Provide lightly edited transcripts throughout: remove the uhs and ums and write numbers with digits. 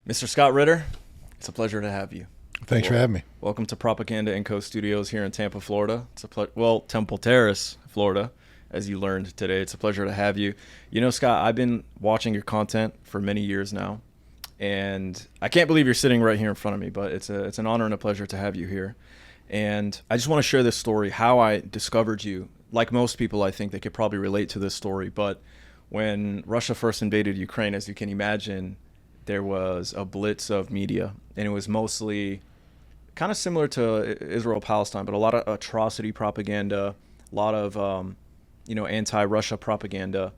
Mr. Scott Ritter, it's a pleasure to have you. Thanks for having me. Welcome to Propaganda & Co. Studios here in Tampa, Florida. It's Temple Terrace, Florida, as you learned today. It's a pleasure to have you. You know, Scott, I've been watching your content for many years now, and I can't believe you're sitting right here in front of me, but it's an honor and a pleasure to have you here. And I just want to share this story, how I discovered you. Like most people, I think they could probably relate to this story, but when Russia first invaded Ukraine, as you can imagine, there was a blitz of media, and it was mostly kind of similar to Israel-Palestine, but a lot of atrocity propaganda, a lot of anti-Russia propaganda,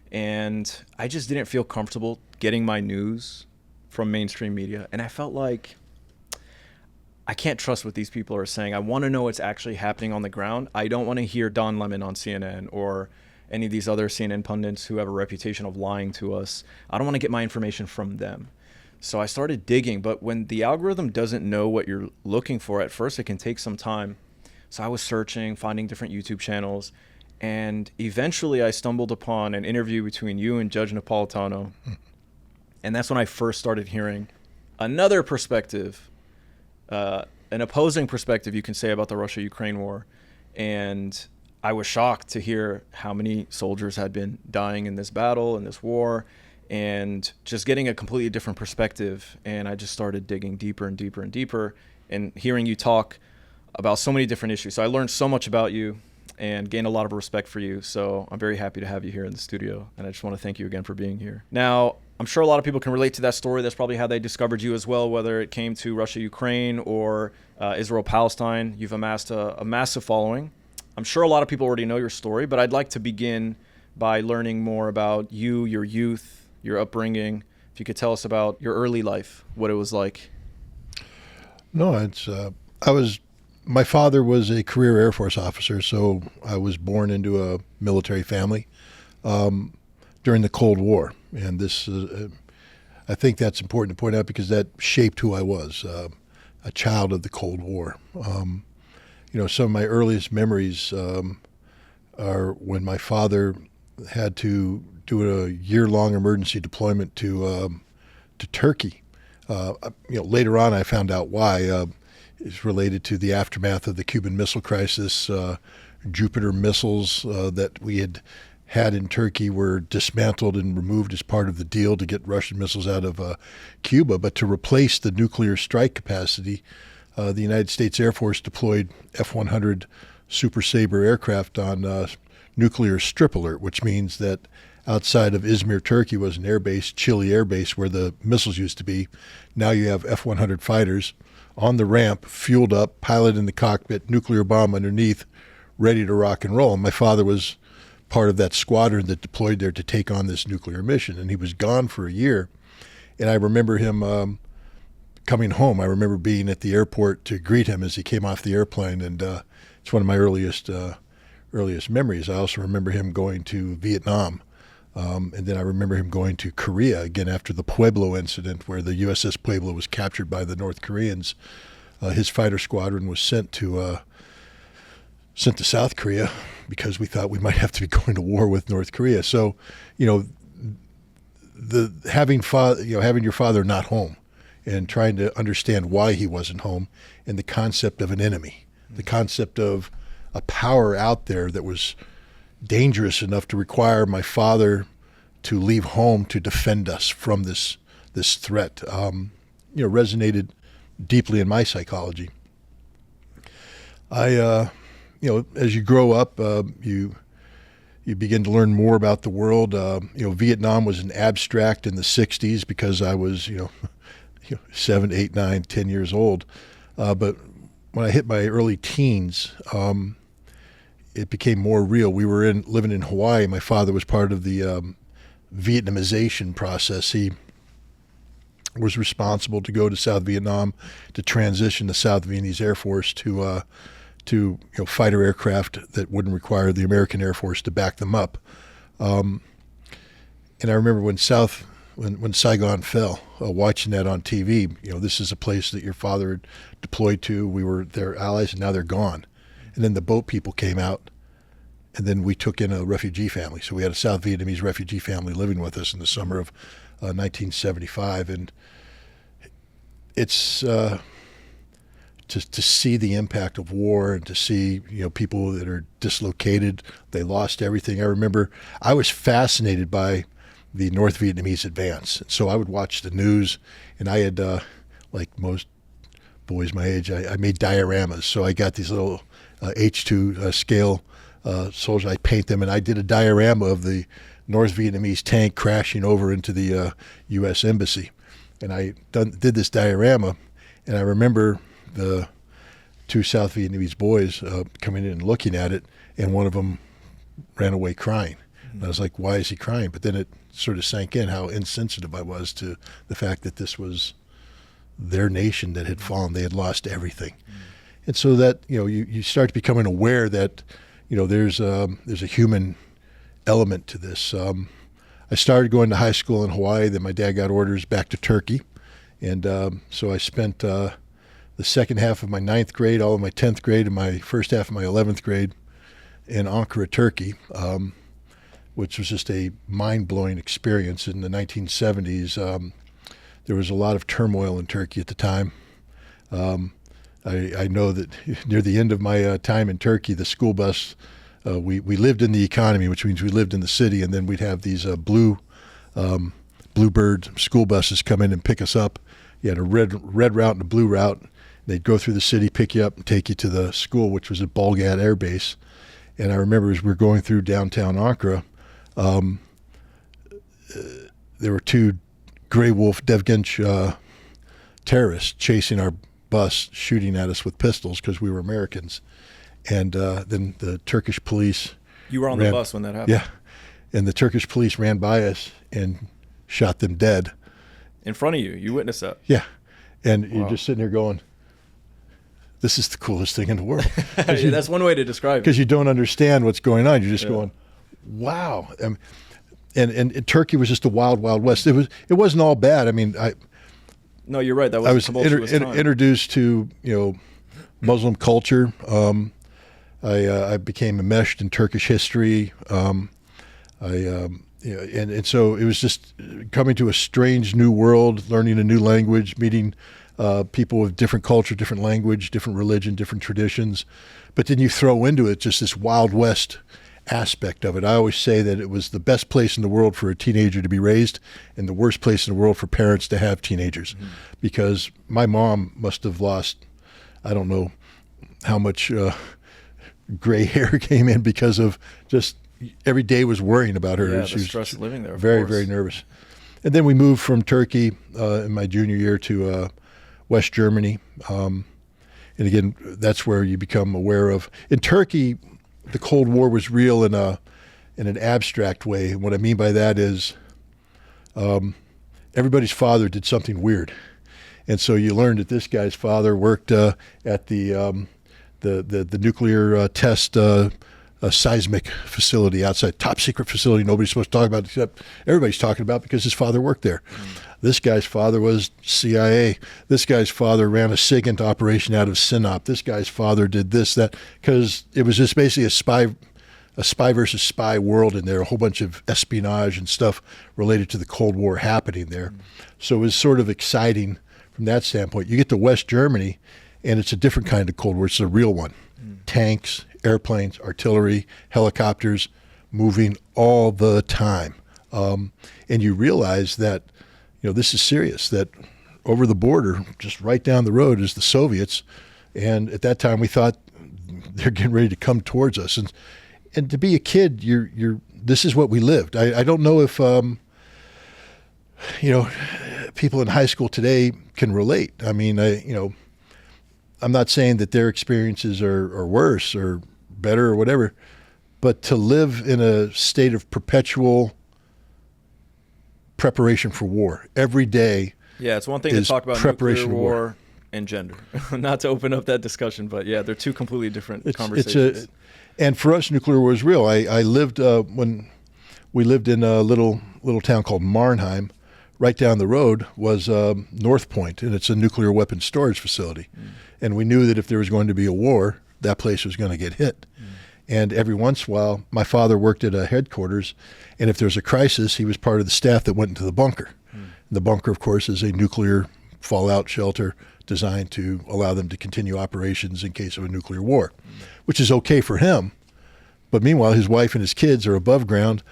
and I just didn't feel comfortable getting my news from mainstream media, and I felt like I can't trust what these people are saying. I want to know what's actually happening on the ground. I don't want to hear Don Lemon on CNN or any of these other CNN pundits who have a reputation of lying to us. I don't want to get my information from them. So I started digging, but when the algorithm doesn't know what you're looking for at first, it can take some time. So I was searching, finding different YouTube channels, and eventually I stumbled upon an interview between you and Judge Napolitano. And that's when I first started hearing another perspective, an opposing perspective, you can say, about the Russia-Ukraine war. And I was shocked to hear how many soldiers had been dying in this battle, in this war, and just getting a completely different perspective. And I just started digging deeper and deeper and deeper and hearing you talk about so many different issues. So I learned so much about you and gained a lot of respect for you. So I'm very happy to have you here in the studio. And I just want to thank you again for being here. Now, I'm sure a lot of people can relate to that story. That's probably how they discovered you as well, whether it came to Russia-Ukraine or Israel-Palestine. You've amassed a massive following. I'm sure a lot of people already know your story, but I'd like to begin by learning more about you, your youth, your upbringing. If you could tell us about your early life, what it was like. No, my father was a career Air Force officer, so I was born into a military family during the Cold War. And this, I think that's important to point out because that shaped who I was, a child of the Cold War. Some of my earliest memories are when my father had to do a year-long emergency deployment to Turkey. Later on I found out why. It's related to the aftermath of the Cuban Missile Crisis. Jupiter missiles that we had in Turkey were dismantled and removed as part of the deal to get Russian missiles out of Cuba. But to replace the nuclear strike capacity, the United States Air Force deployed F-100 Super Sabre aircraft on nuclear strip alert, which means that outside of Izmir, Turkey was an air base, Chile air base, where the missiles used to be. Now you have F-100 fighters on the ramp, fueled up, pilot in the cockpit, nuclear bomb underneath, ready to rock and roll. And my father was part of that squadron that deployed there to take on this nuclear mission, and he was gone for a year. And I remember him coming home. I remember being at the airport to greet him as he came off the airplane, and it's one of my earliest memories. I also remember him going to Vietnam, and then I remember him going to Korea again after the Pueblo incident, where the USS Pueblo was captured by the North Koreans. His fighter squadron was sent to South Korea because we thought we might have to be going to war with North Korea. So, having your father not home and trying to understand why he wasn't home, and the concept of an enemy, the concept of a power out there that was dangerous enough to require my father to leave home to defend us from this threat, resonated deeply in my psychology. As you grow up, you begin to learn more about the world. Vietnam was an abstract in the 60s because I was, 7, 8, 9, 10 years old. But when I hit my early teens, it became more real. We were living in Hawaii. My father was part of the Vietnamization process. He was responsible to go to South Vietnam to transition the South Vietnamese Air Force to fighter aircraft that wouldn't require the American Air Force to back them up. And I remember when Saigon fell, watching that on TV. This is a place that your father had deployed to. We were their allies, and now they're gone. And then the boat people came out, and then we took in a refugee family. So we had a South Vietnamese refugee family living with us in the summer of 1975. And it's to see the impact of war and to see, people that are dislocated, they lost everything. I remember I was fascinated by the North Vietnamese advance. So I would watch the news, and I had, like most boys my age, I made dioramas. So I got these little H2 scale soldiers. I paint them, and I did a diorama of the North Vietnamese tank crashing over into the U.S. Embassy. And I did this diorama, and I remember the two South Vietnamese boys coming in and looking at it, and one of them ran away crying. And I was like, why is he crying? But then it sort of sank in how insensitive I was to the fact that this was their nation that had fallen. They had lost everything. And so that, you start becoming aware that, there's a human element to this. I started going to high school in Hawaii. Then my dad got orders back to Turkey. And so I spent the second half of my 9th grade, all of my 10th grade, and my first half of my 11th grade in Ankara, Turkey, which was just a mind-blowing experience. In the 1970s, there was a lot of turmoil in Turkey at the time. I know that near the end of my time in Turkey, the school bus, we lived in the economy, which means we lived in the city, and then we'd have these Bluebird school buses come in and pick us up. You had a red route and a blue route. They'd go through the city, pick you up, and take you to the school, which was at Balgat Air Base. And I remember as we were going through downtown Ankara, there were two Grey Wolf Devgench terrorists chasing our bus, shooting at us with pistols because we were Americans. And then the Turkish police... You were on the bus when that happened? Yeah. And the Turkish police ran by us and shot them dead. In front of you? You witnessed that? Yeah. And You're just sitting there going, this is the coolest thing in the world. That's one way to describe it. Because you don't understand what's going on. You're just going, wow. And Turkey was just a wild, wild west. It wasn't all bad. I mean, no, you're right. That was I was a tumultuous time. introduced to Muslim culture. I became enmeshed in Turkish history. And so it was just coming to a strange new world, learning a new language, meeting people with different culture, different language, different religion, different traditions. But then you throw into it just this Wild West aspect of it. I always say that it was the best place in the world for a teenager to be raised and the worst place in the world for parents to have teenagers. Because my mom must have lost, I don't know how much gray hair came in because of just every day was worrying about her. Yeah, she the was stress of living there. Very, very nervous. And then we moved from Turkey in my junior year to West Germany. And again, that's where you become aware of. In Turkey, the Cold War was real in an abstract way. And what I mean by that is everybody's father did something weird. And so you learned that this guy's father worked at the nuclear test seismic facility outside, top secret facility nobody's supposed to talk about except everybody's talking about because his father worked there. This guy's father was CIA. This guy's father ran a SIGINT operation out of Sinop. This guy's father did this, that, because it was just basically a spy versus spy world in there, a whole bunch of espionage and stuff related to the Cold War happening there. So it was sort of exciting from that standpoint. You get to West Germany, and it's a different kind of Cold War. It's a real one. Tanks, airplanes, artillery, helicopters, moving all the time. And you realize that, this is serious, that over the border, just right down the road is the Soviets. And at that time we thought they're getting ready to come towards us. And to be a kid, this is what we lived. I don't know if, people in high school today can relate. I mean, I'm not saying that their experiences are worse or better or whatever, but to live in a state of perpetual preparation for war every day. Yeah, it's one thing to talk about nuclear war and gender. Not to open up that discussion, but yeah, they're two completely different conversations. And for us, nuclear war was real. I lived when we lived in a little town called Marnheim. Right down the road was North Point, and it's a nuclear weapons storage facility. And we knew that if there was going to be a war, that place was going to get hit. And every once in a while, my father worked at a headquarters, and if there was a crisis, he was part of the staff that went into the bunker. The bunker, of course, is a nuclear fallout shelter designed to allow them to continue operations in case of a nuclear war, which is okay for him. But meanwhile, his wife and his kids are above ground,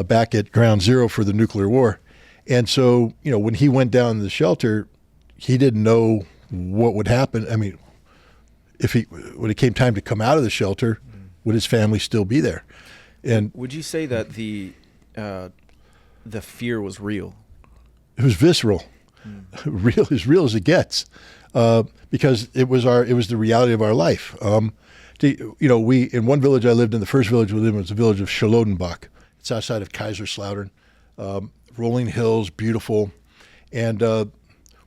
back at ground zero for the nuclear war. And so, when he went down to the shelter, he didn't know what would happen. I mean, when it came time to come out of the shelter, would his family still be there? And would you say that the fear was real? It was visceral, as real as it gets, because it was the reality of our life. We in one village I lived in, the first village we lived in was the village of Schlodenbach. It's outside of Kaiserslautern, rolling hills, beautiful, and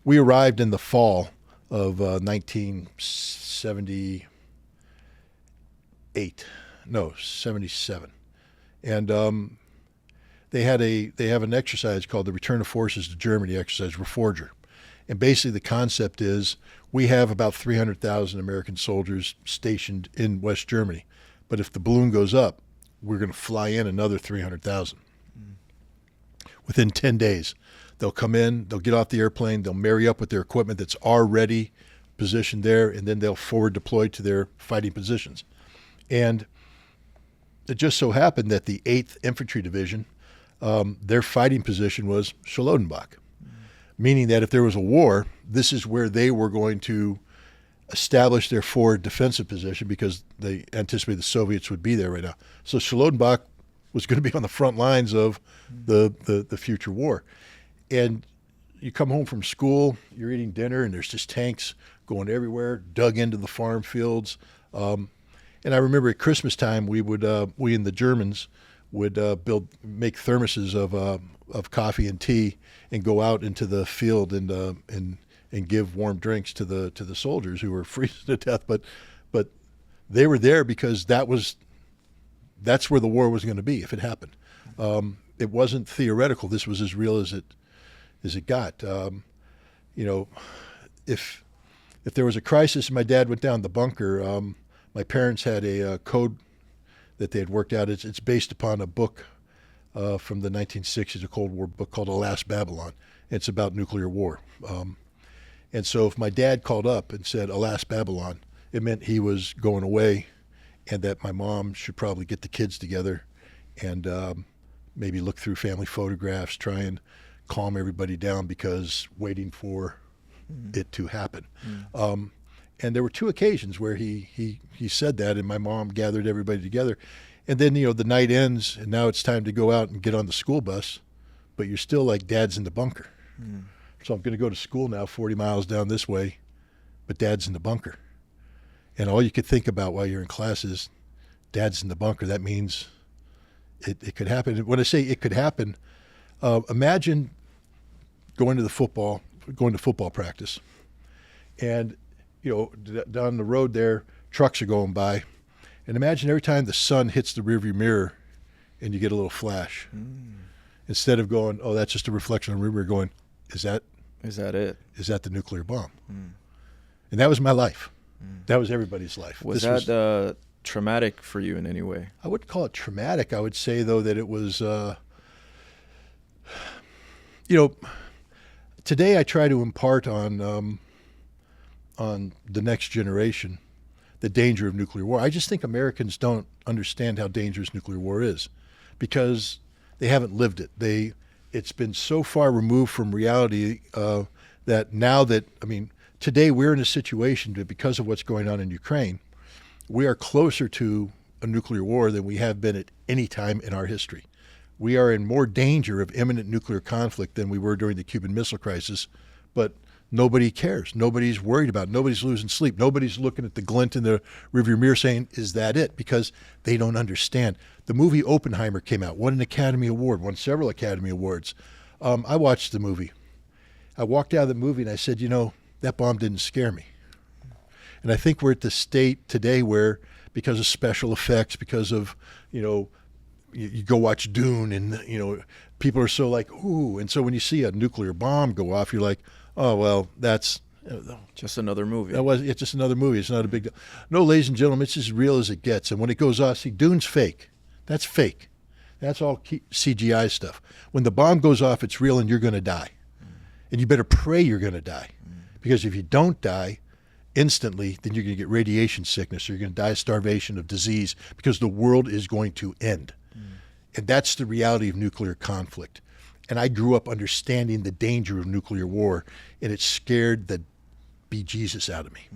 we arrived in the fall of 77, and they have an exercise called the Return of Forces to Germany exercise, Reforger, and basically the concept is we have about 300,000 American soldiers stationed in West Germany, but if the balloon goes up, we're going to fly in another 300,000. Within 10 days, they'll come in, they'll get off the airplane, they'll marry up with their equipment that's already positioned there, and then they'll forward deploy to their fighting positions. And it just so happened that the 8th Infantry Division, their fighting position was Schlodenbach, meaning that if there was a war, this is where they were going to establish their forward defensive position because they anticipated the Soviets would be there right now. So Schlodenbach was going to be on the front lines of the future war. And you come home from school, you're eating dinner, and there's just tanks going everywhere, dug into the farm fields. And I remember at Christmas time, we and the Germans would make thermoses of coffee and tea and go out into the field and give warm drinks to the soldiers who were freezing to death. But they were there because that's where the war was going to be if it happened. It wasn't theoretical. This was as real as it got. If there was a crisis and my dad went down the bunker, my parents had a code that they had worked out. It's based upon a book from the 1960s, a Cold War book called Alas, Babylon. It's about nuclear war. And so if my dad called up and said, Alas, Babylon, it meant he was going away and that my mom should probably get the kids together and maybe look through family photographs, try and calm everybody down because waiting for it to happen. And there were 2 occasions where he said that, and my mom gathered everybody together. And then, the night ends, and now it's time to go out and get on the school bus, but you're still like, Dad's in the bunker. So I'm going to go to school now 40 miles down this way, but Dad's in the bunker. And all you could think about while you're in class is, Dad's in the bunker. That means it could happen. When I say it could happen, imagine going to football practice, and down the road there, trucks are going by, and imagine every time the sun hits the rearview mirror, and you get a little flash. Instead of going, oh, that's just a reflection on the rearview mirror, going, is that it? Is that the nuclear bomb? And that was my life. That was everybody's life. Was that traumatic for you in any way? I wouldn't call it traumatic. I would say, though, that it was, today I try to impart on the next generation the danger of nuclear war. I just think Americans don't understand how dangerous nuclear war is because they haven't lived it. It's been so far removed from reality that now today we're in a situation that because of what's going on in Ukraine, we are closer to a nuclear war than we have been at any time in our history. We are in more danger of imminent nuclear conflict than we were during the Cuban Missile Crisis, but nobody cares. Nobody's worried about it. Nobody's losing sleep. Nobody's looking at the glint in the rearview mirror saying, is that it? Because they don't understand. The movie Oppenheimer came out, won an Academy Award, won several Academy Awards. I watched the movie. I walked out of the movie and I said, that bomb didn't scare me. And I think we're at the state today where, because of special effects, because of, you go watch Dune and, people are so like, ooh. And so when you see a nuclear bomb go off, you're like, oh, well, that's just another movie. It's just another movie. It's not a big deal. No, ladies and gentlemen, it's as real as it gets. And when it goes off, see, Dune's fake. That's fake. That's all CGI stuff. When the bomb goes off, it's real and you're going to die. And you better pray you're going to die. Because if you don't die instantly, then you're going to get radiation sickness, or you're going to die of starvation, of disease, because the world is going to end. And that's the reality of nuclear conflict. And I grew up understanding the danger of nuclear war, and it scared the bejesus out of me.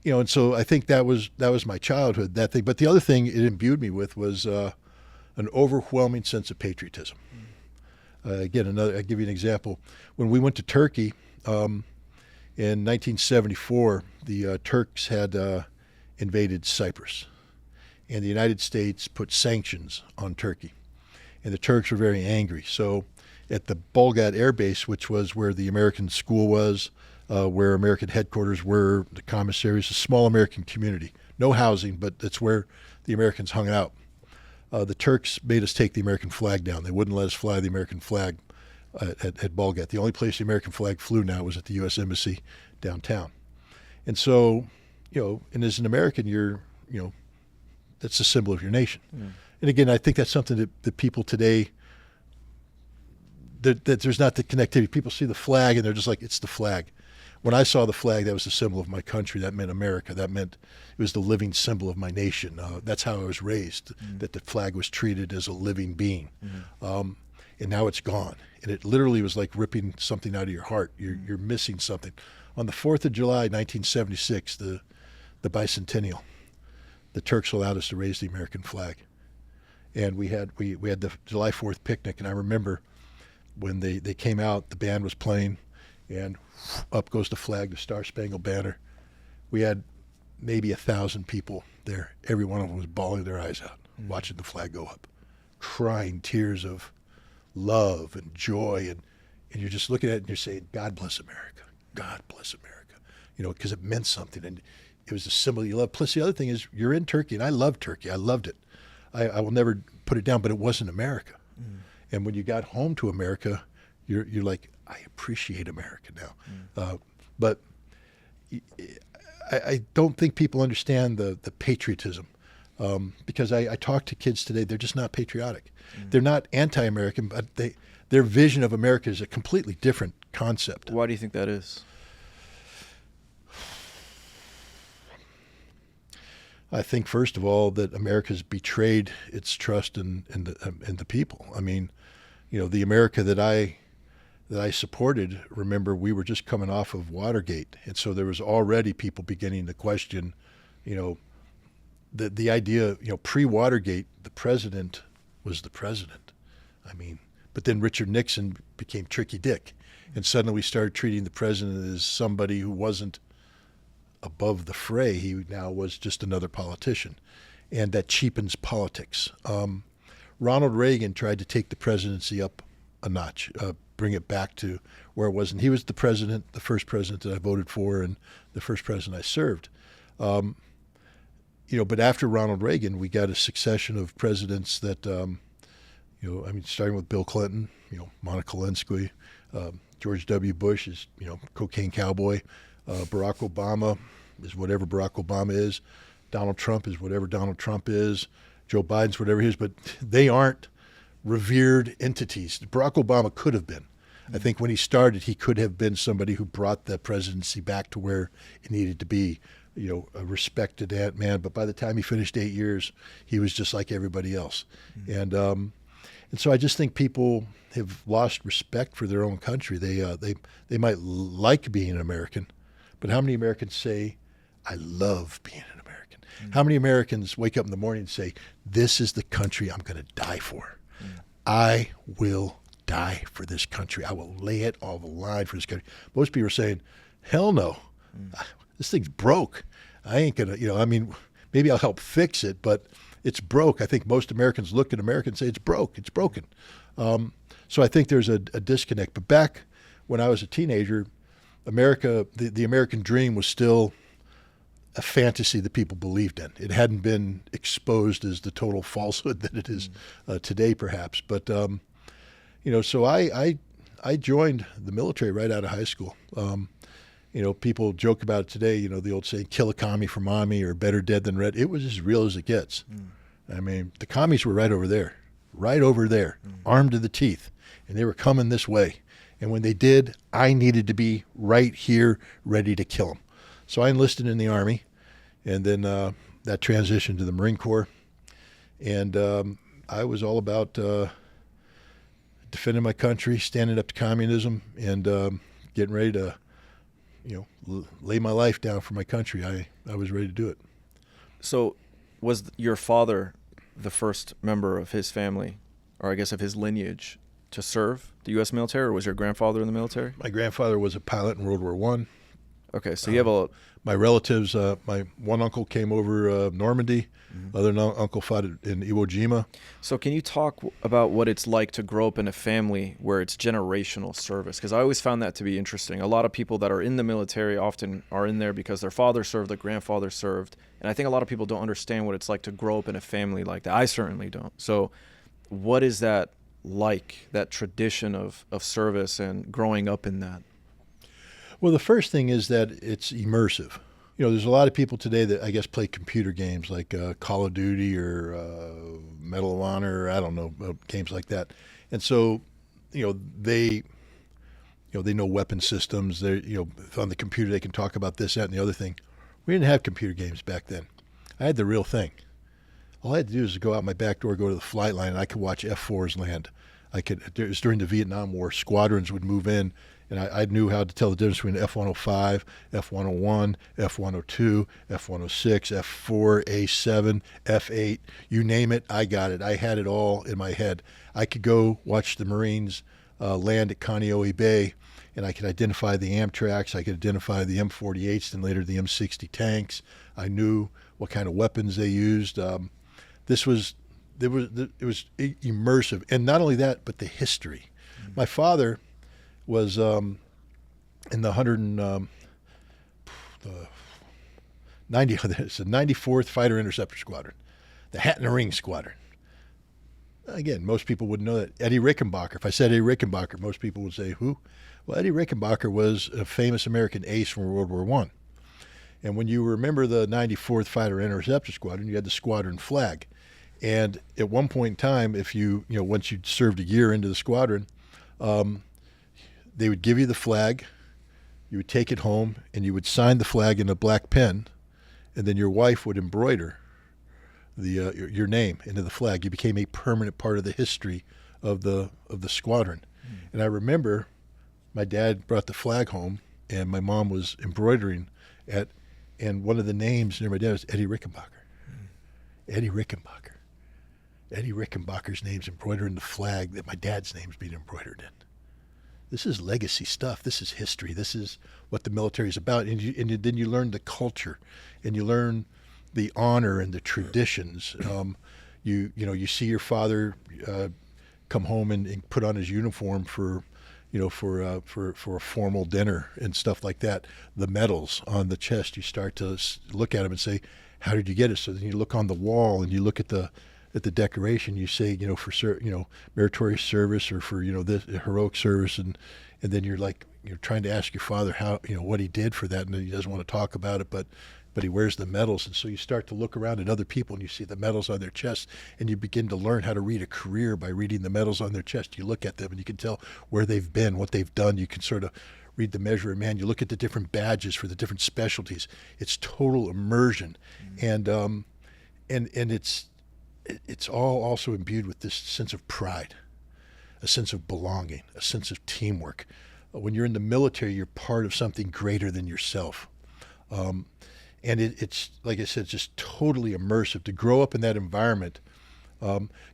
And so I think that was my childhood, that thing. But the other thing it imbued me with was an overwhelming sense of patriotism. Again, I'll give you an example. When we went to Turkey in 1974, the Turks had invaded Cyprus, and the United States put sanctions on Turkey, and the Turks were very angry. So at the Bolgat Air Base, which was where the American school was, where American headquarters were, the commissaries, a small American community, no housing, but that's where the Americans hung out. The Turks made us take the American flag down. They wouldn't let us fly the American flag at Bolgat. The only place the American flag flew now was at the U.S. Embassy downtown. And so, and as an American, that's the symbol of your nation. And again, I think that's something that people today, that there's not the connectivity. People see the flag and they're just like, it's the flag. When I saw the flag, that was the symbol of my country. That meant America. That meant it was the living symbol of my nation. That's how I was raised, that the flag was treated as a living being. And now it's gone. And it literally was like ripping something out of your heart. You're missing something. On the 4th of July, 1976, the bicentennial, the Turks allowed us to raise the American flag. And we had the July 4th picnic. And I remember when they came out, the band was playing, and up goes the flag, the Star-Spangled Banner. We had maybe 1,000 people there. Every one of them was bawling their eyes out, watching the flag go up, crying tears of love and joy. And you're just looking at it and you're saying, God bless America. God bless America. Because it meant something. And it was a symbol you love. Plus, the other thing is, you're in Turkey, and I love Turkey. I loved it. I will never put it down, but it wasn't America. And when you got home to America, you're like, I appreciate America now. But I don't think people understand the patriotism, because I talk to kids today. They're just not patriotic. They're not anti-American, but their vision of America is a completely different concept. Why do you think that is? I think, first of all, that America's betrayed its trust in the people. I mean, the America that I supported, remember, we were just coming off of Watergate. And so there was already people beginning to question, the idea, pre-Watergate, the president was the president. I mean, but then Richard Nixon became Tricky Dick. And suddenly we started treating the president as somebody who wasn't above the fray. He now was just another politician. And that cheapens politics. Ronald Reagan tried to take the presidency up a notch, bring it back to where it was. And he was the president, the first president that I voted for, and the first president I served. But after Ronald Reagan, we got a succession of presidents that, starting with Bill Clinton, Monica Lewinsky, George W. Bush is, cocaine cowboy. Barack Obama is whatever Barack Obama is. Donald Trump is whatever Donald Trump is. Joe Biden's whatever he is. But they aren't revered entities. Barack Obama could have been. I think when he started, he could have been somebody who brought the presidency back to where it needed to be, a respected man. But by the time he finished 8 years, he was just like everybody else. And so I just think people have lost respect for their own country. They might like being an American, but how many Americans say, I love being an American? How many Americans wake up in the morning and say, this is the country I'm going to die for? I will die for this country. I will lay it all the line for this country. Most people are saying, hell no. This thing's broke. I ain't going to, maybe I'll help fix it, but it's broke. I think most Americans look at America and say, it's broke. It's broken. So I think there's a disconnect. But back when I was a teenager, America, the American dream was still a fantasy that people believed in. It hadn't been exposed as the total falsehood that it is today, perhaps. But, so I joined the military right out of high school. People joke about it today, the old saying, kill a commie for mommy, or better dead than red. It was as real as it gets. I mean, the commies were right over there, armed to the teeth, and they were coming this way. And when they did, I needed to be right here, ready to kill them. So I enlisted in the Army, and then that transitioned to the Marine Corps. And I was all about defending my country, standing up to communism, and getting ready to, lay my life down for my country. I was ready to do it. So was your father the first member of his family, or I guess of his lineage, to serve the U.S. military, or was your grandfather in the military? My grandfather was a pilot in World War I. Okay, so you have my relatives, my one uncle came over Normandy, other uncle fought in Iwo Jima. So can you talk about what it's like to grow up in a family where it's generational service? Because I always found that to be interesting. A lot of people that are in the military often are in there because their father served, their grandfather served, and I think a lot of people don't understand what it's like to grow up in a family like that. I certainly don't. So what is that like, that tradition of service and growing up in that? Well, the first thing is that it's immersive. There's a lot of people today that I guess play computer games like Call of Duty or Medal of Honor, or I don't know, games like that. And so, they know weapon systems. They, on the computer they can talk about this, that, and the other thing. We didn't have computer games back then. I had the real thing. All I had to do was go out my back door, go to the flight line, and I could watch F-4s land. It was during the Vietnam War. Squadrons would move in, and I knew how to tell the difference between F-105, F-101, F-102, F-106, F-4, A-7, F-8. You name it, I got it. I had it all in my head. I could go watch the Marines land at Kaneohe Bay, and I could identify the Amtraks. I could identify the M48s and later the M60 tanks. I knew what kind of weapons they used. It was immersive, and not only that, but the history. Mm-hmm. My father was in the 94th Fighter Interceptor Squadron, the Hat in the Ring Squadron. Again, most people wouldn't know that. Eddie Rickenbacker. If I said Eddie Rickenbacker, most people would say, who? Well, Eddie Rickenbacker was a famous American ace from World War I. And when you remember the 94th Fighter Interceptor Squadron, you had the squadron flag. And at one point in time, if once you'd served a year into the squadron, they would give you the flag, you would take it home, and you would sign the flag in a black pen, and then your wife would embroider your name into the flag. You became a permanent part of the history of the squadron. Mm. And I remember my dad brought the flag home, and my mom was embroidering and one of the names near my dad was Eddie Rickenbacker. Mm. Eddie Rickenbacker. Eddie Rickenbacker's name's embroidered in the flag that my dad's name's being embroidered in. This is legacy stuff. This is history. This is what the military is about. And then you learn the culture, and you learn the honor and the traditions. You see your father come home and put on his uniform for a formal dinner and stuff like that. The medals on the chest, you start to look at them and say, how did you get it? So then you look on the wall and you look at the decoration, you say, for meritorious service, or for this heroic service, and then you're trying to ask your father how what he did for that, and he doesn't want to talk about it, but he wears the medals, and so you start to look around at other people and you see the medals on their chest, and you begin to learn how to read a career by reading the medals on their chest. You look at them and you can tell where they've been, what they've done. You can sort of read the measure of man. You look at the different badges for the different specialties. It's total immersion, mm-hmm. and it's all also imbued with this sense of pride, a sense of belonging, a sense of teamwork. When you're in the military, you're part of something greater than yourself. And it's, like I said, it's just totally immersive. To grow up in that environment,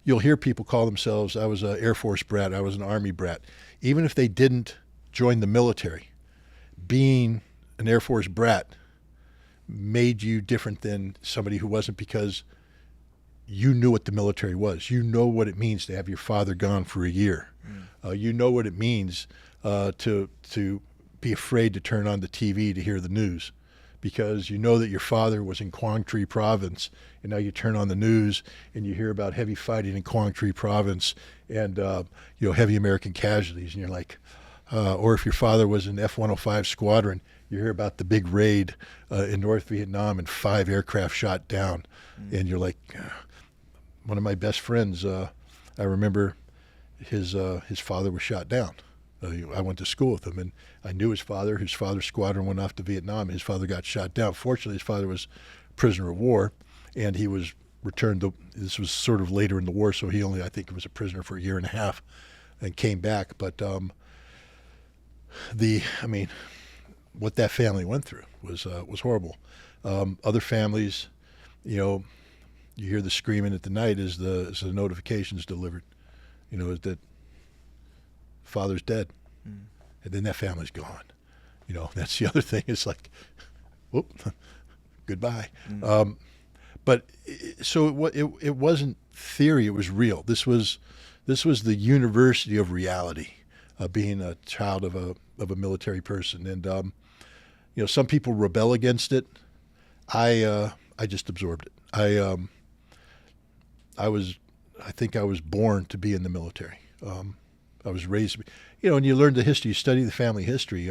you'll hear people call themselves, I was an Air Force brat, I was an Army brat. Even if they didn't join the military, being an Air Force brat made you different than somebody who wasn't, because you knew what the military was. You know what it means to have your father gone for a year. Mm. You know what it means to be afraid to turn on the TV to hear the news, because you know that your father was in Quang Tri province, and now you turn on the news and you hear about heavy fighting in Quang Tri province and heavy American casualties, and you're like, or if your father was in F-105 squadron, you hear about the big raid in North Vietnam and 5 aircraft shot down, and you're like, one of my best friends, I remember his father was shot down I went to school with him, and I knew his father. His father's squadron went off to Vietnam. His father got shot down. Fortunately, his father was prisoner of war, and he was returned. This was sort of later in the war, so he only, I think, was a prisoner for a year and a half, and came back. But what that family went through was horrible. Other families, you hear the screaming at the night as the notification's delivered. Is that father's dead, and then that family's gone. That's the other thing. It's like, whoop, goodbye. But it wasn't theory; it was real. This was the university of reality, being a child of a military person. And some people rebel against it. I just absorbed it. I think I was born to be in the military. I was raised, and you learn the history, you study the family history.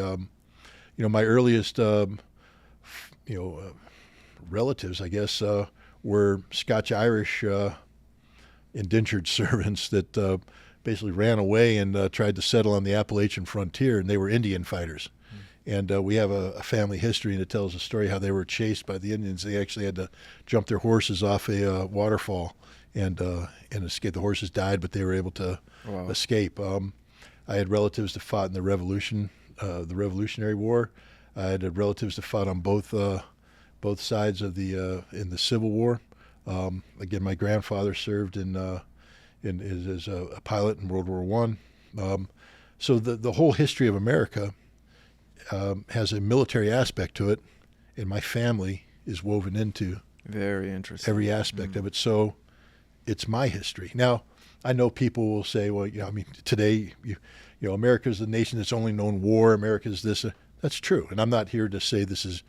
My earliest, relatives, I guess, were Scotch-Irish indentured servants that basically ran away and tried to settle on the Appalachian frontier, and they were Indian fighters. And we have a family history, and it tells a story how they were chased by the Indians. They actually had to jump their horses off a waterfall and escape. The horses died, but they were able to escape. I had relatives that fought in the Revolutionary War. I had relatives that fought on both sides of in the Civil War. Again, my grandfather served as a pilot in World War I. So the whole history of America has a military aspect to it, and my family is woven into very interesting every aspect of it. So it's my history. Now, I know people will say, well, today, America's the nation that's only known war. America's this. That's true. And I'm not here to say this is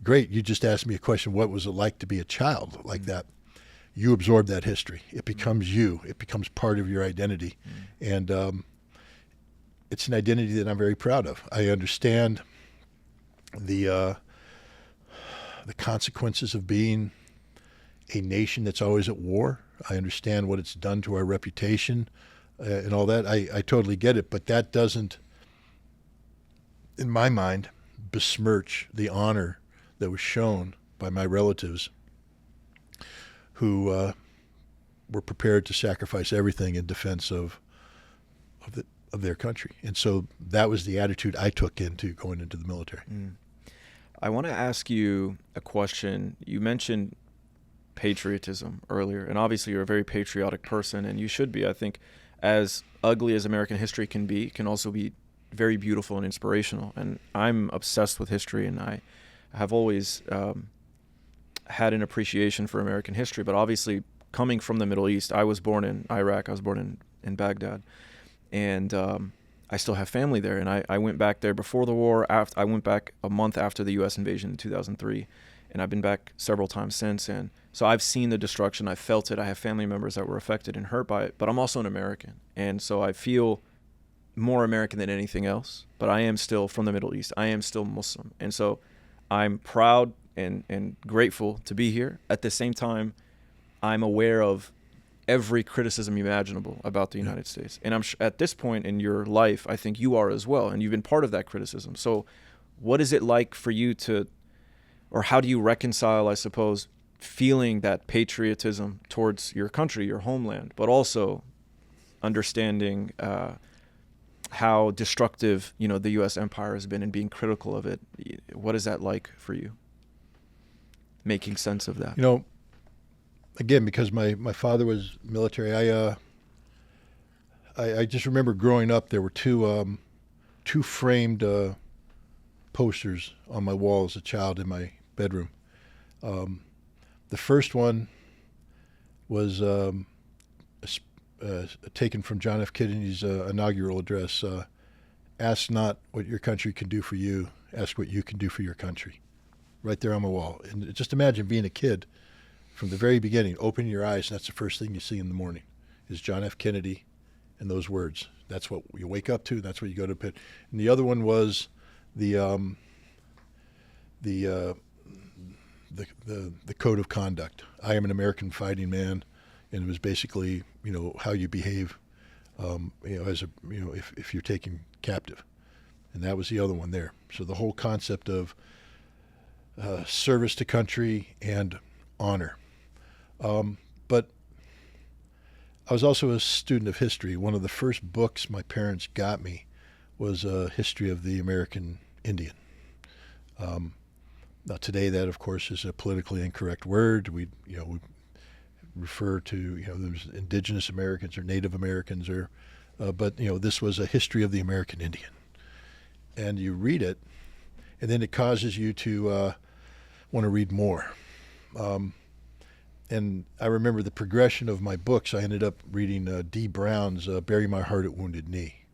great. You just asked me a question, what was it like to be a child like that? You absorb that history. It becomes you. It becomes part of your identity. And it's an identity that I'm very proud of. I understand the consequences of being a nation that's always at war. I understand what it's done to our reputation and all that. I totally get it, but that doesn't, in my mind, besmirch the honor that was shown by my relatives who were prepared to sacrifice everything in defense of their country. And so that was the attitude I took into going into the military. I want to ask you a question. You mentioned patriotism earlier, and obviously you're a very patriotic person, and you should be. I think as ugly as American history can be, it can also be very beautiful and inspirational. And I'm obsessed with history, and I have always had an appreciation for American history. But obviously, coming from the Middle East, I was born in Iraq. I was born in Baghdad. And I still have family there. And I went back there before the war. I went back a month after the U.S. invasion in 2003. And I've been back several times since. And so I've seen the destruction. I felt it. I have family members that were affected and hurt by it. But I'm also an American. And so I feel more American than anything else. But I am still from the Middle East. I am still Muslim. And so I'm proud and grateful to be here. At the same time, I'm aware of every criticism imaginable about the United States. And I'm at this point in your life, I think you are as well. And you've been part of that criticism. So what is it like for you or how do you reconcile, I suppose, feeling that patriotism towards your country, your homeland, but also understanding how destructive, the U.S. empire has been and being critical of it? What is that like for you? Making sense of that. Again, because my father was military, I just remember growing up, there were two framed posters on my wall as a child in my bedroom. The first one was taken from John F. Kennedy's inaugural address. Ask not what your country can do for you, ask what you can do for your country. Right there on my wall. And just imagine being a kid from the very beginning, opening your eyes, and that's the first thing you see in the morning is John F. Kennedy and those words. That's what you wake up to. That's what you go to bed. And the other one was the code of conduct. I am an American fighting man, and it was basically how you behave. If you're taking captive. And that was the other one there. So the whole concept of service to country and honor. But I was also a student of history. One of the first books my parents got me was a history of the American Indian. Now today, that of course is a politically incorrect word. We refer to there's indigenous Americans or Native Americans, or but this was a history of the American Indian, and you read it, and then it causes you to want to read more. And I remember the progression of my books. I ended up reading D. Brown's "Bury My Heart at Wounded Knee,"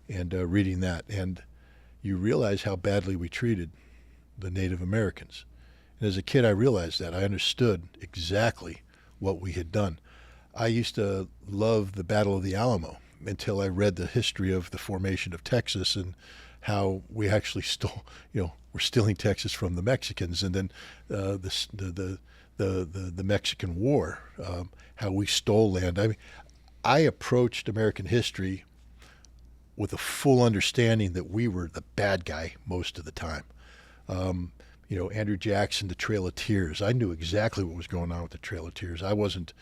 and reading that, and you realize how badly we treated the Native Americans. And as a kid, I realized that. I understood exactly what we had done. I used to love the Battle of the Alamo until I read the history of the formation of Texas and how we actually stole, we're stealing Texas from the Mexicans, and then the Mexican War, how we stole land. I mean, I approached American history with a full understanding that we were the bad guy most of the time. Andrew Jackson, the Trail of Tears. I knew exactly what was going on with the Trail of Tears. I wasn't,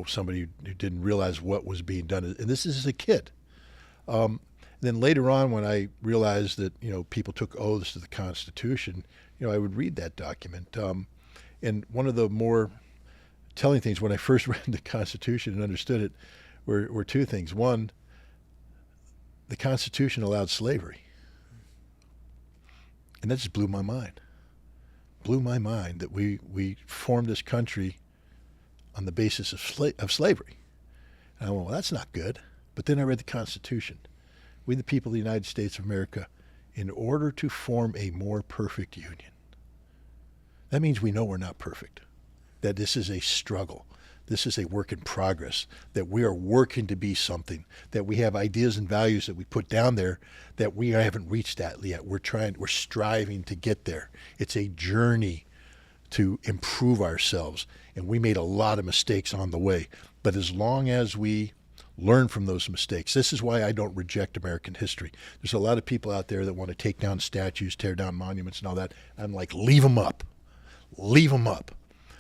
somebody who didn't realize what was being done. And this is as a kid. Then later on, when I realized that, people took oaths to the Constitution, I would read that document. And one of the more telling things when I first read the Constitution and understood it were two things. One, the Constitution allowed slavery. And that just blew my mind. Blew my mind that we formed this country on the basis of slavery. And I went, well, that's not good. But then I read the Constitution. We, the people of the United States of America, in order to form a more perfect union. That means we know we're not perfect, that this is a struggle. This is a work in progress, that we are working to be something, that we have ideas and values that we put down there that we haven't reached that yet. We're striving to get there. It's a journey to improve ourselves, and we made a lot of mistakes on the way. But as long as we learn from those mistakes, this is why I don't reject American history. There's a lot of people out there that want to take down statues, tear down monuments and all that. I'm like, leave them up. Leave them up.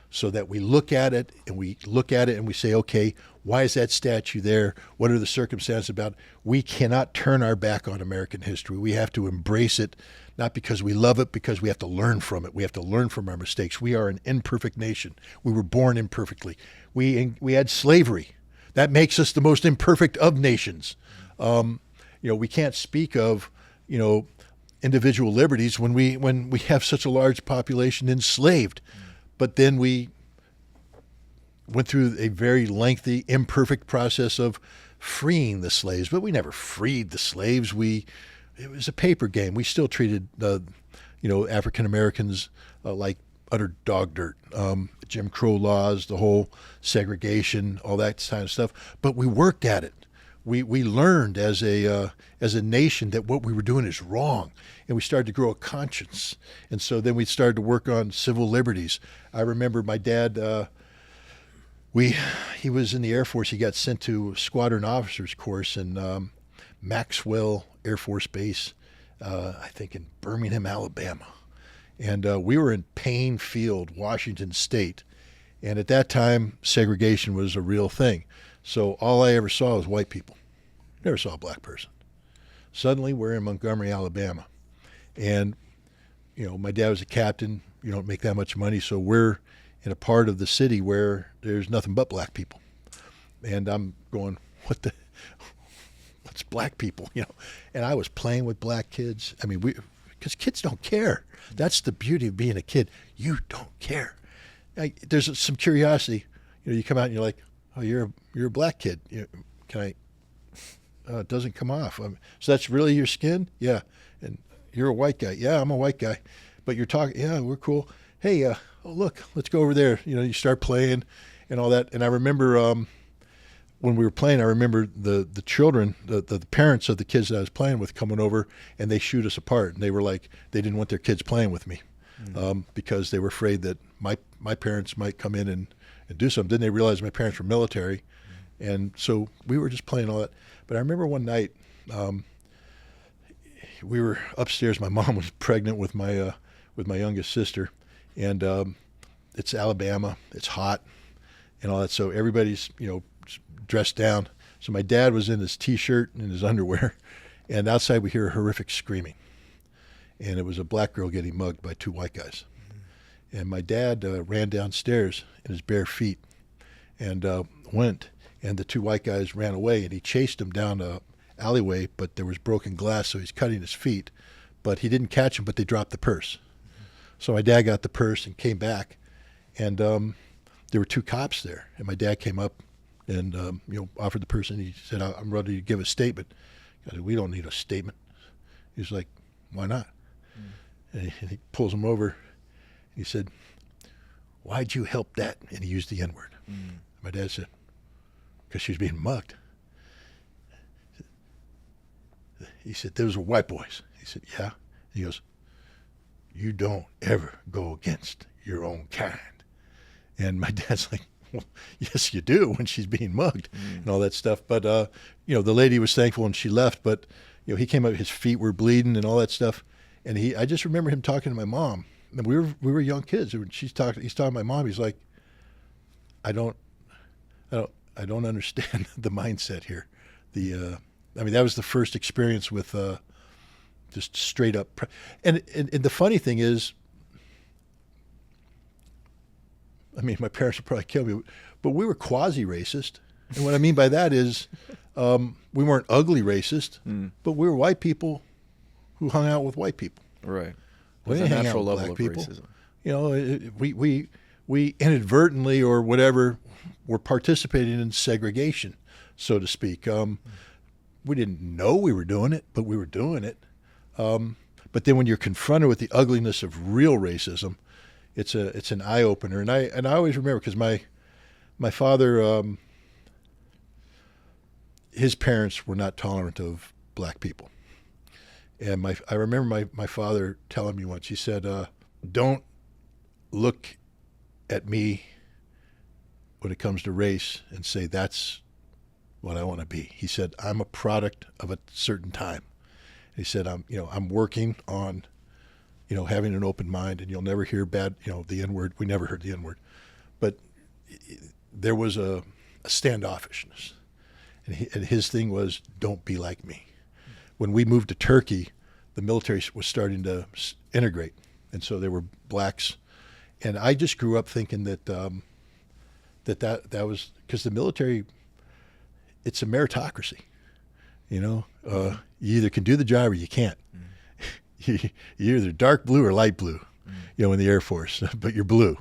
So that we look at it and we say, okay, why is that statue there? What are the circumstances about it? We cannot turn our back on American history. We have to embrace it, not because we love it, because we have to learn from it. We have to learn from our mistakes. We are an imperfect nation. We were born imperfectly. We had slavery. That makes us the most imperfect of nations. We can't speak of, individual liberties when we have such a large population enslaved. But then we went through a very lengthy, imperfect process of freeing the slaves. But we never freed the slaves. It was a paper game. We still treated, African Americans like utter dog dirt. Jim Crow laws, the whole segregation, all that kind of stuff. But we worked at it. We learned as a nation that what we were doing is wrong, and we started to grow a conscience. And so then we started to work on civil liberties. I remember my dad. He was in the Air Force. He got sent to squadron officers course in Maxwell Air Force Base, I think in Birmingham, Alabama, and we were in Payne Field, Washington State. And at that time, segregation was a real thing. So all I ever saw was white people. Never saw a black person. Suddenly, we're in Montgomery, Alabama. And, my dad was a captain. You don't make that much money. So we're in a part of the city where there's nothing but black people. And I'm going, what's black people? And I was playing with black kids. I mean, because kids don't care. That's the beauty of being a kid. You don't care. There's some curiosity. You come out and you're like, oh, you're a black kid. Can I? It doesn't come off. So that's really your skin? Yeah. And you're a white guy. Yeah, I'm a white guy. But you're talking. Yeah, we're cool. Hey, oh look, let's go over there. You start playing and all that. And I remember when we were playing, I remember the children, the parents of the kids that I was playing with coming over, and they shoot us apart. And they were like, they didn't want their kids playing with me because they were afraid that my parents might come in and do something. Then they realized my parents were military. And so we were just playing all that. But I remember one night, we were upstairs. My mom was pregnant with my youngest sister, and it's Alabama. It's hot and all that. So everybody's dressed down. So my dad was in his T-shirt and his underwear, and outside we hear horrific screaming, and it was a black girl getting mugged by two white guys. And my dad ran downstairs in his bare feet and went, and the two white guys ran away, and he chased them down a alleyway, but there was broken glass, so he's cutting his feet. But he didn't catch him, but they dropped the purse. So my dad got the purse and came back, and there were two cops there. And my dad came up and offered the purse, and he said, "I'm ready to give a statement." I said, "We don't need a statement." He's like, "Why not?" And he pulls him over. He said, "Why'd you help that?" And he used the N-word. My dad said, "Because she was being mugged." He said, "Those were white boys." He said, "Yeah." He goes, "You don't ever go against your own kind." And my dad's like, "Well, yes, you do when she's being mugged and all that stuff." But, the lady was thankful and she left. But, he came up, his feet were bleeding and all that stuff. And I just remember him talking to my mom. And we were young kids. He's talking to my mom. He's like, I don't understand the mindset here. That was the first experience with just straight up. And the funny thing is, my parents would probably kill me, but we were quasi-racist. And what I mean by that is we weren't ugly racist, but we were white people who hung out with white people. Right. We There's didn't a hang out natural with level black of people. racism. We inadvertently or whatever were participating in segregation, so to speak. We didn't know we were doing it, but we were doing it. But then when you're confronted with the ugliness of real racism, it's an eye opener. And I always remember, because my father, his parents were not tolerant of black people. And I remember my father telling me once, he said, "Don't look at me when it comes to race and say that's what I want to be." He said, "I'm a product of a certain time." He said, I'm working on, having an open mind, and you'll never hear bad, the N-word. We never heard the N-word. But there was a standoffishness. And his thing was, don't be like me. When we moved to Turkey, the military was starting to integrate. And so there were blacks. And I just grew up thinking that that was, because the military, it's a meritocracy. You either can do the job or you can't. You're either dark blue or light blue, in the Air Force, but you're blue.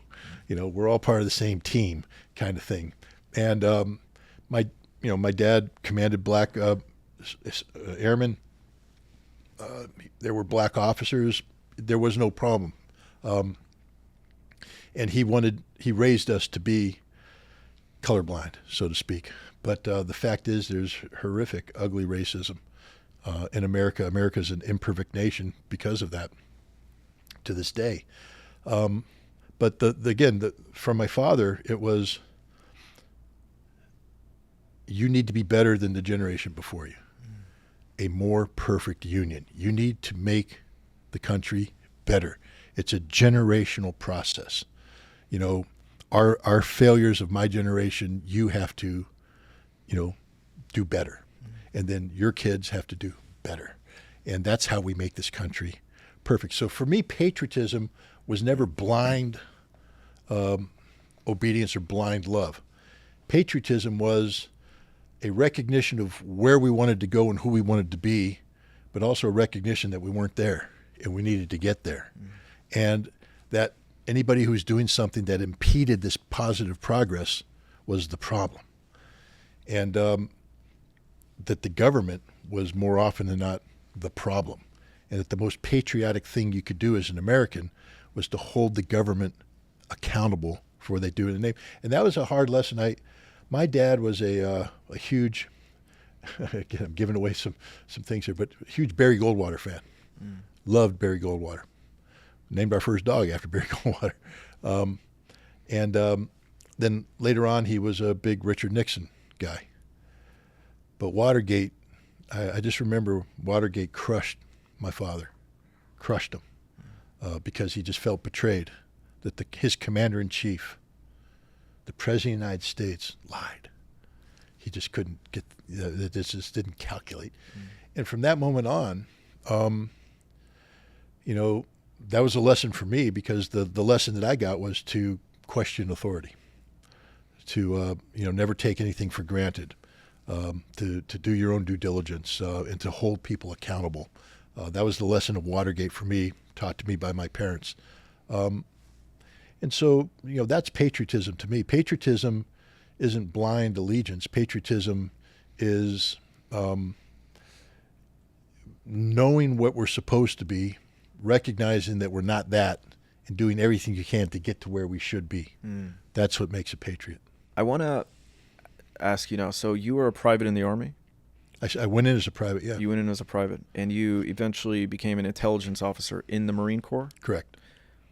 We're all part of the same team kind of thing. And my dad commanded black airmen. There were black officers. There was no problem. And he raised us to be colorblind, so to speak. But the fact is, there's horrific, ugly racism in America. America's an imperfect nation because of that to this day. But from my father, it was, you need to be better than the generation before you. A more perfect union. You need to make the country better. It's a generational process. Our failures of my generation, you have to, do better. And then your kids have to do better. And that's how we make this country perfect. So for me, patriotism was never blind obedience or blind love. Patriotism was a recognition of where we wanted to go and who we wanted to be, but also a recognition that we weren't there and we needed to get there. And that anybody who was doing something that impeded this positive progress was the problem. And that the government was more often than not the problem. And that the most patriotic thing you could do as an American was to hold the government accountable for what they do in the name. And that was a hard lesson. My dad was a huge, again, I'm giving away some things here, but a huge Barry Goldwater fan. Loved Barry Goldwater. Named our first dog after Barry Goldwater. Then later on, he was a big Richard Nixon guy. But Watergate, I just remember Watergate crushed my father, crushed him because he just felt betrayed that his commander-in-chief, the President of the United States, lied. He just couldn't get, this just didn't calculate. And from that moment on, that was a lesson for me, because the lesson that I got was to question authority, to never take anything for granted, to do your own due diligence, and to hold people accountable. That was the lesson of Watergate for me, taught to me by my parents. And so, that's patriotism to me. Patriotism isn't blind allegiance. Patriotism is knowing what we're supposed to be, recognizing that we're not that, and doing everything you can to get to where we should be. That's what makes a patriot. I want to ask you now, so you were a private in the Army? I went in as a private, yeah. You went in as a private, and you eventually became an intelligence officer in the Marine Corps? Correct.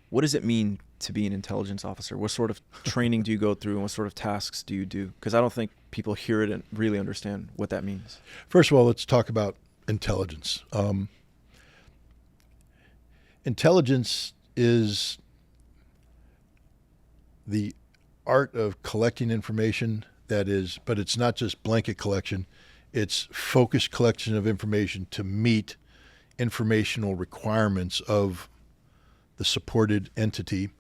What does it mean to be an intelligence officer? What sort of training do you go through, and what sort of tasks do you do? Because I don't think people hear it and really understand what that means. First of all, let's talk about intelligence. Intelligence is the art of collecting information but it's not just blanket collection. It's focused collection of information to meet informational requirements of the supported entity.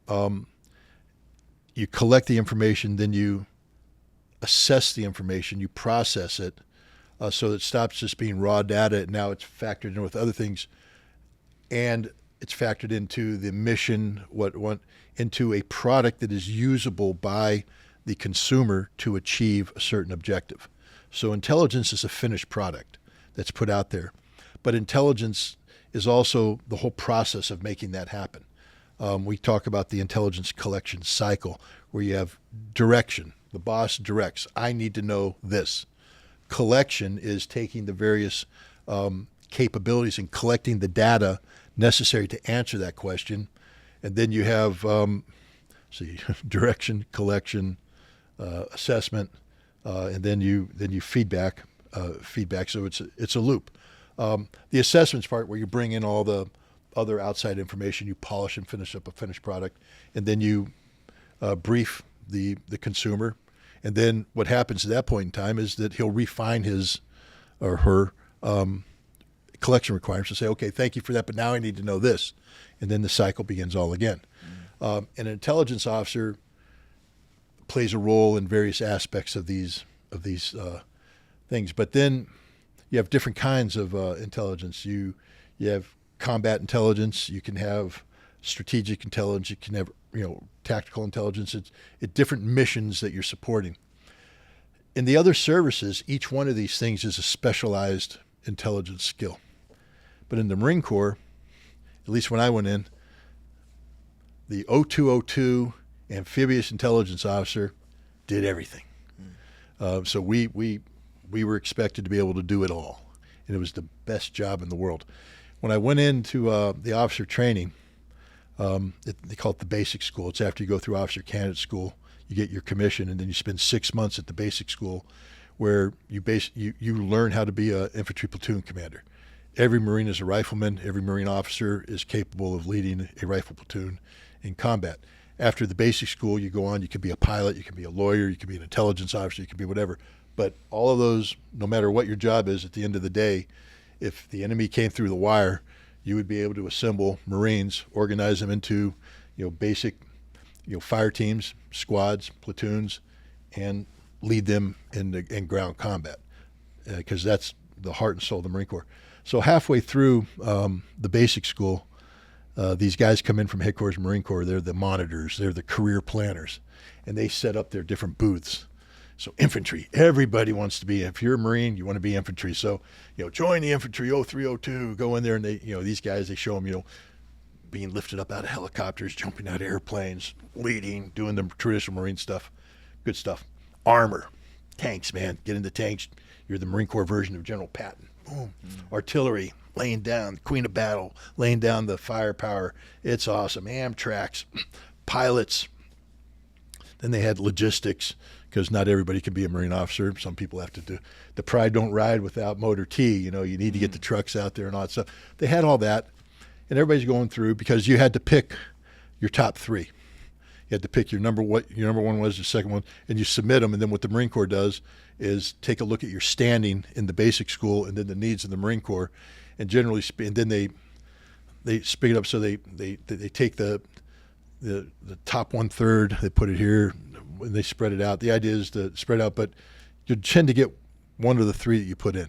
You collect the information, then you assess the information, you process it, so it stops just being raw data, and now it's factored in with other things, and it's factored into the mission, into a product that is usable by the consumer to achieve a certain objective. So intelligence is a finished product that's put out there, but intelligence is also the whole process of making that happen. We talk about the intelligence collection cycle, where you have direction. The boss directs, I need to know this. Collection is taking the various capabilities and collecting the data necessary to answer that question. And then you have direction, collection, assessment, and then you feedback. So it's a loop. The assessments part, where you bring in all the other outside information, you polish and finish up a finished product, and then you brief the consumer. And then what happens at that point in time is that he'll refine his or her collection requirements and say, okay, thank you for that, but now I need to know this. And then the cycle begins all again. An intelligence officer plays a role in various aspects of these things. But then you have different kinds of intelligence. You have combat intelligence. You can have strategic intelligence. You can have tactical intelligence. It's different missions that you're supporting. In the other services, each one of these things is a specialized intelligence skill. But in the Marine Corps, at least when I went in, the 0202 amphibious intelligence officer did everything. So we were expected to be able to do it all, and it was the best job in the world. When I went into the officer training, they call it the basic school. It's after you go through officer candidate school, you get your commission, and then you spend 6 months at the basic school, where you learn how to be an infantry platoon commander. Every Marine is a rifleman. Every Marine officer is capable of leading a rifle platoon in combat. After the basic school, you go on. You can be a pilot, you can be a lawyer, you can be an intelligence officer, you can be whatever. But all of those, no matter what your job is, at the end of the day, if the enemy came through the wire, you would be able to assemble Marines, organize them into, basic, fire teams, squads, platoons, and lead them in ground combat, because that's the heart and soul of the Marine Corps. So halfway through the basic school, these guys come in from headquarters Marine Corps. They're the monitors. They're the career planners, and they set up their different booths. So infantry, everybody wants to be. If you're a Marine, you want to be infantry. So join the infantry 0302. Go in there, and they these guys, they show them being lifted up out of helicopters, jumping out of airplanes, leading, doing the traditional Marine stuff. Good stuff. Armor, tanks, man, get into tanks. You're the Marine Corps version of General Patton. Boom. Artillery, laying down, queen of battle, laying down the firepower. It's awesome. Amtracks, pilots. Then they had logistics, because not everybody can be a Marine officer. Some people have to do the pride don't ride without motor T. You know, you need to get the trucks out there and all that stuff. They had all that, and everybody's going through because you had to pick your top three. You had to pick your number one was, your second one, and you submit them. And then what the Marine Corps does is take a look at your standing in the basic school and then the needs of the Marine Corps, and generally, and then they split it up so they take the top 1/3, they put it here, and they spread it out. The idea is to spread out, but you tend to get one of the three that you put in.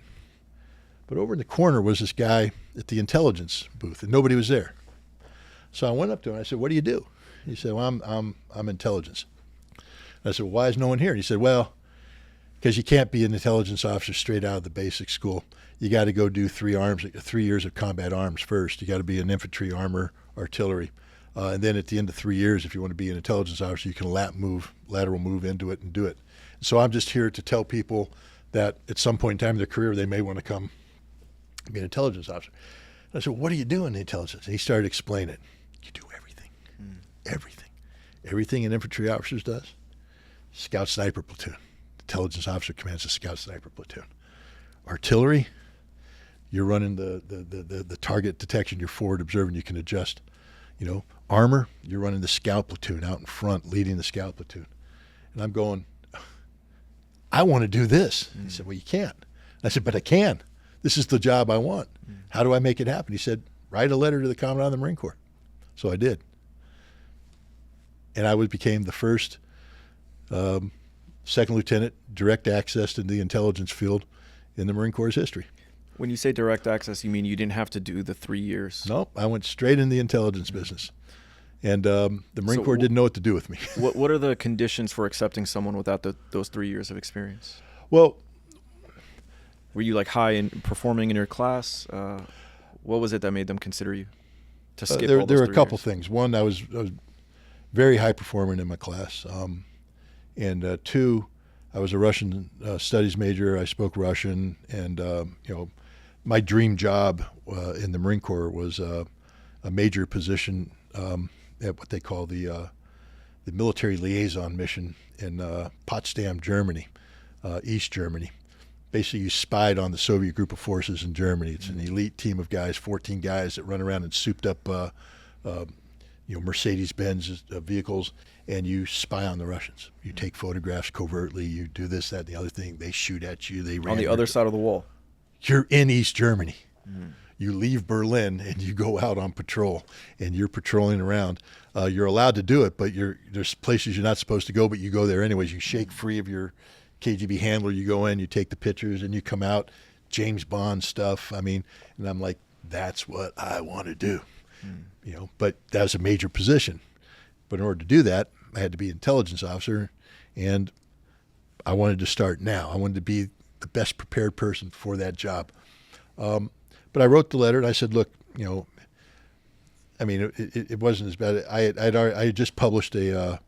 But over in the corner was this guy at the intelligence booth, and nobody was there. So I went up to him and I said, "What do you do?" He said, "Well, I'm intelligence." And I said, "Why is no one here?" And he said, "Well, because you can't be an intelligence officer straight out of the basic school. You got to go do 3 years of combat arms first. You got to be an infantry, armor, artillery, and then at the end of 3 years, if you want to be an intelligence officer, you can lateral move into it and do it." So I'm just here to tell people that at some point in time in their career, they may want to come be an intelligence officer. And I said, "What do you do in the intelligence?" And he started explaining it. You do everything. Everything an infantry officer does. Scout sniper platoon. Intelligence officer commands a scout sniper platoon. Artillery, you're running the target detection, you're forward observing, you can adjust. You know, armor, you're running the scout platoon out in front, leading the scout platoon. And I'm going, I want to do this. He said, "Well, you can't." And I said, "But I can. This is the job I want. How do I make it happen?" He said, "Write a letter to the Commandant of the Marine Corps." So I did. And I became the first second lieutenant, direct access to the intelligence field in the Marine Corps' history. When you say direct access, you mean you didn't have to do the 3 years? No, I went straight in the intelligence business. And the Marine Corps didn't know what to do with me. What are the conditions for accepting someone without those 3 years of experience? Well, were you like high in performing in your class? What was it that made them consider you to skip all those there were a couple years? things. One, I was very high performing in my class. And two, I was a Russian studies major. I spoke Russian, and my dream job in the Marine Corps was a major position at what they call the military liaison mission in Potsdam, Germany, East Germany. Basically, you spied on the Soviet group of forces in Germany. It's an elite team of guys, 14 guys that run around in souped up Mercedes-Benz vehicles, and you spy on the Russians. You take photographs covertly. You do this, that, and the other thing. They shoot at you. They ran on the other side of the wall. You're in East Germany. You leave Berlin and you go out on patrol, and you're patrolling around. You're allowed to do it, but there's places you're not supposed to go, but you go there anyways. You shake free of your KGB handler. You go in, you take the pictures, and you come out. James Bond stuff. I mean, and I'm like, that's what I want to do. But that was a major position. But in order to do that, I had to be an intelligence officer, and I wanted to start now. I wanted to be the best prepared person for that job. But I wrote the letter, and I said, look, it wasn't as bad. I had just published an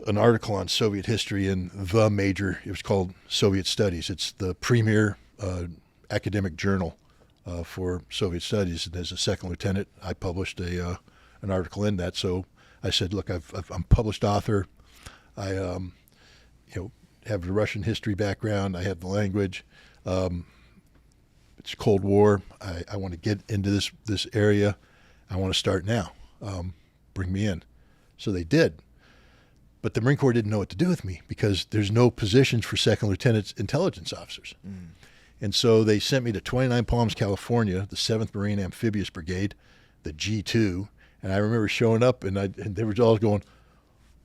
article on Soviet history in the major, it was called Soviet Studies. It's the premier academic journal for Soviet studies. And as a second lieutenant, I published an article in that. So I said, look, I'm a published author. I have the Russian history background. I have the language. It's Cold War. I want to get into this area. I want to start now. Bring me in. So they did. But the Marine Corps didn't know what to do with me because there's no positions for second lieutenants, intelligence officers. And so they sent me to 29 Palms, California, the 7th Marine Amphibious Brigade, the G2. And I remember showing up, and they were all going,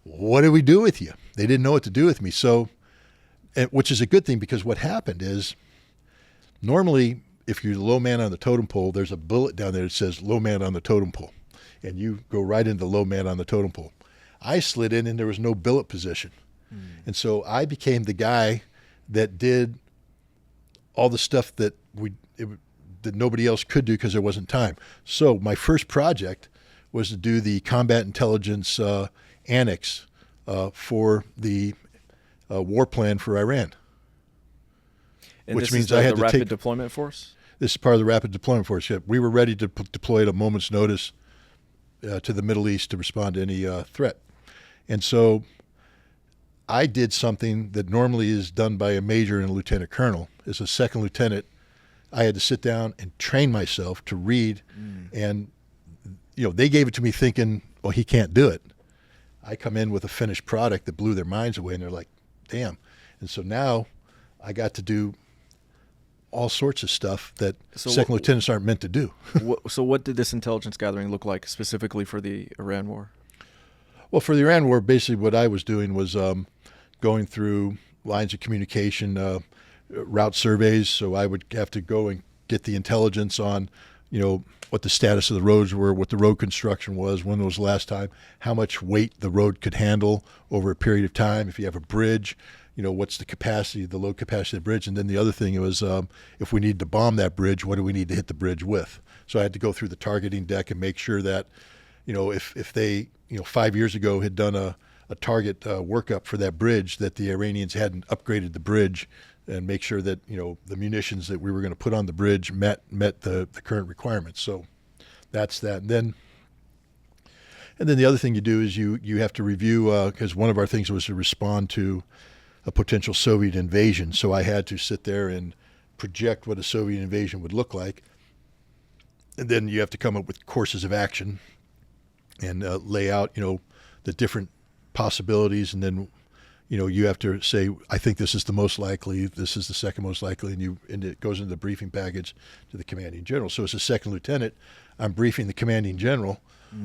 what do we do with you? They didn't know what to do with me. So, which is a good thing, because what happened is normally if you're the low man on the totem pole, there's a bullet down there that says low man on the totem pole. And you go right into low man on the totem pole. I slid in and there was no billet position. And so I became the guy that did all the stuff that that nobody else could do because there wasn't time. So my first project was to do the combat intelligence annex for the war plan for Iran. And which this means is the, I had the to rapid take deployment force? This is part of the rapid deployment force. Yeah, we were ready to deploy at a moment's notice to the Middle East to respond to any threat. And so I did something that normally is done by a major and a lieutenant colonel. As a second lieutenant, I had to sit down and train myself to read. And, they gave it to me thinking, well, he can't do it. I come in with a finished product that blew their minds away, and they're like, damn. And so now I got to do all sorts of stuff that second lieutenants aren't meant to do. So what did this intelligence gathering look like specifically for the Iran war? Well, for the Iran war, basically what I was doing was going through lines of communication, route surveys. So I would have to go and get the intelligence on, what the status of the roads were, what the road construction was, when was the last time, how much weight the road could handle over a period of time. If you have a bridge, what's the capacity, the load capacity of the bridge. And then the other thing was if we need to bomb that bridge, what do we need to hit the bridge with? So I had to go through the targeting deck and make sure that, if they, 5 years ago had done a target workup for that bridge, that the Iranians hadn't upgraded the bridge, and make sure that the munitions that we were going to put on the bridge met the current requirements. So that's that. And then the other thing you do is you have to review, because one of our things was to respond to a potential Soviet invasion. So I had to sit there and project what a Soviet invasion would look like, and then you have to come up with courses of action and lay out the different possibilities, and then you have to say, I think this is the most likely, this is the second most likely, and it goes into the briefing package to the commanding general. So as a second lieutenant, I'm briefing the commanding general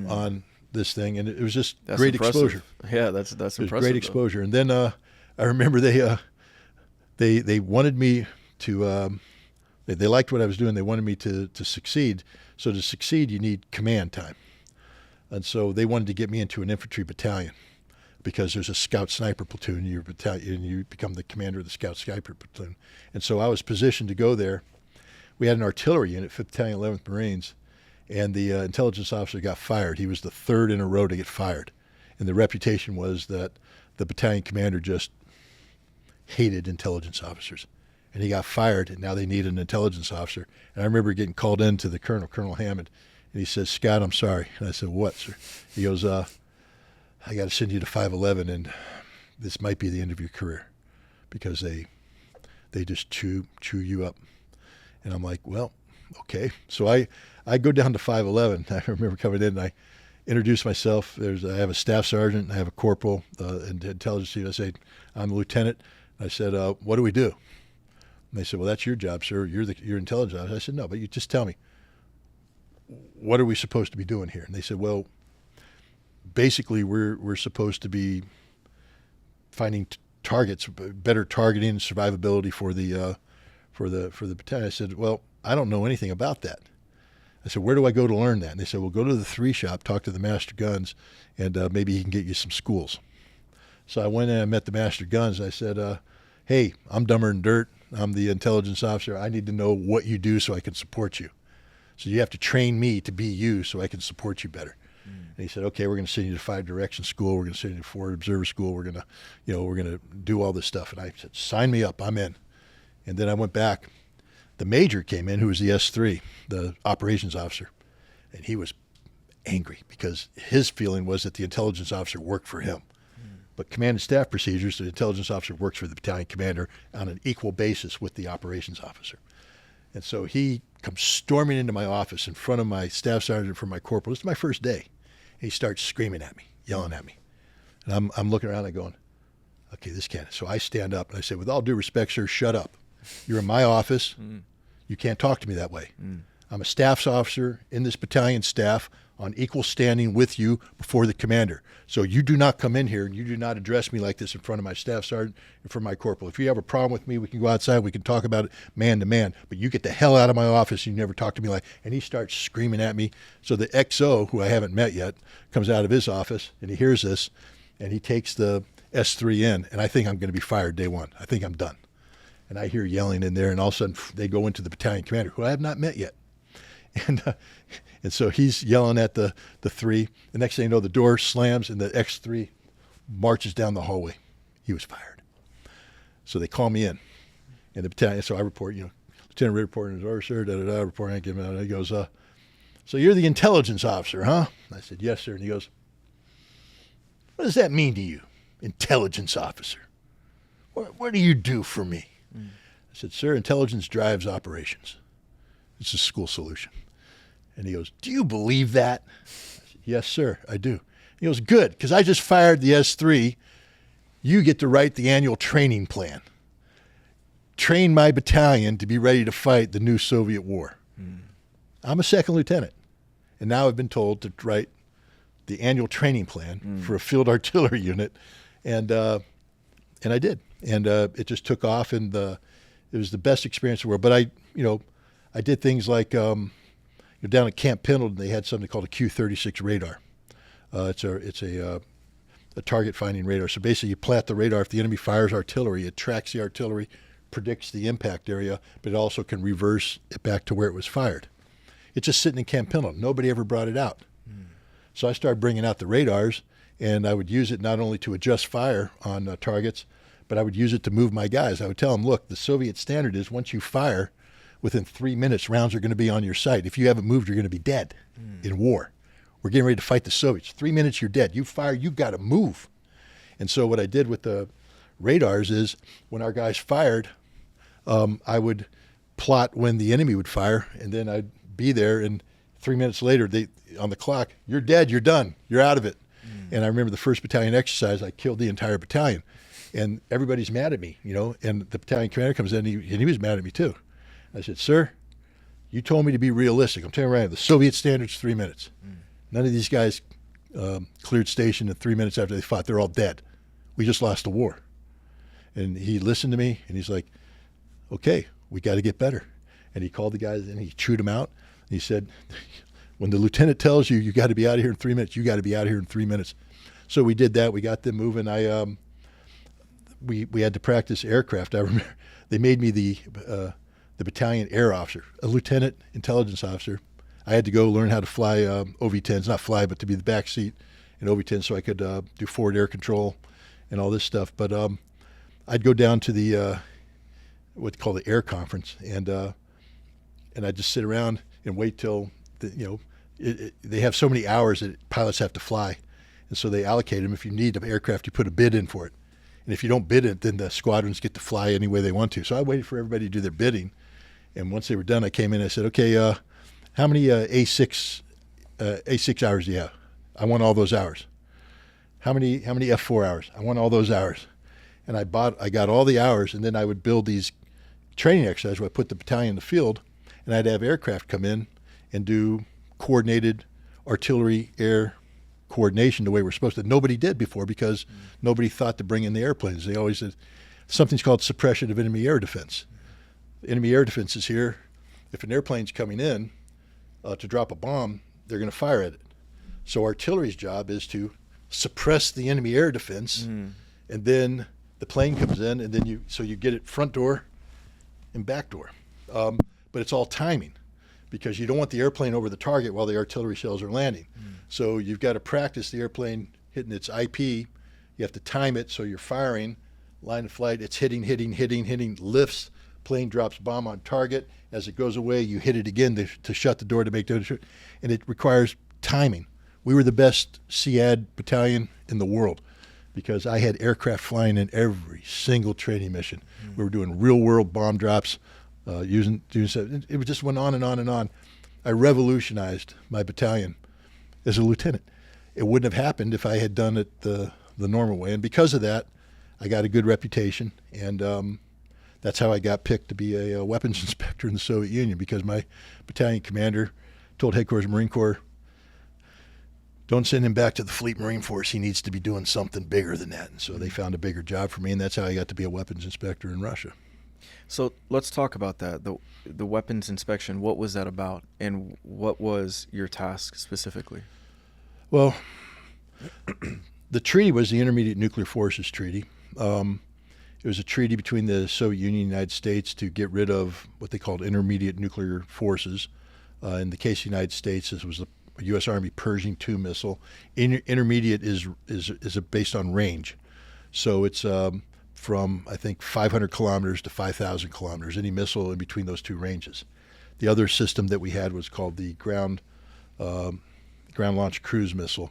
on this thing, and it was just great exposure. Yeah, that's impressive. Great exposure. And then I remember they wanted me to, they liked what I was doing. They wanted me to succeed. So to succeed, you need command time. And so they wanted to get me into an infantry battalion, because there's a scout sniper platoon in your battalion, and you become the commander of the scout sniper platoon. And so I was positioned to go there. We had an artillery unit, 5th Battalion, 11th Marines, and the intelligence officer got fired. He was the third in a row to get fired. And the reputation was that the battalion commander just hated intelligence officers. And he got fired, and now they need an intelligence officer. And I remember getting called in to the Colonel Hammond, and he says, Scott, I'm sorry. And I said, what, sir? He goes, I got to send you to 511, and this might be the end of your career, because they just chew you up. And I'm like, well, okay. So I go down to 511. I remember coming in, and I introduce myself. I have a staff sergeant, and I have a corporal in the intelligence team. I say, I'm a lieutenant. I said, what do we do? And they said, well, that's your job, sir. You're intelligence officer. I said, no, but you just tell me, what are we supposed to be doing here? And they said, well, basically we're supposed to be finding targets, better targeting and survivability for the battalion. I said, well, I don't know anything about that. I said, where do I go to learn that? And they said, well, go to the 3 shop, talk to the master guns, and maybe he can get you some schools. So I went in and I met the master guns. And I said, hey, I'm dumber than dirt. I'm the intelligence officer. I need to know what you do so I can support you. So you have to train me to be you so I can support you better. And he said, okay, we're going to send you to 5 direction school. We're going to send you to 4 observer school. We're going to do all this stuff. And I said, sign me up. I'm in. And then I went back. The major came in, who was the S3, the operations officer. And he was angry because his feeling was that the intelligence officer worked for him. But command and staff procedures, the intelligence officer works for the battalion commander on an equal basis with the operations officer. And so he comes storming into my office in front of my staff sergeant for my corporal. This is my first day. He starts screaming at me, yelling at me. And I'm looking around and going, okay, this can't. So I stand up and I say, with all due respect, sir, shut up. You're in my office. You can't talk to me that way. I'm a staff officer in this battalion staff on equal standing with you before the commander. So you do not come in here and you do not address me like this in front of my staff sergeant and for my corporal. If you have a problem with me, we can go outside. We can talk about it man to man. But you get the hell out of my office and you never talk to me like. And he starts screaming at me. So the XO, who I haven't met yet, comes out of his office and he hears this and he takes the S3 in. And I think I'm going to be fired day one. I think I'm done. And I hear yelling in there, and all of a sudden they go into the battalion commander, who I have not met yet. And so he's yelling at the 3. The next thing you know, the door slams, and the X3 marches down the hallway. He was fired. So they call me in. And the battalion, so I report, Lieutenant Ritter reporting his order, sir, reporting, I give him out. He goes, so you're the intelligence officer, huh? I said, yes, sir. And he goes, what does that mean to you? intelligence officer. What do you do for me? I said, sir, intelligence drives operations. It's a school solution. And he goes, do you believe that? I said, yes, sir, I do. He goes, good, because I just fired the S3. You get to write the annual training plan. Train my battalion to be ready to fight the new Soviet war. I'm a second lieutenant. And now I've been told to write the annual training plan for a field artillery unit. And I did. And it just took off, and it was the best experience in the world. But I did things like down at Camp Pendleton, they had something called a Q-36 radar. It's a target finding radar. So basically, you plant the radar. If the enemy fires artillery, it tracks the artillery, predicts the impact area, but it also can reverse it back to where it was fired. It's just sitting in Camp Pendleton. Nobody ever brought it out. So I started bringing out the radars, and I would use it not only to adjust fire on targets, but I would use it to move my guys. I would tell them, look, the Soviet standard is once you fire, within 3 minutes, rounds are going to be on your sight. If you haven't moved, you're going to be dead in war. We're getting ready to fight the Soviets. 3 minutes, you're dead. You fire, you got to move. And so what I did with the radars is when our guys fired, I would plot when the enemy would fire, and then I'd be there, and 3 minutes later, on the clock, you're dead, you're done, you're out of it. And I remember the first battalion exercise, I killed the entire battalion. And everybody's mad at me, and the battalion commander comes in, and he was mad at me too. I said, sir, you told me to be realistic. I'm telling you right now, the Soviet standard's 3 minutes. None of these guys cleared station in 3 minutes after they fought. They're all dead. We just lost the war. And he listened to me, and he's like, okay, we got to get better. And he called the guys in, he chewed them out. And he said, when the lieutenant tells you, you got to be out of here in 3 minutes, you got to be out of here in 3 minutes. So we did that. We got them moving. We had to practice aircraft. I remember they made me the battalion air officer, a lieutenant intelligence officer. I had to go learn how to fly OV-10s, not fly, but to be the back seat in OV-10 so I could do forward air control and all this stuff. But I'd go down to the what they call the air conference, and I'd just sit around and wait till they have so many hours that pilots have to fly, and so they allocate them. If you need an aircraft, you put a bid in for it. And if you don't bid it, then the squadrons get to fly any way they want to. So I waited for everybody to do their bidding. And once they were done, I came in and I said, okay, how many A6 hours do you have? I want all those hours. How many F4 hours? I want all those hours. And I got all the hours, and then I would build these training exercises where I put the battalion in the field, and I'd have aircraft come in and do coordinated artillery air coordination the way we're supposed to. Nobody did before because nobody thought to bring in the airplanes. They always said something's called suppression of enemy air defense. Enemy air defense is here. If an airplane's coming in to drop a bomb, they're going to fire at it. So artillery's job is to suppress the enemy air defense, and then the plane comes in, and then you get it front door and back door. But it's all timing, because you don't want the airplane over the target while the artillery shells are landing. So you've got to practice the airplane hitting its IP. You have to time it so you're firing, line of flight, it's hitting, lifts, plane drops bomb on target. As it goes away, you hit it again to shut the door to make the, and it requires timing. We were the best SEAD battalion in the world because I had aircraft flying in every single training mission. We were doing real world bomb drops, using it just went on and on and on. I revolutionized my battalion as a lieutenant. It wouldn't have happened if I had done it the normal way. And because of that, I got a good reputation. And that's how I got picked to be a weapons inspector in the Soviet Union, because my battalion commander told Headquarters Marine Corps, don't send him back to the Fleet Marine Force. He needs to be doing something bigger than that. And so they found a bigger job for me, and that's how I got to be a weapons inspector in Russia. So let's talk about that. The weapons inspection, what was that about, and what was your task specifically? Well, the treaty was the Intermediate Nuclear Forces Treaty. It was a treaty between the Soviet Union and the United States to get rid of what they called intermediate nuclear forces. In the case of the United States, this was the U.S. Army Pershing II missile. Intermediate is based on range. So it's from, I think, 500 kilometers to 5,000 kilometers, any missile in between those two ranges. The other system that we had was called the ground-launched cruise missile.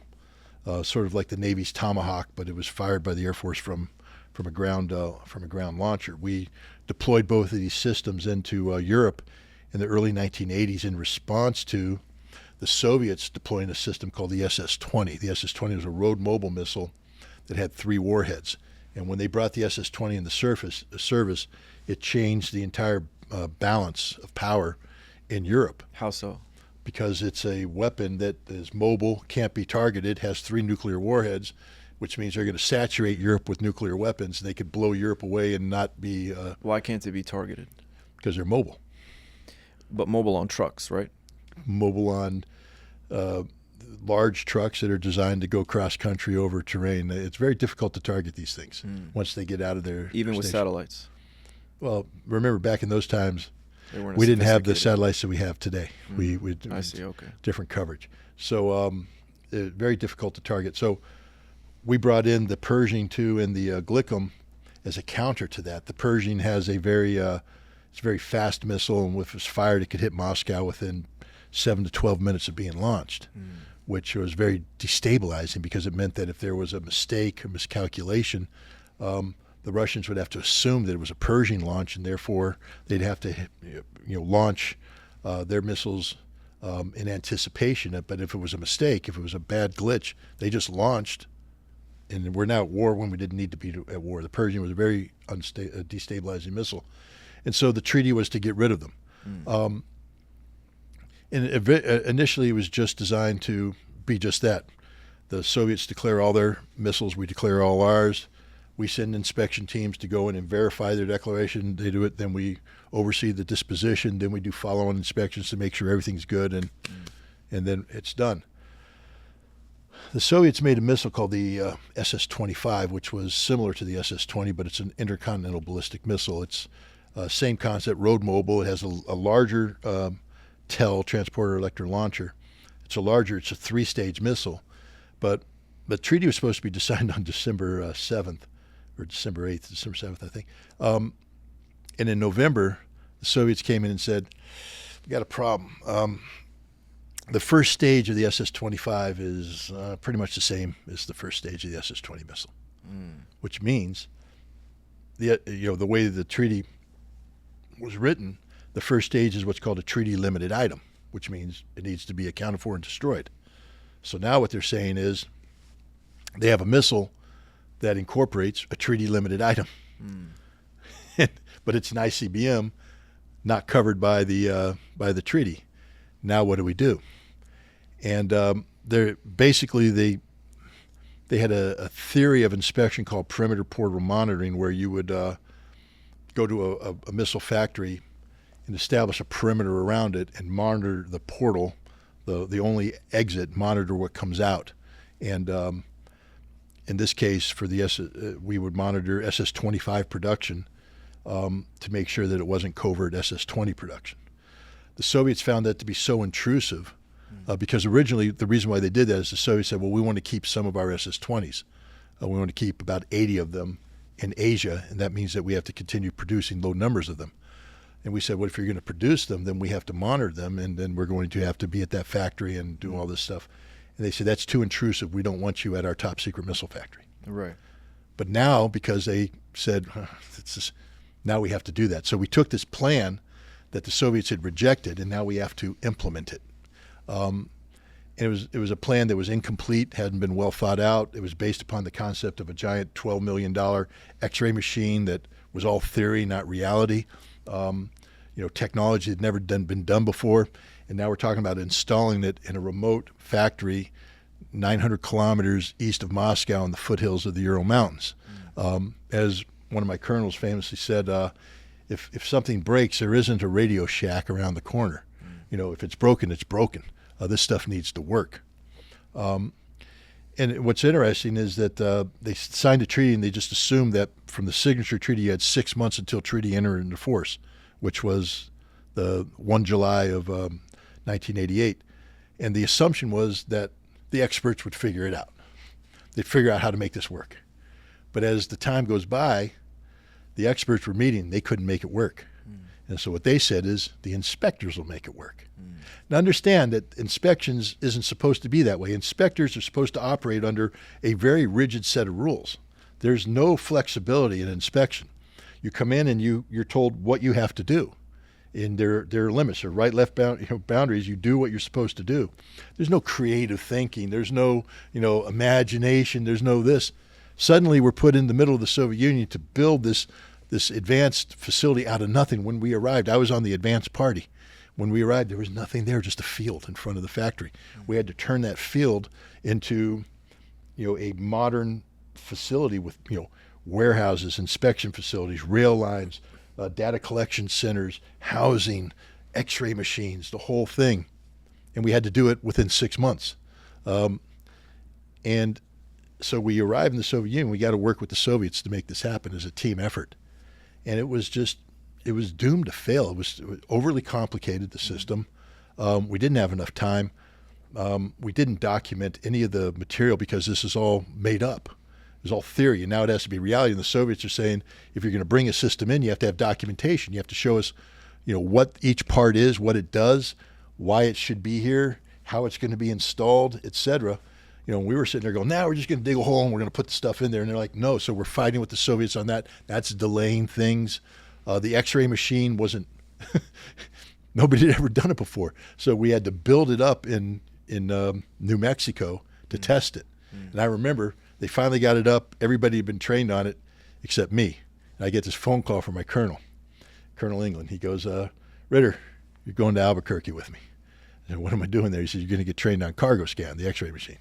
sort of like the Navy's Tomahawk, but it was fired by the Air Force from a ground launcher. We deployed both of these systems into Europe in the early 1980s in response to the Soviets deploying a system called the SS-20. The SS-20 was a road mobile missile that had 3 warheads. And when they brought the SS-20 into service, it changed the entire balance of power in Europe. How so? Because it's a weapon that is mobile, can't be targeted, has 3 nuclear warheads, which means they're going to saturate Europe with nuclear weapons. They could blow Europe away and not be... Why can't it be targeted? Because they're mobile. But mobile on trucks, right? Mobile on large trucks that are designed to go cross-country over terrain. It's very difficult to target these things once they get out of their Even their with station. Very Well, remember back in those times, weren't we didn't have the sophisticated. satellites that we have today. I see, okay. Different coverage. So very difficult to target. So we brought in the Pershing II and the Glickam as a counter to that. The Pershing has a very it's a very fast missile, and if it was fired, it could hit Moscow within 7 to 12 minutes of being launched, which was very destabilizing because it meant that if there was a mistake or miscalculation, the Russians would have to assume that it was a Pershing launch, and therefore they'd have to launch their missiles in anticipation. But if it was a mistake, if it was a bad glitch, they just launched, and we're now at war when we didn't need to be at war. The Pershing was a very destabilizing missile. And so the treaty was to get rid of them. And initially it was just designed to be just that. The Soviets declare all their missiles, we declare all ours. We send inspection teams to go in and verify their declaration. They do it, then we oversee the disposition, then we do follow-on inspections to make sure everything's good, and then it's done. The Soviets made a missile called the SS-25, which was similar to the SS-20, but it's an intercontinental ballistic missile. It's same concept, road mobile. It has a larger TEL, transporter electron launcher. It's a 3-stage missile. But the treaty was supposed to be signed on December 7th, or December 7th, I think. And in November, the Soviets came in and said, we got a problem. The first stage of the SS-25 is pretty much the same as the first stage of the SS-20 missile, which means the way the treaty was written, the first stage is what's called a treaty limited item, which means it needs to be accounted for and destroyed. So now what they're saying is they have a missile that incorporates a treaty limited item, but it's an ICBM not covered by the treaty. Now what do we do? And they had a theory of inspection called perimeter portal monitoring, where you would go to a missile factory and establish a perimeter around it and monitor the portal, the only exit, monitor what comes out. And in this case, for the we would monitor SS-25 production to make sure that it wasn't covert SS-20 production. The Soviets found that to be so intrusive because originally the reason why they did that is the Soviets said, well, we want to keep some of our SS-20s. We want to keep about 80 of them in Asia, and that means that we have to continue producing low numbers of them. And we said, well, if you're going to produce them, then we have to monitor them, and then we're going to have to be at that factory and do all this stuff. And they said, that's too intrusive. We don't want you at our top secret missile factory. Right. But now, because they said, now we have to do that. So we took this plan that the Soviets had rejected, and now we have to implement it. And it was a plan that was incomplete, hadn't been well thought out. It was based upon the concept of a giant $12 million X-ray machine that was all theory, not reality. Technology had never been done before, and now we're talking about installing it in a remote factory 900 kilometers east of Moscow in the foothills of the Ural Mountains. As one of my colonels famously said, if something breaks, there isn't a Radio Shack around the corner. If it's broken, it's broken. This stuff needs to work. And what's interesting is that they signed a treaty, and they just assumed that from the signature treaty, you had 6 months until treaty entered into force, which was the 1 July of 1988. And the assumption was that the experts would figure it out. They'd figure out how to make this work. But as the time goes by, the experts were meeting. They couldn't make it work. And so what they said is the inspectors will make it work. Now understand that inspections isn't supposed to be that way. Inspectors are supposed to operate under a very rigid set of rules. There's no flexibility in inspection. You come in and you're told what you have to do. And there are limits, or right, left boundaries. You do what you're supposed to do. There's no creative thinking. There's no imagination. There's no this. Suddenly we're put in the middle of the Soviet Union to build this advanced facility out of nothing. When we arrived, I was on the advanced party. When we arrived, there was nothing there, just a field in front of the factory. We had to turn that field into, a modern facility with, warehouses, inspection facilities, rail lines, data collection centers, housing, X-ray machines, the whole thing. And we had to do it within 6 months. And so we arrived in the Soviet Union. We got to work with the Soviets to make this happen as a team effort. And it was doomed to fail. It was overly complicated, the system. We didn't have enough time. We didn't document any of the material because this is all made up. It was all theory, and now it has to be reality. And the Soviets are saying, if you're going to bring a system in, you have to have documentation. You have to show us, what each part is, what it does, why it should be here, how it's going to be installed, etc. We were sitting there going, now we're just going to dig a hole and we're going to put the stuff in there. And they're like, no. So we're fighting with the Soviets on that. That's delaying things. The X-ray machine wasn't, nobody had ever done it before. So we had to build it up in New Mexico to test it. And I remember they finally got it up. Everybody had been trained on it except me. And I get this phone call from my colonel, Colonel England. He goes, Ritter, you're going to Albuquerque with me. I said, what am I doing there? He said, you're going to get trained on cargo scan, the X-ray machine.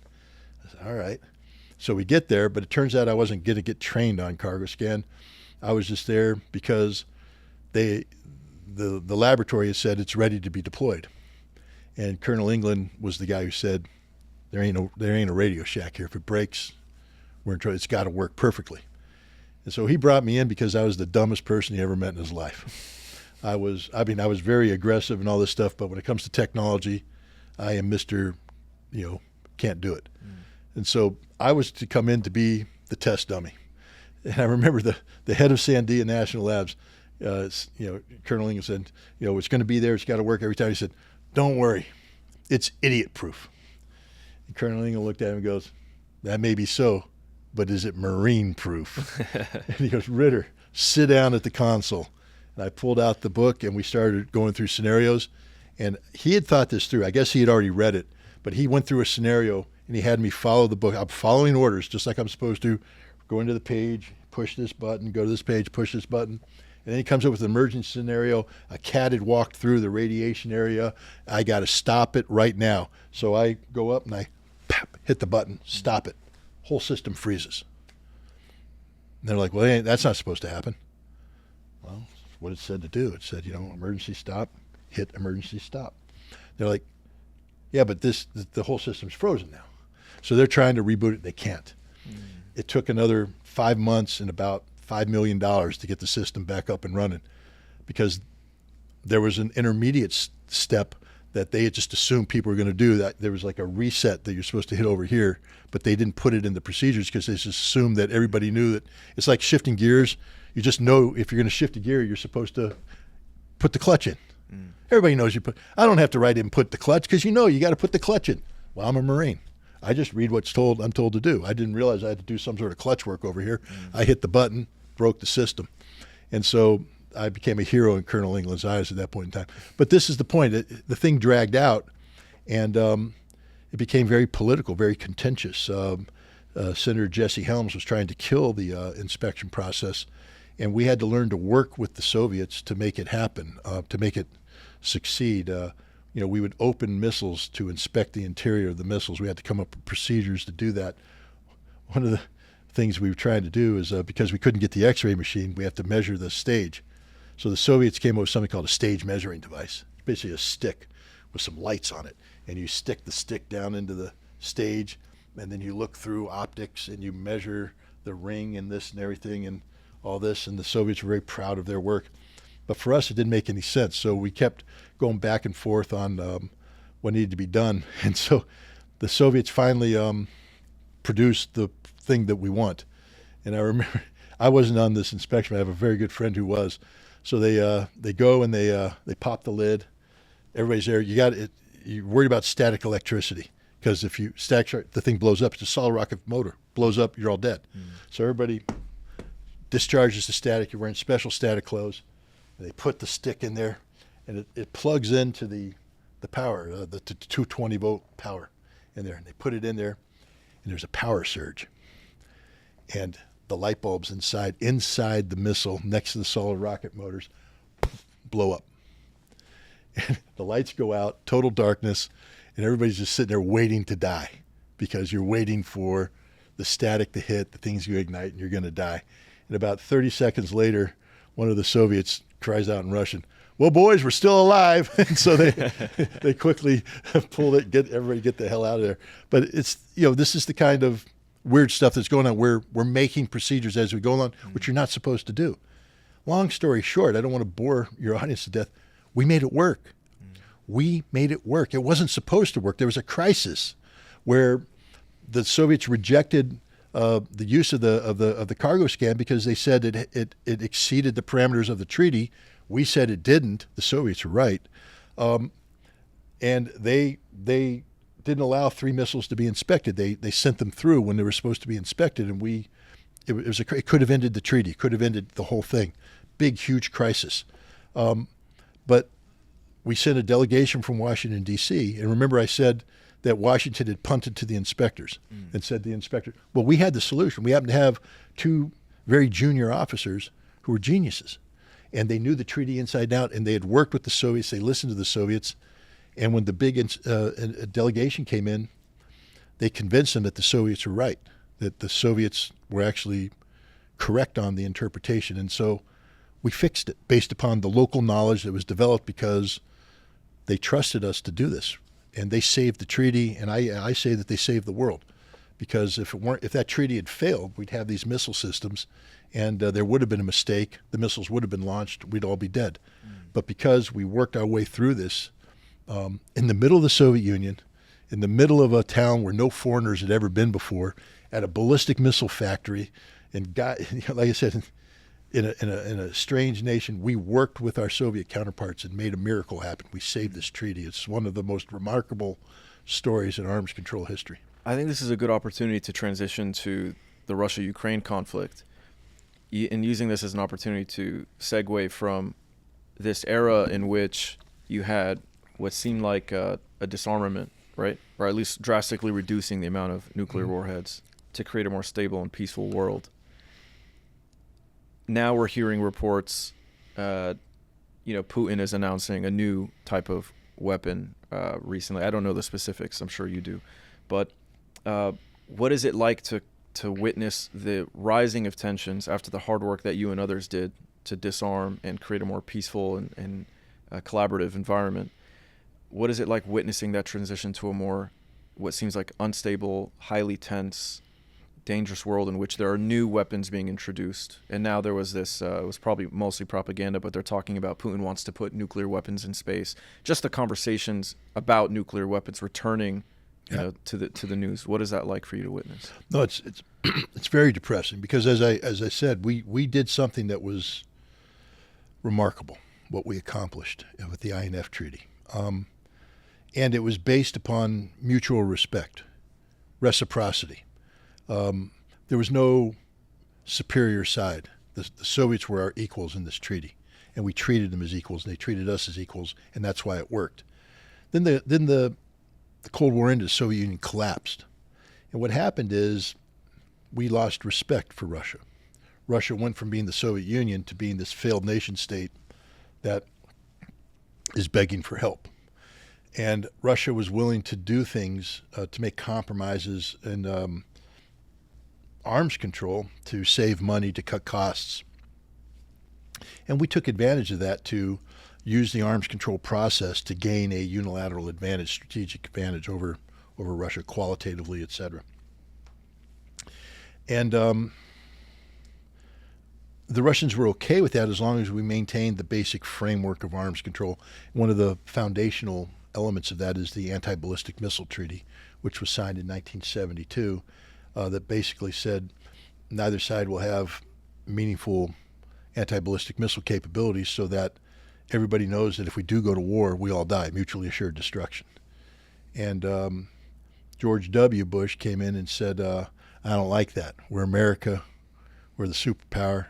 I said, all right. So we get there, but it turns out I wasn't going to get trained on cargo scan. I was just there because the laboratory has said it's ready to be deployed. And Colonel England was the guy who said, there ain't a Radio Shack here. If it breaks, we're in trouble. It's got to work perfectly. And so he brought me in because I was the dumbest person he ever met in his life. I was very aggressive and all this stuff, but when it comes to technology, I am Mr. Can't do it. And so I was to come in to be the test dummy. And I remember the head of Sandia National Labs, Colonel England said, it's going to be there. It's got to work every time. He said, don't worry. It's idiot-proof. And Colonel England looked at him and goes, that may be so, but is it marine-proof? And he goes, Ritter, sit down at the console. And I pulled out the book, and we started going through scenarios. And he had thought this through. I guess he had already read it, but he went through a scenario, and he had me follow the book. I'm following orders just like I'm supposed to. Go into the page, push this button, go to this page, push this button. And then he comes up with an emergency scenario. A cat had walked through the radiation area. I got to stop it right now. So I go up and I hit the button, stop it. Whole system freezes. And they're like, well, that's not supposed to happen. Well, that's what it said to do. It said, emergency stop, hit emergency stop. They're like, yeah, but the whole system's frozen now. So they're trying to reboot it. They can't. It took another 5 months and about $5 million to get the system back up and running because there was an intermediate step that they had just assumed people were going to do. That there was like a reset that you're supposed to hit over here, but they didn't put it in the procedures because they just assumed that everybody knew that it's like shifting gears. You just know if you're going to shift a gear, you're supposed to put the clutch in. Everybody knows I don't have to write in put the clutch because you got to put the clutch in. Well, I'm a Marine. I just read what's I'm told to do. I didn't realize I had to do some sort of clutch work over here. I hit the button, broke the system. And so I became a hero in Colonel England's eyes at that point in time. But this is the point. The thing dragged out, and it became very political, very contentious. Senator Jesse Helms was trying to kill the inspection process, and we had to learn to work with the Soviets to make it happen, to make it succeed. We would open missiles to inspect the interior of the missiles. We had to come up with procedures to do that. One of the things we were trying to do is because we couldn't get the X-ray machine, we have to measure the stage. So the Soviets came up with something called a stage measuring device. It's basically a stick with some lights on it. And you stick the stick down into the stage, and then you look through optics and you measure the ring and this and everything and all this. And the Soviets were very proud of their work. But for us, it didn't make any sense. So we kept going back and forth on what needed to be done. And so the Soviets finally produced the thing that we want. And I remember I wasn't on this inspection. I have a very good friend who was. So they go and they pop the lid. Everybody's there. You're worried about static electricity, because if the thing blows up. It's a solid rocket motor. Blows up, you're all dead. So everybody discharges the static. You're wearing special static clothes. And they put the stick in there, and it plugs into the power, the 220 volt power in there. And they put it in there, and there's a power surge. And the light bulbs inside the missile next to the solid rocket motors blow up. And the lights go out, total darkness, and everybody's just sitting there waiting to die, because you're waiting for the static to hit, the things you ignite, and you're going to die. And about 30 seconds later, one of the Soviets cries out in Russian, "Well, boys, we're still alive." And so they quickly pulled it, get the hell out of there. But it's, this is the kind of weird stuff that's going on. We're making procedures as we go along, which you're not supposed to do. Long story short, I don't want to bore your audience to death. We made it work. We made it work. It wasn't supposed to work. There was a crisis where the Soviets rejected the use of the cargo scan because they said it exceeded the parameters of the treaty. We said it didn't. The Soviets were right, and they didn't allow 3 missiles to be inspected. They sent them through when they were supposed to be inspected, and it could have ended the treaty. Could have ended the whole thing. Big, huge crisis. But we sent a delegation from Washington, D.C., and remember I said that Washington had punted to the inspectors and said to the inspector, well, we had the solution. We happened to have 2 very junior officers who were geniuses, and they knew the treaty inside out, and they had worked with the Soviets. They listened to the Soviets, and when the big delegation came in, they convinced them that the Soviets were right, that the Soviets were actually correct on the interpretation. And so we fixed it based upon the local knowledge that was developed, because they trusted us to do this. And they saved the treaty, and I say that they saved the world, because if that treaty had failed, we'd have these missile systems, and there would have been a mistake. The missiles would have been launched. We'd all be dead. But because we worked our way through this, in the middle of the Soviet Union, in the middle of a town where no foreigners had ever been before, at a ballistic missile factory, and like I said, in a strange nation, we worked with our Soviet counterparts and made a miracle happen. We saved this treaty. It's one of the most remarkable stories in arms control history. I think this is a good opportunity to transition to the Russia-Ukraine conflict, and using this as an opportunity to segue from this era in which you had what seemed like a disarmament, right? Or at least drastically reducing the amount of nuclear warheads to create a more stable and peaceful world. Now we're hearing reports, Putin is announcing a new type of weapon recently. I don't know the specifics. I'm sure you do. But what is it like to witness the rising of tensions after the hard work that you and others did to disarm and create a more peaceful and collaborative environment? What is it like witnessing that transition to a more, what seems like unstable, highly tense, dangerous world in which there are new weapons being introduced? And now there was this, it was probably mostly propaganda, but they're talking about Putin wants to put nuclear weapons in space. Just the conversations about nuclear weapons returning to the news. What is that like for you to witness? No, it's it's very depressing, because as I said, we did something that was remarkable, what we accomplished with the INF Treaty. And it was based upon mutual respect, reciprocity. There was no superior side. The Soviets were our equals in this treaty, and we treated them as equals, and they treated us as equals, and that's why it worked. Then the Cold War ended, the Soviet Union collapsed. And what happened is we lost respect for Russia. Russia went from being the Soviet Union to being this failed nation state that is begging for help. And Russia was willing to do things, to make compromises in arms control, to save money, to cut costs. And we took advantage of that to use the arms control process to gain a unilateral advantage, strategic advantage over Russia, qualitatively, et cetera. And the Russians were okay with that as long as we maintained the basic framework of arms control. One of the foundational elements of that is the Anti-Ballistic Missile Treaty, which was signed in 1972, that basically said neither side will have meaningful anti-ballistic missile capabilities so that everybody knows that if we do go to war, we all die, mutually assured destruction. And George W. Bush came in and said, I don't like that. We're America. We're the superpower.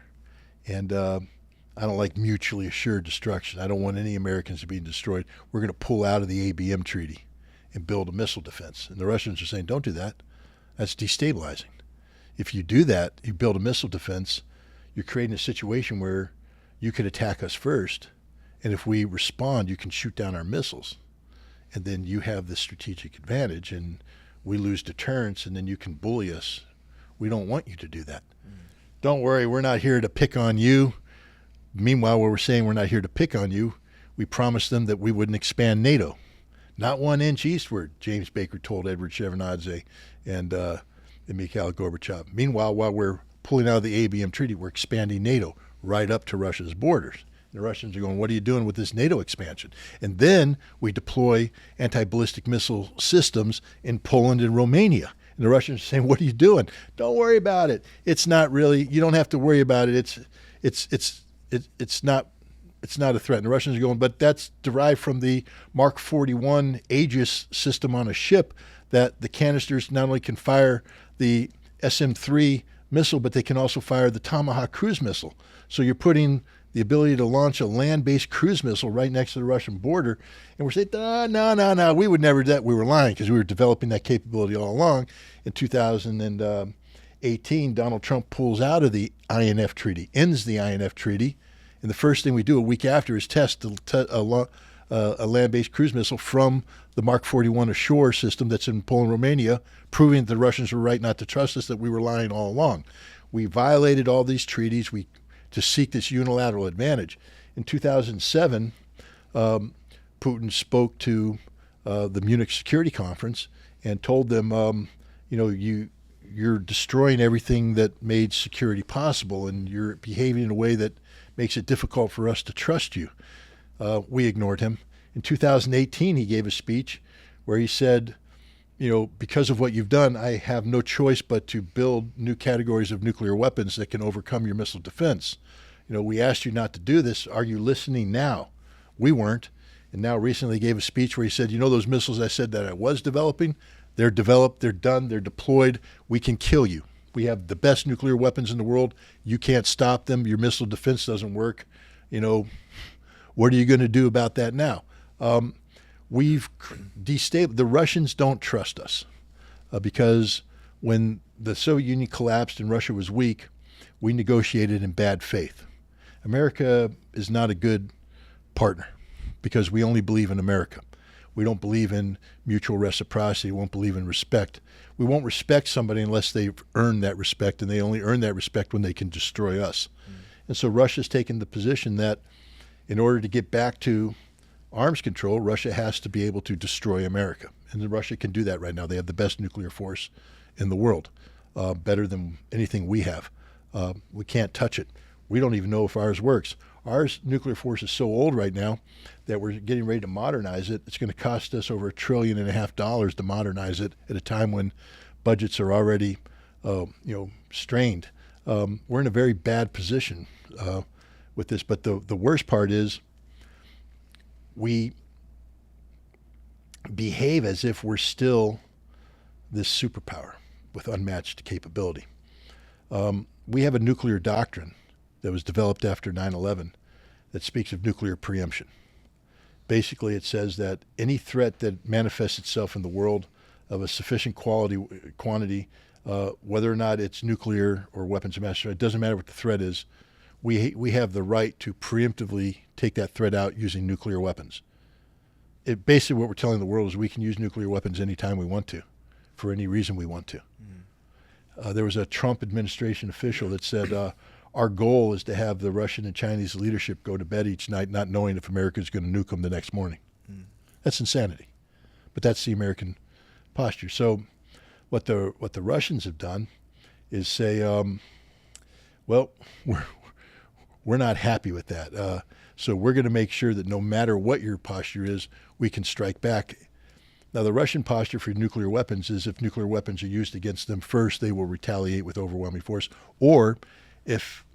And I don't like mutually assured destruction. I don't want any Americans to be destroyed. We're going to pull out of the ABM treaty and build a missile defense. And the Russians are saying, don't do that. That's destabilizing. If you do that, you build a missile defense, you're creating a situation where you could attack us first. And if we respond, you can shoot down our missiles. And then you have the strategic advantage, and we lose deterrence, and then you can bully us. We don't want you to do that. Don't worry, we're not here to pick on you. Meanwhile, while we're saying we're not here to pick on you, we promised them that we wouldn't expand NATO. Not 1 inch eastward, James Baker told Edward Shevardnadze and Mikhail Gorbachev. Meanwhile, while we're pulling out of the ABM treaty, we're expanding NATO right up to Russia's borders. The Russians are going, what are you doing with this NATO expansion? And then we deploy anti-ballistic missile systems in Poland and Romania. And the Russians are saying, what are you doing? Don't worry about it. It's not really, you don't have to worry about it. It's not a threat. And the Russians are going, but that's derived from the Mark 41 Aegis system on a ship, that the canisters not only can fire the SM-3 missile, but they can also fire the Tomahawk cruise missile. So you're putting the ability to launch a land-based cruise missile right next to the Russian border. And we're saying, no, we would never do that. We were lying because we were developing that capability all along. In 2018, Donald Trump pulls out of the INF treaty, ends the INF treaty. And the first thing we do a week after is test a land-based cruise missile from the Mark 41 ashore system that's in Poland, Romania, proving that the Russians were right not to trust us, that we were lying all along. We violated all these treaties to seek this unilateral advantage. In 2007, Putin spoke to the Munich Security Conference and told them, you're destroying everything that made security possible, and you're behaving in a way that makes it difficult for us to trust you. We ignored him. In 2018, he gave a speech where he said, because of what you've done, I have no choice but to build new categories of nuclear weapons that can overcome your missile defense. We asked you not to do this. Are you listening now? We weren't. And now recently gave a speech where he said, those missiles I said that I was developing, they're developed, they're done, they're deployed. We can kill you. We have the best nuclear weapons in the world. You can't stop them. Your missile defense doesn't work. What are you going to do about that now? We've destabilized. The Russians don't trust us because when the Soviet Union collapsed and Russia was weak, we negotiated in bad faith. America is not a good partner because we only believe in America. We don't believe in mutual reciprocity. We won't believe in respect. We won't respect somebody unless they've earned that respect, and they only earn that respect when they can destroy us. And so Russia's taken the position that in order to get back to arms control, Russia has to be able to destroy America. And Russia can do that right now. They have the best nuclear force in the world, better than anything we have. We can't touch it. We don't even know if ours works. Our nuclear force is so old right now that we're getting ready to modernize it. It's going to cost us over $1.5 trillion to modernize it at a time when budgets are already, strained. We're in a very bad position with this. But the worst part is we behave as if we're still this superpower with unmatched capability. We have a nuclear doctrine that was developed after 9/11 that speaks of nuclear preemption. Basically, it says that any threat that manifests itself in the world of a sufficient quantity, whether or not it's nuclear or weapons of mass destruction, it doesn't matter what the threat is, we have the right to preemptively take that threat out using nuclear weapons. Basically, what we're telling the world is we can use nuclear weapons anytime we want to, for any reason we want to. There was a Trump administration official that said, our goal is to have the Russian and Chinese leadership go to bed each night not knowing if America is going to nuke them the next morning. That's insanity. But that's the American posture. So what the Russians have done is say, well, we're not happy with that. So we're going to make sure that no matter what your posture is, we can strike back. Now, the Russian posture for nuclear weapons is if nuclear weapons are used against them first, they will retaliate with overwhelming force. Or if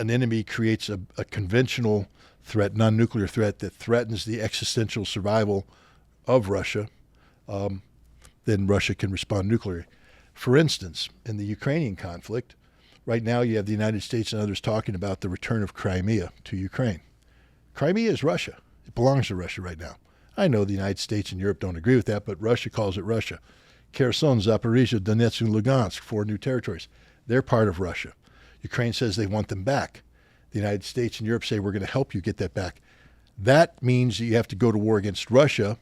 an enemy creates a conventional threat, non-nuclear threat that threatens the existential survival of Russia, then Russia can respond nuclearly. For instance, in the Ukrainian conflict, right now you have the United States and others talking about the return of Crimea to Ukraine. Crimea is Russia. It belongs to Russia right now. I know the United States and Europe don't agree with that, but Russia calls it Russia. Kherson, Zaporizhia, Donetsk, and Lugansk, 4 new territories. They're part of Russia. Ukraine says they want them back. The United States and Europe say we're going to help you get that back. That means that you have to go to war against Russia.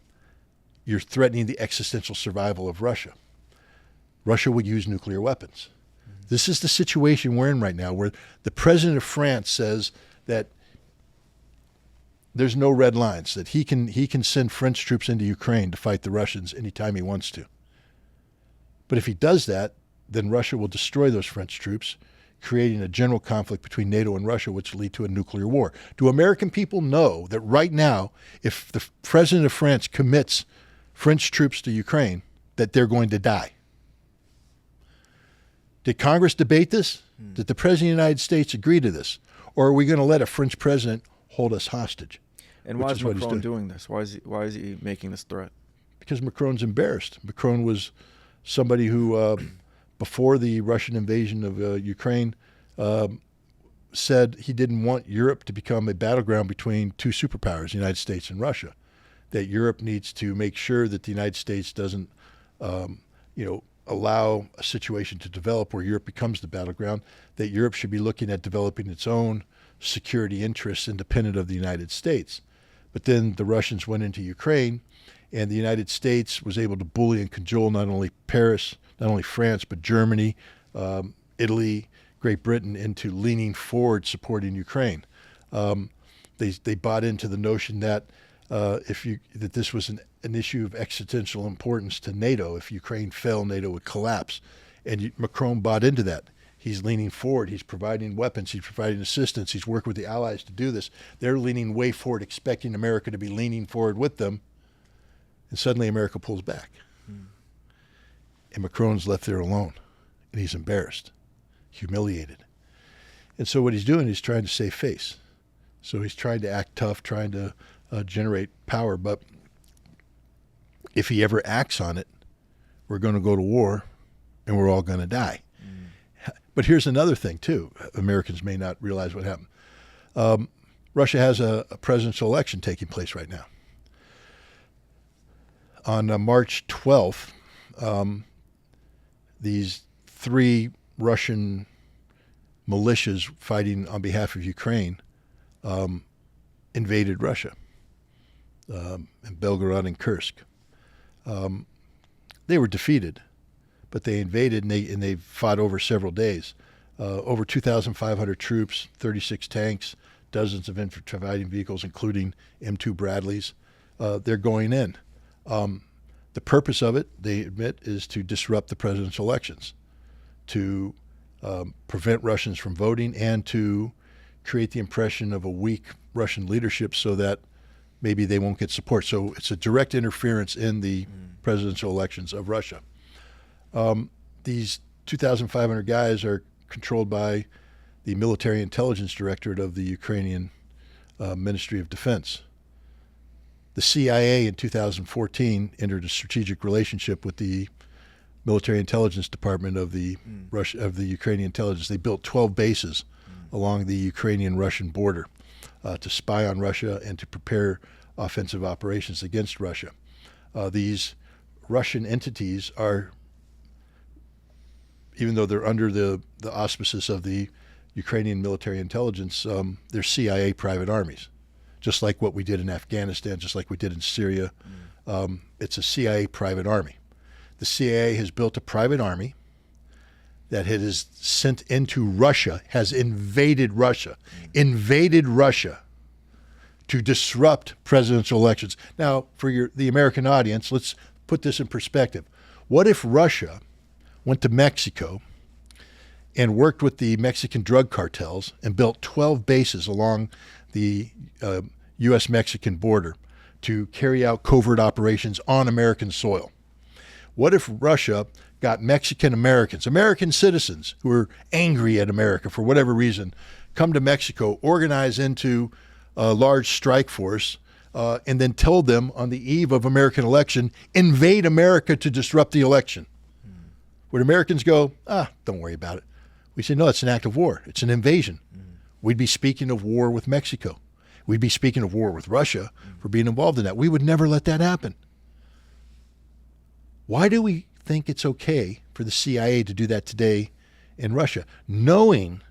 You're threatening the existential survival of Russia. Russia would use nuclear weapons. This is the situation we're in right now, where the president of France says that there's no red lines, that he can send French troops into Ukraine to fight the Russians anytime he wants to. But if he does that, then Russia will destroy those French troops, creating a general conflict between NATO and Russia, which will lead to a nuclear war. Do American people know that right now, if the president of France commits French troops to Ukraine, that they're going to die? Did Congress debate this? Did the President of the United States agree to this? Or are we going to let a French president hold us hostage? And why is Macron doing this? Why is he making this threat? Because Macron's embarrassed. Macron was somebody who, before the Russian invasion of Ukraine, said he didn't want Europe to become a battleground between 2 superpowers, the United States and Russia. That Europe needs to make sure that the United States doesn't, allow a situation to develop where Europe becomes the battleground, that Europe should be looking at developing its own security interests independent of the United States. But then the Russians went into Ukraine, and the United States was able to bully and cajole not only Paris, not only France, but Germany, Italy, Great Britain into leaning forward supporting Ukraine. They bought into the notion that that this was an issue of existential importance to NATO. If Ukraine fell, NATO would collapse. And Macron bought into that. He's leaning forward. He's providing weapons. He's providing assistance. He's working with the allies to do this. They're leaning way forward, expecting America to be leaning forward with them. And suddenly America pulls back. And Macron's left there alone. And he's embarrassed, humiliated. And so what he's doing is trying to save face. So he's trying to act tough, trying to generate power. But if he ever acts on it, we're going to go to war and we're all going to die. But here's another thing, too. Americans may not realize what happened. Russia has a presidential election taking place right now. On March 12th, these 3 Russian militias fighting on behalf of Ukraine invaded Russia in Belgorod and Kursk. They were defeated, but they invaded and they fought over several days. Over 2,500 troops, 36 tanks, dozens of infantry fighting vehicles, including M2 Bradleys. They're going in. The purpose of it, they admit, is to disrupt the presidential elections, to prevent Russians from voting, and to create the impression of a weak Russian leadership so that maybe they won't get support. So it's a direct interference in the presidential elections of Russia. These 2,500 guys are controlled by the Military Intelligence Directorate of the Ukrainian Ministry of Defense. The CIA in 2014 entered a strategic relationship with the Military Intelligence Department of the Ukrainian intelligence. They built 12 bases along the Ukrainian-Russian border to spy on Russia and to prepare offensive operations against Russia. These Russian entities are, even though they're under the auspices of the Ukrainian military intelligence, they're CIA private armies, just like what we did in Afghanistan, just like we did in Syria. It's a CIA private army. The CIA has built a private army that it is sent into Russia, has invaded Russia to disrupt presidential elections. Now, for the American audience, let's put this in perspective. What if Russia went to Mexico and worked with the Mexican drug cartels and built 12 bases along the U.S.-Mexican border to carry out covert operations on American soil? What if Russia got Mexican Americans, American citizens who are angry at America for whatever reason, come to Mexico, organize into a large strike force, and then told them on the eve of American election, invade America to disrupt the election. Would Americans go, don't worry about it? We say, no, it's an act of war. It's an invasion. We'd be speaking of war with Mexico. We'd be speaking of war with Russia for being involved in that. We would never let that happen. Why do we think it's okay for the CIA to do that today in Russia, knowing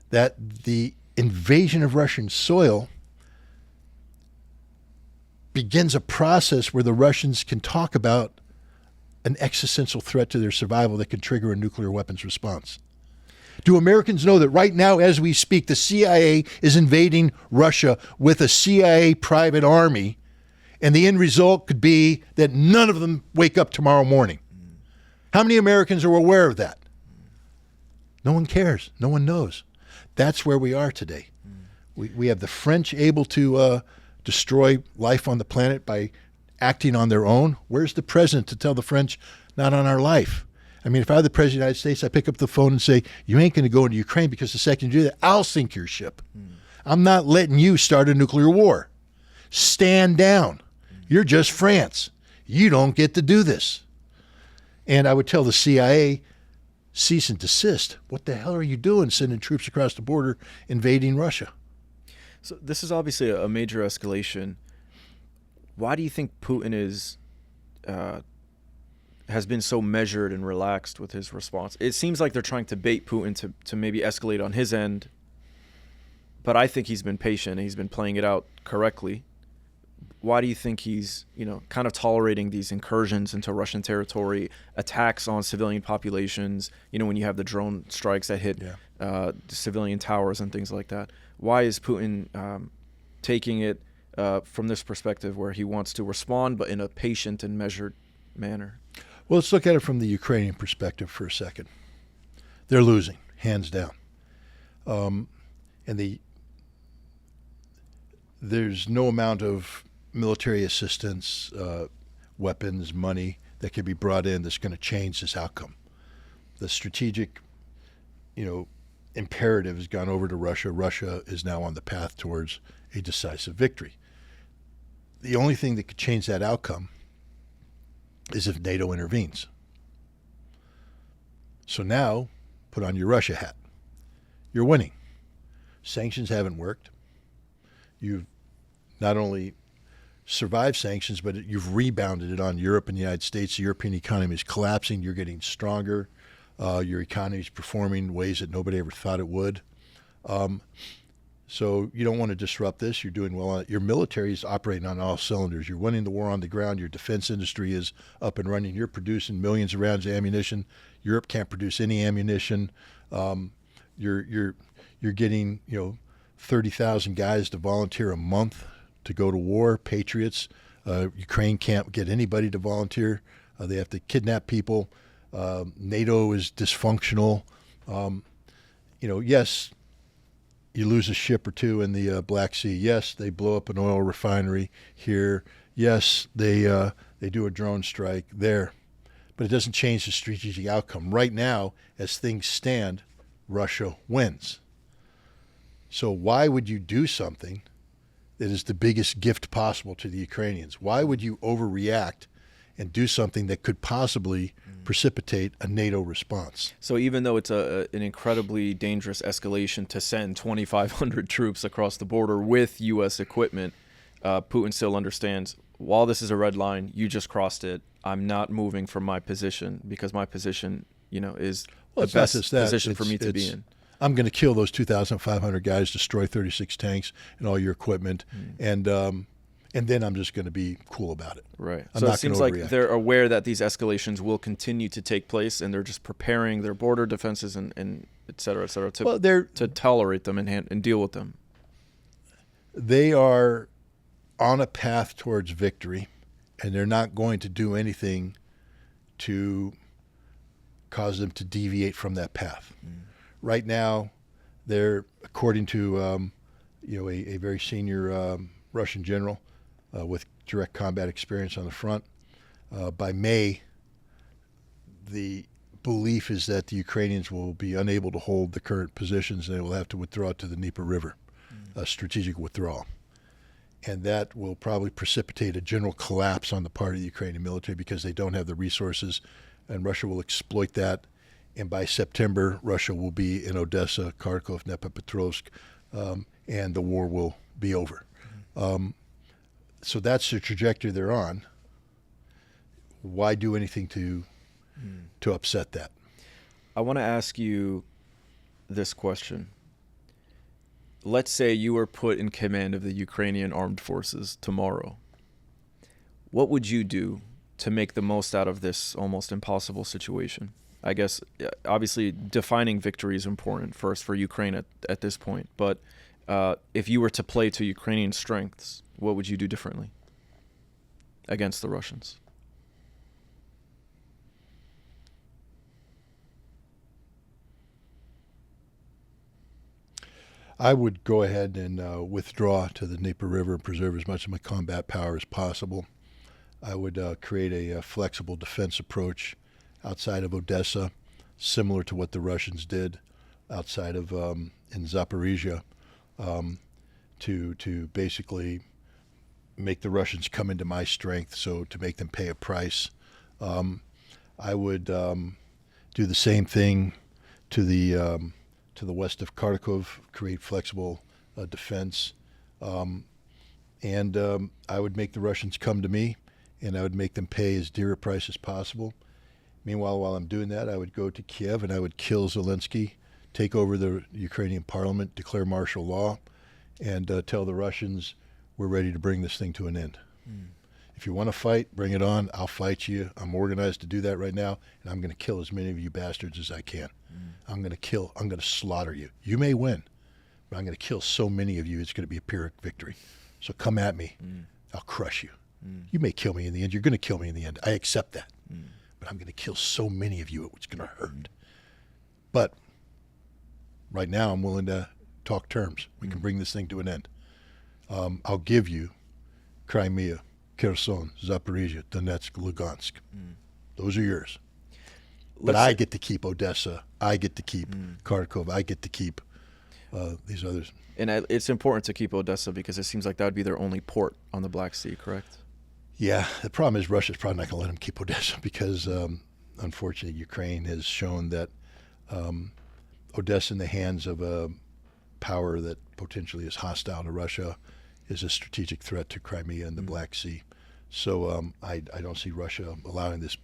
that the invasion of Russian soil begins a process where the Russians can talk about an existential threat to their survival that could trigger a nuclear weapons response? Do Americans know that right now, as we speak, the CIA is invading Russia with a CIA private army, and the end result could be that none of them wake up tomorrow morning? How many Americans are aware of that? No one cares. No one knows. That's where we are today. We have the French able to destroy life on the planet by acting on their own. Where's the president to tell the French, not on our life? I mean, if I were the president of the United States, I pick up the phone and say, you ain't going to go into Ukraine, because the second you do that, I'll sink your ship. I'm not letting you start a nuclear war. Stand down. You're just France. You don't get to do this. And I would tell the CIA, cease and desist. What the hell are you doing sending troops across the border invading Russia? So this is obviously a major escalation. Why do you think Putin has been so measured and relaxed with his response? It seems like they're trying to bait Putin to maybe escalate on his end, but I think he's been patient and he's been playing it out correctly. Why do you think he's, kind of tolerating these incursions into Russian territory, attacks on civilian populations, when you have the drone strikes that hit civilian towers and things like that? Why is Putin taking it from this perspective where he wants to respond, but in a patient and measured manner? Well, let's look at it from the Ukrainian perspective for a second. They're losing, hands down. There's no amount of military assistance, weapons, money that can be brought in that's going to change this outcome. The strategic, imperative has gone over to Russia. Russia is now on the path towards a decisive victory. The only thing that could change that outcome is if NATO intervenes. So now, put on your Russia hat. You're winning. Sanctions haven't worked. You've not only survived sanctions, but you've rebounded it on Europe and the United States. The European economy is collapsing. You're getting stronger. Your economy is performing in ways that nobody ever thought it would. So you don't want to disrupt this. You're doing well on it. Your military is operating on all cylinders. You're winning the war on the ground. Your defense industry is up and running. You're producing millions of rounds of ammunition. Europe can't produce any ammunition. You're getting 30,000 guys to volunteer a month to go to war. Patriots. Ukraine can't get anybody to volunteer. They have to kidnap people. NATO is dysfunctional. Yes, you lose a ship or two in the Black Sea. Yes, they blow up an oil refinery here. Yes, they do a drone strike there. But it doesn't change the strategic outcome. Right now, as things stand, Russia wins. So why would you do something that is the biggest gift possible to the Ukrainians? Why would you overreact and do something that could possibly precipitate a NATO response? So even though it's an incredibly dangerous escalation to send 2,500 troops across the border with U.S. equipment, Putin still understands, while this is a red line, you just crossed it. I'm not moving from my position because my position, is the best position for me to be in. I'm going to kill those 2,500 guys, destroy 36 tanks and all your equipment, and then I'm just going to be cool about it. Right. I'm so not it seems gonna like overreact. they're aware that these escalations will continue to take place, and they're just preparing their border defenses and et cetera, to tolerate them and deal with them. They are on a path towards victory, and they're not going to do anything to cause them to deviate from that path. Right now, they're, according to a very senior Russian general with direct combat experience on the front, by May, the belief is that the Ukrainians will be unable to hold the current positions and they will have to withdraw to the Dnieper River, a strategic withdrawal. And that will probably precipitate a general collapse on the part of the Ukrainian military because they don't have the resources, and Russia will exploit that. And by September, Russia will be in Odessa, Kharkov, Dnepropetrovsk, and the war will be over. So that's the trajectory they're on. Why do anything to upset that? I want to ask you this question. Let's say you were put in command of the Ukrainian armed forces tomorrow. What would you do to make the most out of this almost impossible situation? I guess, obviously, defining victory is important first for Ukraine at this point. But if you were to play to Ukrainian strengths, what would you do differently against the Russians? I would go ahead and withdraw to the Dnieper River and preserve as much of my combat power as possible. I would create a flexible defense approach outside of Odessa, similar to what the Russians did outside of in Zaporizhia, to basically make the Russians come into my strength, so to make them pay a price. I would do the same thing to the west of Kharkov, create flexible defense, and I would make the Russians come to me, and I would make them pay as dear a price as possible. Meanwhile, while I'm doing that, I would go to Kiev and I would kill Zelensky, take over the Ukrainian parliament, declare martial law, and tell the Russians we're ready to bring this thing to an end. If you want to fight, bring it on. I'll fight you. I'm organized to do that right now, and I'm going to kill as many of you bastards as I can. I'm going to slaughter you. You may win, but I'm going to kill so many of you, it's going to be a Pyrrhic victory. So come at me. I'll crush you. You may kill me in the end. You're going to kill me in the end. I accept that. But I'm going to kill so many of you, it's going to hurt. But right now, I'm willing to talk terms. We can bring this thing to an end. I'll give you Crimea, Kherson, Zaporizhia, Donetsk, Lugansk. Those are yours. But I get to keep Odessa. I get to keep Kharkov. I get to keep these others. And it's important to keep Odessa because it seems like that would be their only port on the Black Sea, correct? Yeah. The problem is Russia's probably not going to let them keep Odessa because, unfortunately, Ukraine has shown that Odessa in the hands of a power that potentially is hostile to Russia is a strategic threat to Crimea and the Black Sea. So I don't see Russia allowing this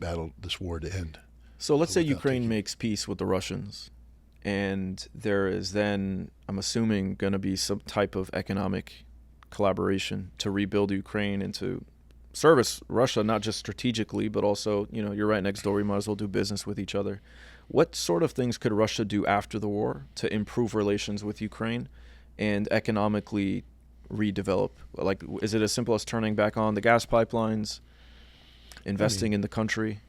war to end. So let's say Ukraine makes peace with the Russians, and there is then, I'm assuming, going to be some type of economic collaboration to rebuild Ukraine and to service Russia, not just strategically, but also, you're right next door, we might as well do business with each other. What sort of things could Russia do after the war to improve relations with Ukraine and economically redevelop? Like, is it as simple as turning back on the gas pipelines, investing in the country?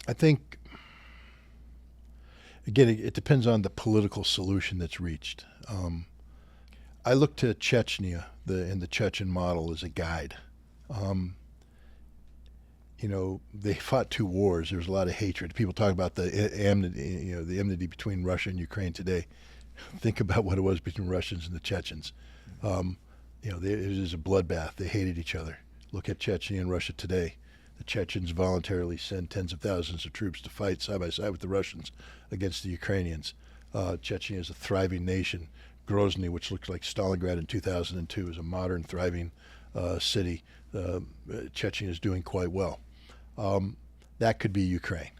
I think, again, it depends on the political solution that's reached. I look to Chechnya and the Chechen model as a guide. They fought 2 wars. There was a lot of hatred. People talk about the enmity between Russia and Ukraine today. Think about what it was between Russians and the Chechens. It was a bloodbath. They hated each other. Look at Chechnya and Russia today. The Chechens voluntarily send tens of thousands of troops to fight side by side with the Russians against the Ukrainians. Chechnya is a thriving nation. Grozny, which looked like Stalingrad in 2002, is a modern, thriving city. Chechnya is doing quite well. That could be Ukraine.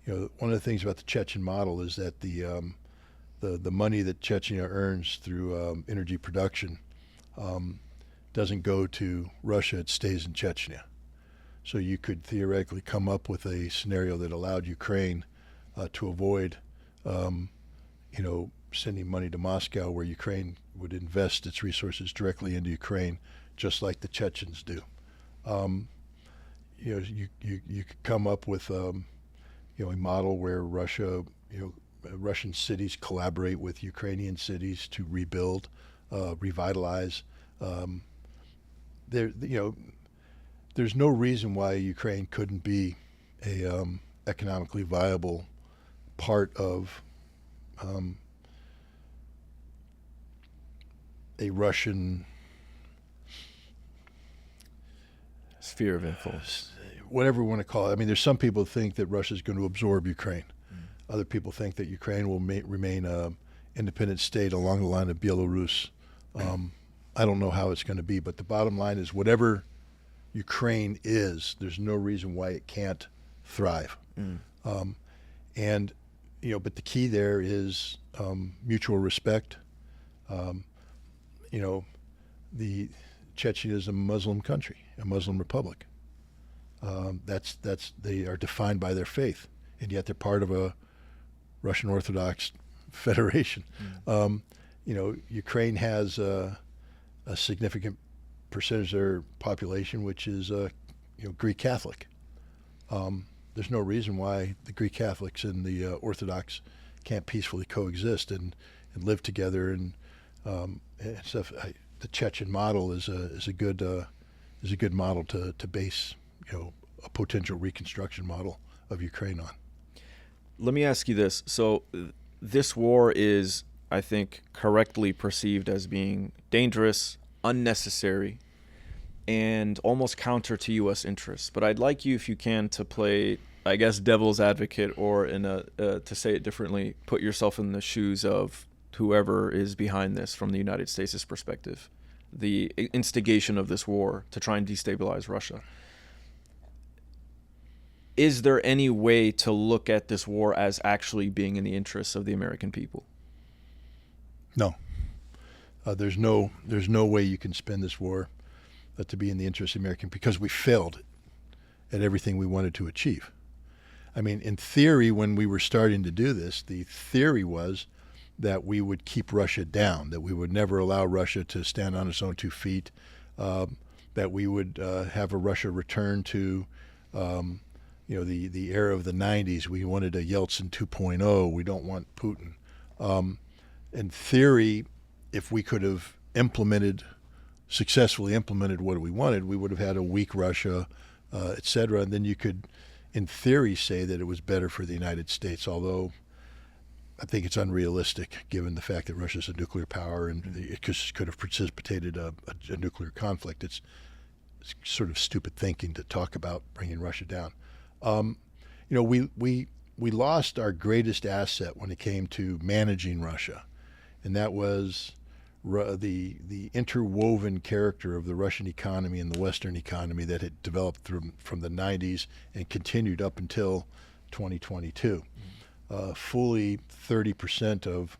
One of the things about the Chechen model is that the money that Chechnya earns through energy production doesn't go to Russia; it stays in Chechnya. So you could theoretically come up with a scenario that allowed Ukraine to avoid, sending money to Moscow, where Ukraine would invest its resources directly into Ukraine, just like the Chechens do. You could come up with a model where Russian cities collaborate with Ukrainian cities to rebuild, revitalize. There's no reason why Ukraine couldn't be a economically viable part of a Russian sphere of influence, whatever we want to call it. I mean, there's some people who think that Russia is going to absorb Ukraine. Other people think that Ukraine will remain an independent state along the line of Belarus. I don't know how it's going to be, but the bottom line is whatever Ukraine is, there's no reason why it can't thrive. And, but the key there is mutual respect. The Chechnya is a Muslim country, a Muslim republic. They are defined by their faith, and yet they're part of a Russian Orthodox federation. Ukraine has a significant percentage of their population which is Greek Catholic. There's no reason why the Greek Catholics and the Orthodox can't peacefully coexist and live together and stuff. The Chechen model is a good model to base a potential reconstruction model of Ukraine on. Let me ask you this. So this war is, I think, correctly perceived as being dangerous, unnecessary, and almost counter to U.S. interests. But I'd like you, if you can, to play, I guess, devil's advocate, or to say it differently, put yourself in the shoes of whoever is behind this from the United States' perspective, the instigation of this war to try and destabilize Russia. Is there any way to look at this war as actually being in the interests of the American people? No. There's no way you can spin this war to be in the interest of American, because we failed at everything we wanted to achieve. I mean, in theory, when we were starting to do this, the theory was that we would keep Russia down, that we would never allow Russia to stand on its own 2 feet, that we would have a Russia return to the era of the 90s. We wanted a Yeltsin 2.0. We don't want Putin. In theory, if we could have successfully implemented what we wanted, we would have had a weak Russia, et cetera. And then you could, in theory, say that it was better for the United States, although I think it's unrealistic given the fact that Russia's a nuclear power and it could have precipitated a nuclear conflict. It's sort of stupid thinking to talk about bringing Russia down. We lost our greatest asset when it came to managing Russia, and that was the interwoven character of the Russian economy and the Western economy that had developed from the 90s and continued up until 2022. Fully 30% of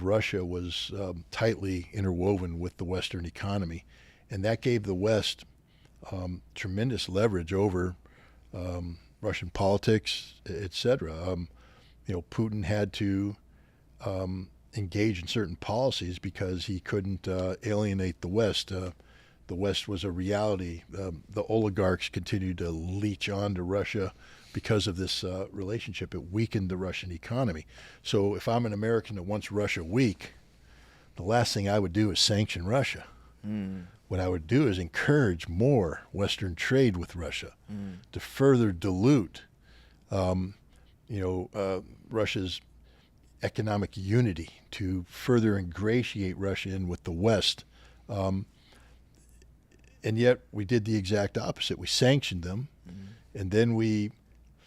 Russia was tightly interwoven with the Western economy, and that gave the West tremendous leverage over Russian politics, etc. Putin had to engage in certain policies because he couldn't alienate the West. The West was a reality. The oligarchs continued to leech on to Russia because of this relationship. It weakened the Russian economy. So if I'm an American that wants Russia weak, the last thing I would do is sanction Russia. What I would do is encourage more Western trade with Russia to further dilute, Russia's economic unity, to further ingratiate Russia in with the West. And yet we did the exact opposite. We sanctioned them, and then we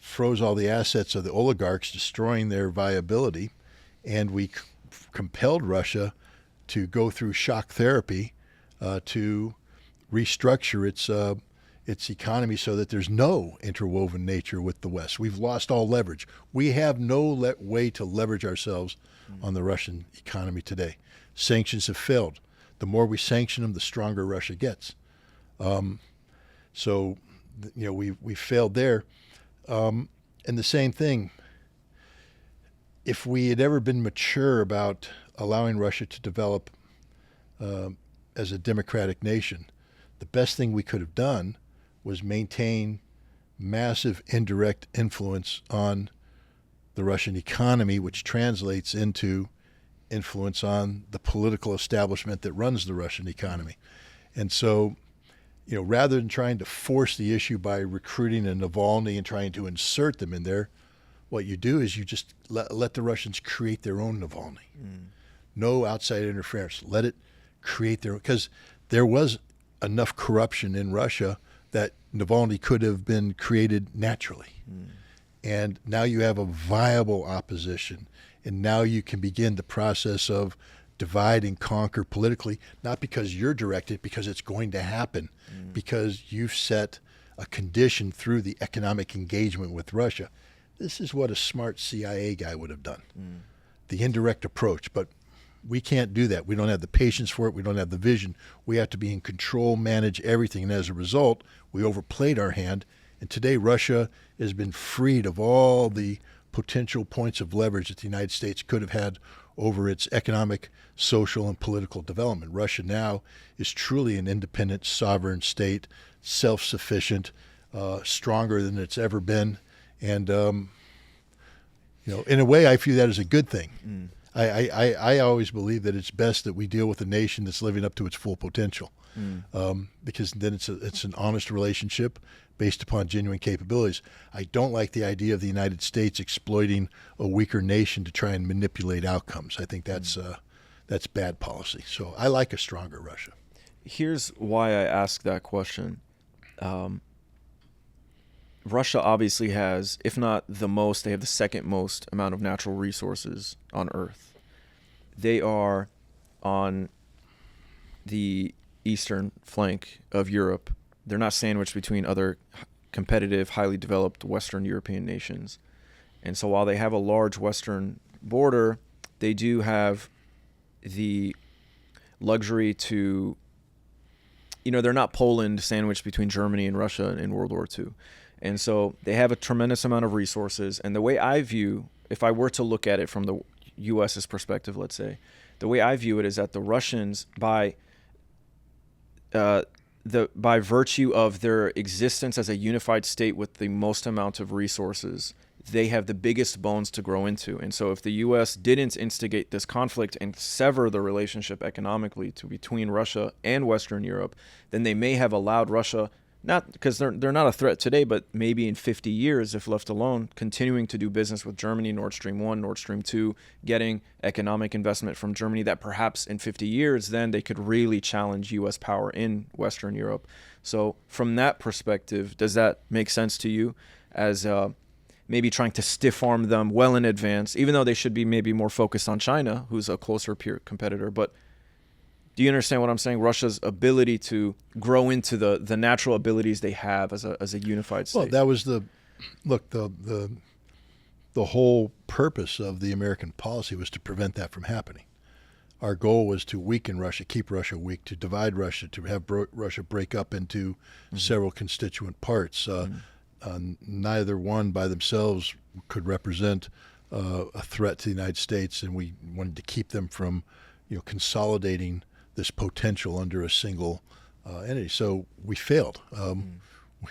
froze all the assets of the oligarchs, destroying their viability, and we compelled Russia to go through shock therapy to restructure its economy so that there's no interwoven nature with the West. We've lost all leverage. We have no way to leverage ourselves on the Russian economy today. Sanctions have failed. The more we sanction them, the stronger Russia gets. We failed there. And the same thing, if we had ever been mature about allowing Russia to develop as a democratic nation, the best thing we could have done was maintain massive indirect influence on the Russian economy, which translates into influence on the political establishment that runs the Russian economy. And so, rather than trying to force the issue by recruiting a Navalny and trying to insert them in there, what you do is you just let the Russians create their own Navalny. No outside interference. Let it create their own, because there was enough corruption in Russia that Navalny could have been created naturally. And now you have a viable opposition, and now you can begin the process of divide and conquer politically, not because you're directed, because it's going to happen, because you've set a condition through the economic engagement with Russia. This is what a smart CIA guy would have done, the indirect approach. But we can't do that. We don't have the patience for it. We don't have the vision. We have to be in control, manage everything. And as a result, we overplayed our hand. And today, Russia has been freed of all the potential points of leverage that the United States could have had over its economic, social, and political development. Russia now is truly an independent, sovereign state, self-sufficient, stronger than it's ever been. And, in a way, I view that as a good thing. I always believe that it's best that we deal with a nation that's living up to its full potential, because then it's an honest relationship based upon genuine capabilities. I don't like the idea of the United States exploiting a weaker nation to try and manipulate outcomes. I think that's bad policy. So I like a stronger Russia. Here's why I ask that question. Russia obviously has, if not the most, they have the second most amount of natural resources on Earth. They are on the eastern flank of Europe. They're not sandwiched between other competitive, highly developed Western European nations. And so while they have a large Western border, they do have the luxury to, they're not Poland sandwiched between Germany and Russia in World War II. And so they have a tremendous amount of resources. And the way I view, if I were to look at it from the U.S.'s perspective, let's say, the way I view it is that the Russians, by virtue of their existence as a unified state with the most amount of resources, they have the biggest bones to grow into. And so if the U.S. didn't instigate this conflict and sever the relationship economically between Russia and Western Europe, then they may have allowed Russia, not because they're not a threat today, but maybe in 50 years, if left alone, continuing to do business with Germany, Nord Stream 1, Nord Stream 2, getting economic investment from Germany that perhaps in 50 years, then they could really challenge U.S. power in Western Europe. So from that perspective, does that make sense to you as maybe trying to stiff arm them well in advance, even though they should be maybe more focused on China, who's a closer peer competitor? But do you understand what I'm saying? Russia's ability to grow into the natural abilities they have as a unified state. Well, that was the whole purpose of the American policy was to prevent that from happening. Our goal was to weaken Russia, keep Russia weak, to divide Russia, to have Russia break up into several constituent parts. Neither one by themselves could represent a threat to the United States, and we wanted to keep them from, consolidating this potential under a single entity. So we failed.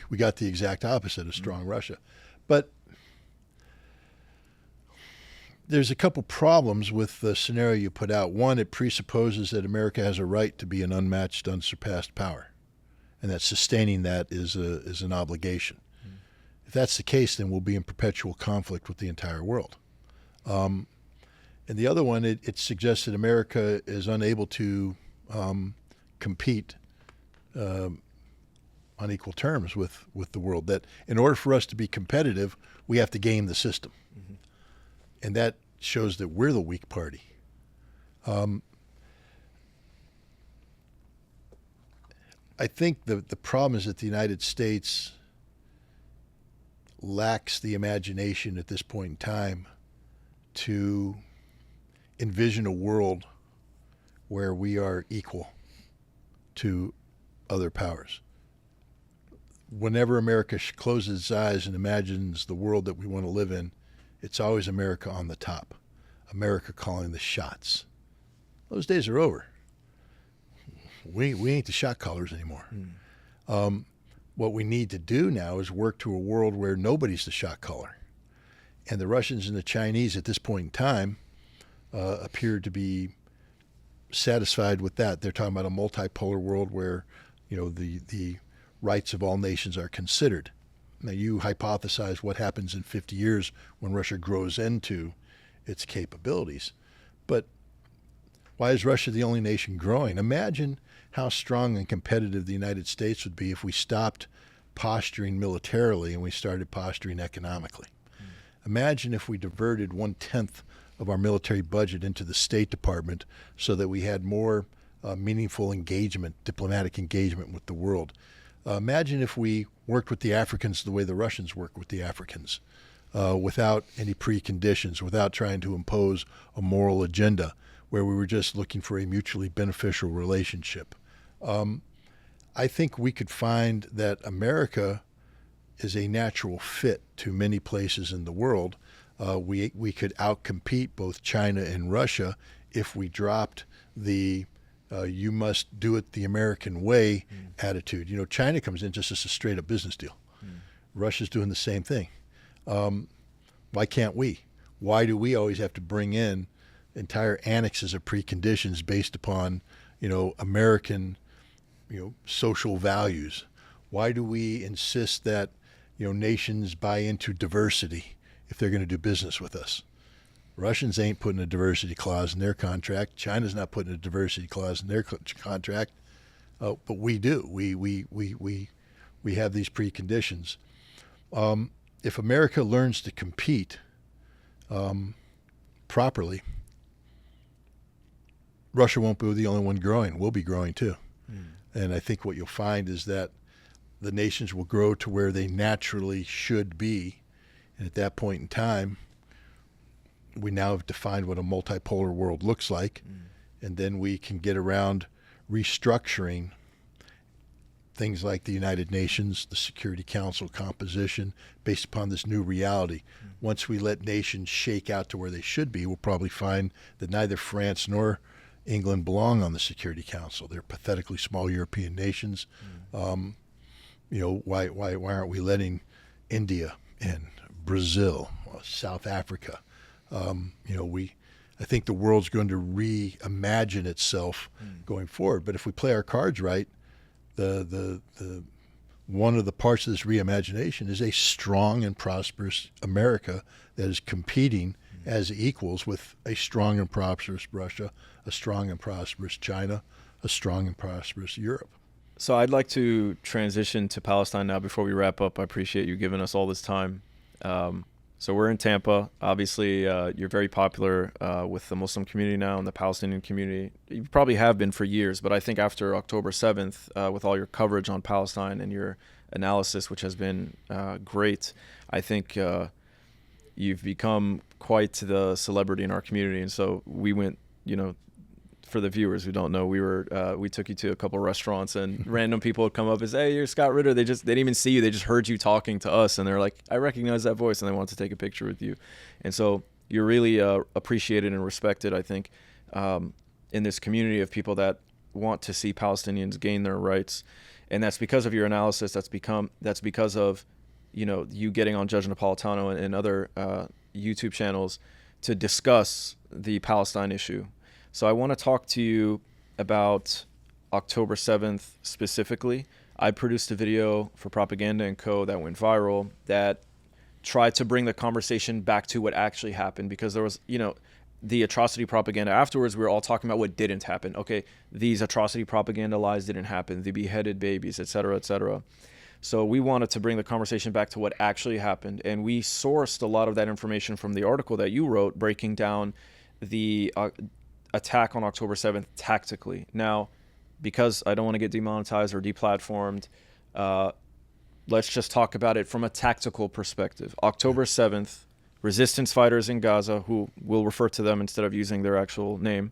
We got the exact opposite of strong Russia. But there's a couple problems with the scenario you put out. One, it presupposes that America has a right to be an unmatched, unsurpassed power, and that sustaining that is an obligation. If that's the case, then we'll be in perpetual conflict with the entire world. And the other one, it suggests that America is unable to compete on equal terms with the world. That in order for us to be competitive, we have to game the system. And that shows that we're the weak party. I think the problem is that the United States lacks the imagination at this point in time to envision a world where we are equal to other powers. Whenever America closes its eyes and imagines the world that we want to live in, it's always America on the top, America calling the shots. Those days are over. We ain't the shot callers anymore. What we need to do now is work to a world where nobody's the shot caller. And the Russians and the Chinese at this point in time appear to be satisfied with that. They're talking about a multipolar world where, the rights of all nations are considered. Now, you hypothesize what happens in 50 years when Russia grows into its capabilities. But why is Russia the only nation growing? Imagine how strong and competitive the United States would be if we stopped posturing militarily and we started posturing economically. Imagine if we diverted 1/10 of our military budget into the State Department so that we had more meaningful engagement, diplomatic engagement with the world. Imagine if we worked with the Africans the way the Russians work with the Africans, without any preconditions, without trying to impose a moral agenda, where we were just looking for a mutually beneficial relationship. I think we could find that America is a natural fit to many places in the world. We could outcompete both China and Russia if we dropped the you must do it the American way attitude. You know, China comes in just as a straight up business deal. Russia's doing the same thing. Why can't we? Why do we always have to bring in entire annexes of preconditions based upon, American, social values? Why do we insist that, nations buy into diversity if they're going to do business with us? Russians ain't putting a diversity clause in their contract. China's not putting a diversity clause in their contract, but we do. We have these preconditions. If America learns to compete properly, Russia won't be the only one growing. We'll be growing too. And I think what you'll find is that the nations will grow to where they naturally should be. And at that point in time, we now have defined what a multipolar world looks like. And then we can get around restructuring things like the United Nations, the Security Council composition, based upon this new reality. Once we let nations shake out to where they should be, we'll probably find that neither France nor England belong on the Security Council. They're pathetically small European nations. Why aren't we letting India in, Brazil, South Africa? I think the world's going to reimagine itself going forward. But if we play our cards right, the one of the parts of this reimagination is a strong and prosperous America that is competing as equals with a strong and prosperous Russia, a strong and prosperous China, a strong and prosperous Europe. So I'd like to transition to Palestine now before we wrap up. I appreciate you giving us all this time. So we're in Tampa. Obviously, you're very popular with the Muslim community now and the Palestinian community. You probably have been for years, but I think after October 7th, with all your coverage on Palestine and your analysis, which has been great, I think you've become quite the celebrity in our community. And so we went, for the viewers who don't know, we took you to a couple of restaurants, and random people would come up and say, "Hey, you're Scott Ritter." They didn't even see you. They just heard you talking to us, and they're like, "I recognize that voice," and they wanted to take a picture with you. And so you're really appreciated and respected, I think, in this community of people that want to see Palestinians gain their rights. And that's because of your analysis. That's because of, you getting on Judge Napolitano and other YouTube channels to discuss the Palestine issue. So I want to talk to you about October 7th specifically. I produced a video for Propaganda & Co. that went viral that tried to bring the conversation back to what actually happened, because there was, the atrocity propaganda. Afterwards, we were all talking about what didn't happen. Okay, these atrocity propaganda lies didn't happen, the beheaded babies, et cetera, et cetera. So we wanted to bring the conversation back to what actually happened. And we sourced a lot of that information from the article that you wrote, breaking down the attack on October 7th tactically. Now, because I don't want to get demonetized or deplatformed, let's just talk about it from a tactical perspective. October 7th, resistance fighters in Gaza, who we'll refer to them instead of using their actual name,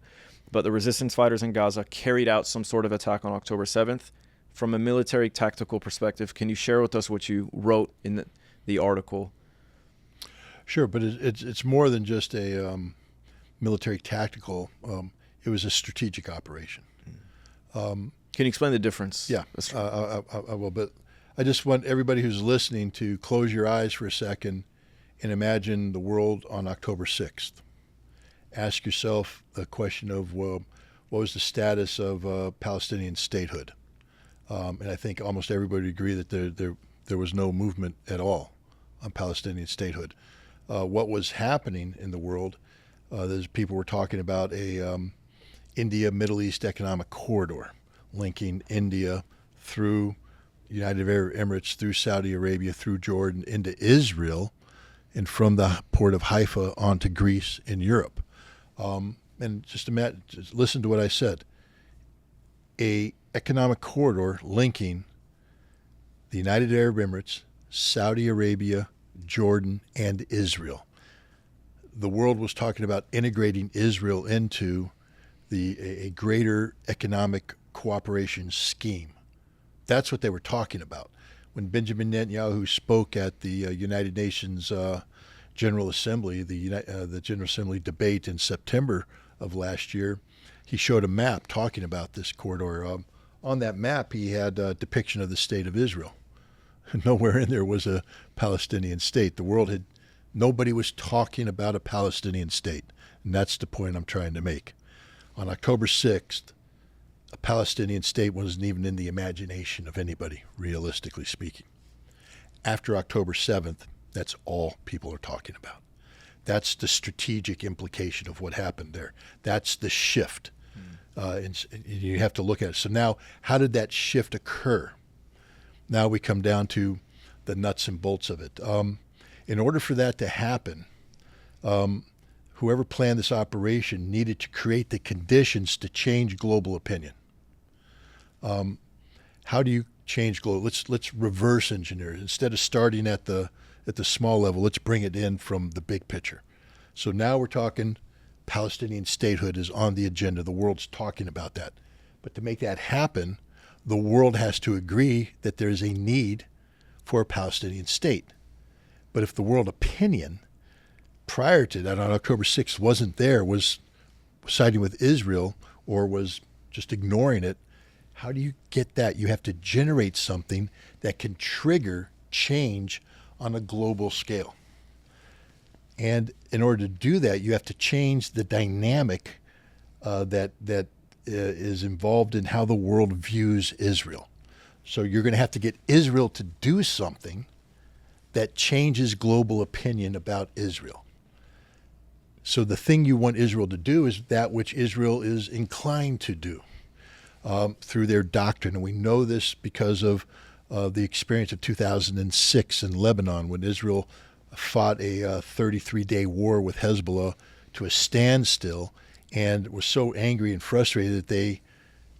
but the resistance fighters in Gaza carried out some sort of attack on October 7th. From a military tactical perspective, can you share with us what you wrote in the article? Sure, but it's more than just a military tactical. It was a strategic operation. Can you explain the difference? Yeah, I will. But I just want everybody who's listening to close your eyes for a second and imagine the world on October 6th. Ask yourself the question of, what was the status of Palestinian statehood? And I think almost everybody would agree that there was no movement at all on Palestinian statehood. What was happening in the world, there's people were talking about a India Middle East economic corridor linking India through United Arab Emirates, through Saudi Arabia, through Jordan, into Israel, and from the port of Haifa onto Greece and Europe. And just imagine, just listen to what I said. A economic corridor linking the United Arab Emirates, Saudi Arabia, Jordan, and Israel. The world was talking about integrating Israel into a greater economic cooperation scheme. That's what they were talking about. When Benjamin Netanyahu spoke at the United Nations General Assembly, the General Assembly debate in September of last year, he showed a map talking about this corridor. On that map, he had a depiction of the state of Israel. Nowhere in there was a Palestinian state. Nobody was talking about a Palestinian state, and that's the point I'm trying to make. On October 6th, a Palestinian state wasn't even in the imagination of anybody, realistically speaking. After October 7th, that's all people are talking about. That's the strategic implication of what happened there. That's the shift. And you have to look at it. So now, how did that shift occur? Now we come down to the nuts and bolts of it. In order for that to happen, whoever planned this operation needed to create the conditions to change global opinion. How do you change global? Let's reverse engineer it. Instead of starting at the small level, let's bring it in from the big picture. So now we're talking Palestinian statehood is on the agenda. The world's talking about that. But to make that happen, the world has to agree that there is a need for a Palestinian state. But if the world opinion prior to that on October 6th wasn't there, was siding with Israel or was just ignoring it, how do you get that? You have to generate something that can trigger change on a global scale. And in order to do that, you have to change the dynamic that is involved in how the world views Israel. So you're going to have to get Israel to do something that changes global opinion about Israel. So the thing you want Israel to do is that which Israel is inclined to do through their doctrine. And we know this because of the experience of 2006 in Lebanon, when Israel fought a 33-day war with Hezbollah to a standstill and was so angry and frustrated that they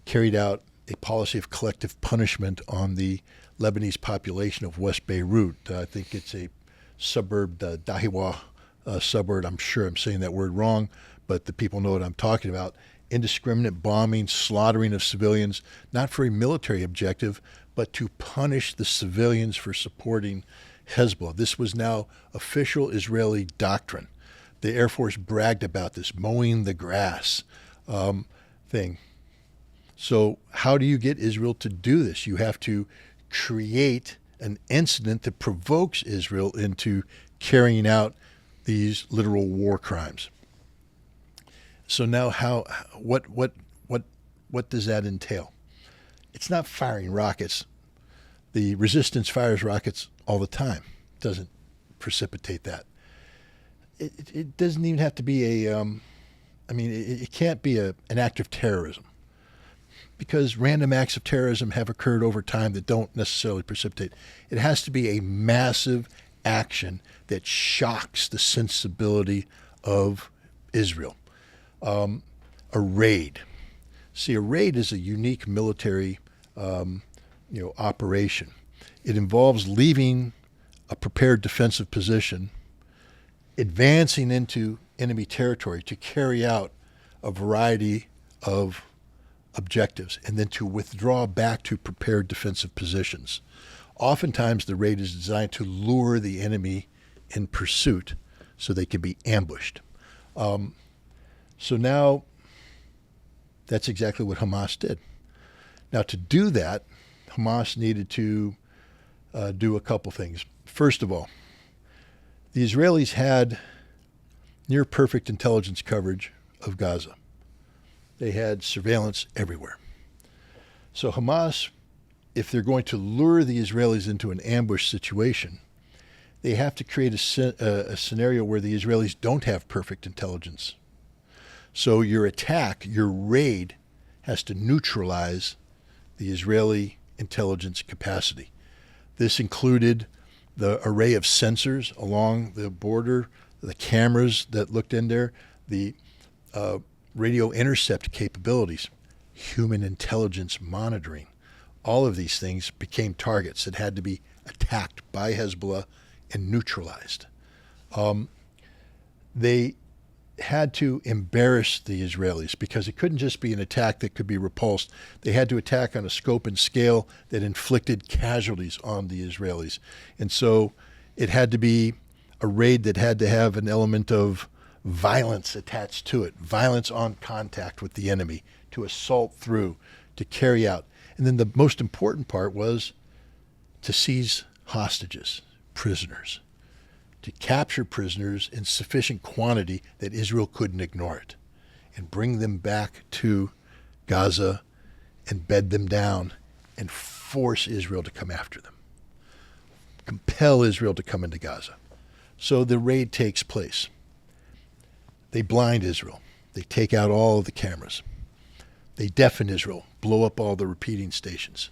carried out a policy of collective punishment on the Lebanese population of West Beirut. I think it's a suburb, the Dahiwa suburb. I'm sure I'm saying that word wrong, but the people know what I'm talking about. Indiscriminate bombing, slaughtering of civilians, not for a military objective, but to punish the civilians for supporting Hezbollah. This was now official Israeli doctrine. The Air Force bragged about this mowing the grass thing. So how do you get Israel to do this? You have to create an incident that provokes Israel into carrying out these literal war crimes. So now what does that entail? It's not firing rockets. The resistance fires rockets all the time. It doesn't precipitate that. It doesn't even have to be it can't be an act of terrorism, because random acts of terrorism have occurred over time that don't necessarily precipitate. It has to be a massive action that shocks the sensibility of Israel. A raid. See, a raid is a unique military operation. It involves leaving a prepared defensive position, advancing into enemy territory to carry out a variety of objectives, and then to withdraw back to prepared defensive positions. Oftentimes, the raid is designed to lure the enemy in pursuit so they can be ambushed. So now, that's exactly what Hamas did. Now, to do that, Hamas needed to do a couple things. First of all, the Israelis had near perfect intelligence coverage of Gaza. They had surveillance everywhere. So Hamas if they're going to lure the Israelis into an ambush situation, they have to create a scenario where the Israelis don't have perfect intelligence. So your attack, your raid, has to neutralize the Israeli intelligence capacity. This included the array of sensors along the border, the cameras that looked in there, the radio intercept capabilities, human intelligence monitoring. All of these things became targets that had to be attacked by Hezbollah and neutralized. They had to embarrass the Israelis because it couldn't just be an attack that could be repulsed. They had to attack on a scope and scale that inflicted casualties on the Israelis. And so it had to be a raid that had to have an element of violence attached to it, violence on contact with the enemy, to assault through, to carry out. And then the most important part was to seize hostages, prisoners, to capture prisoners in sufficient quantity that Israel couldn't ignore it, and bring them back to Gaza and bed them down and force Israel to come after them, compel Israel to come into Gaza. So the raid takes place. They blind Israel. They take out all of the cameras. They deafen Israel, blow up all the repeating stations.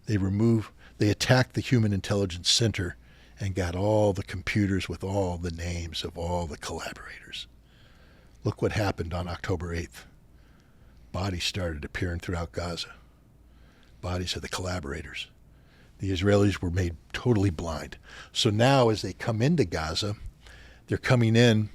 They attacked the Human Intelligence Center and got all the computers with all the names of all the collaborators. Look what happened on October 8th. Bodies started appearing throughout Gaza. Bodies of the collaborators. The Israelis were made totally blind. So now as they come into Gaza, they're coming in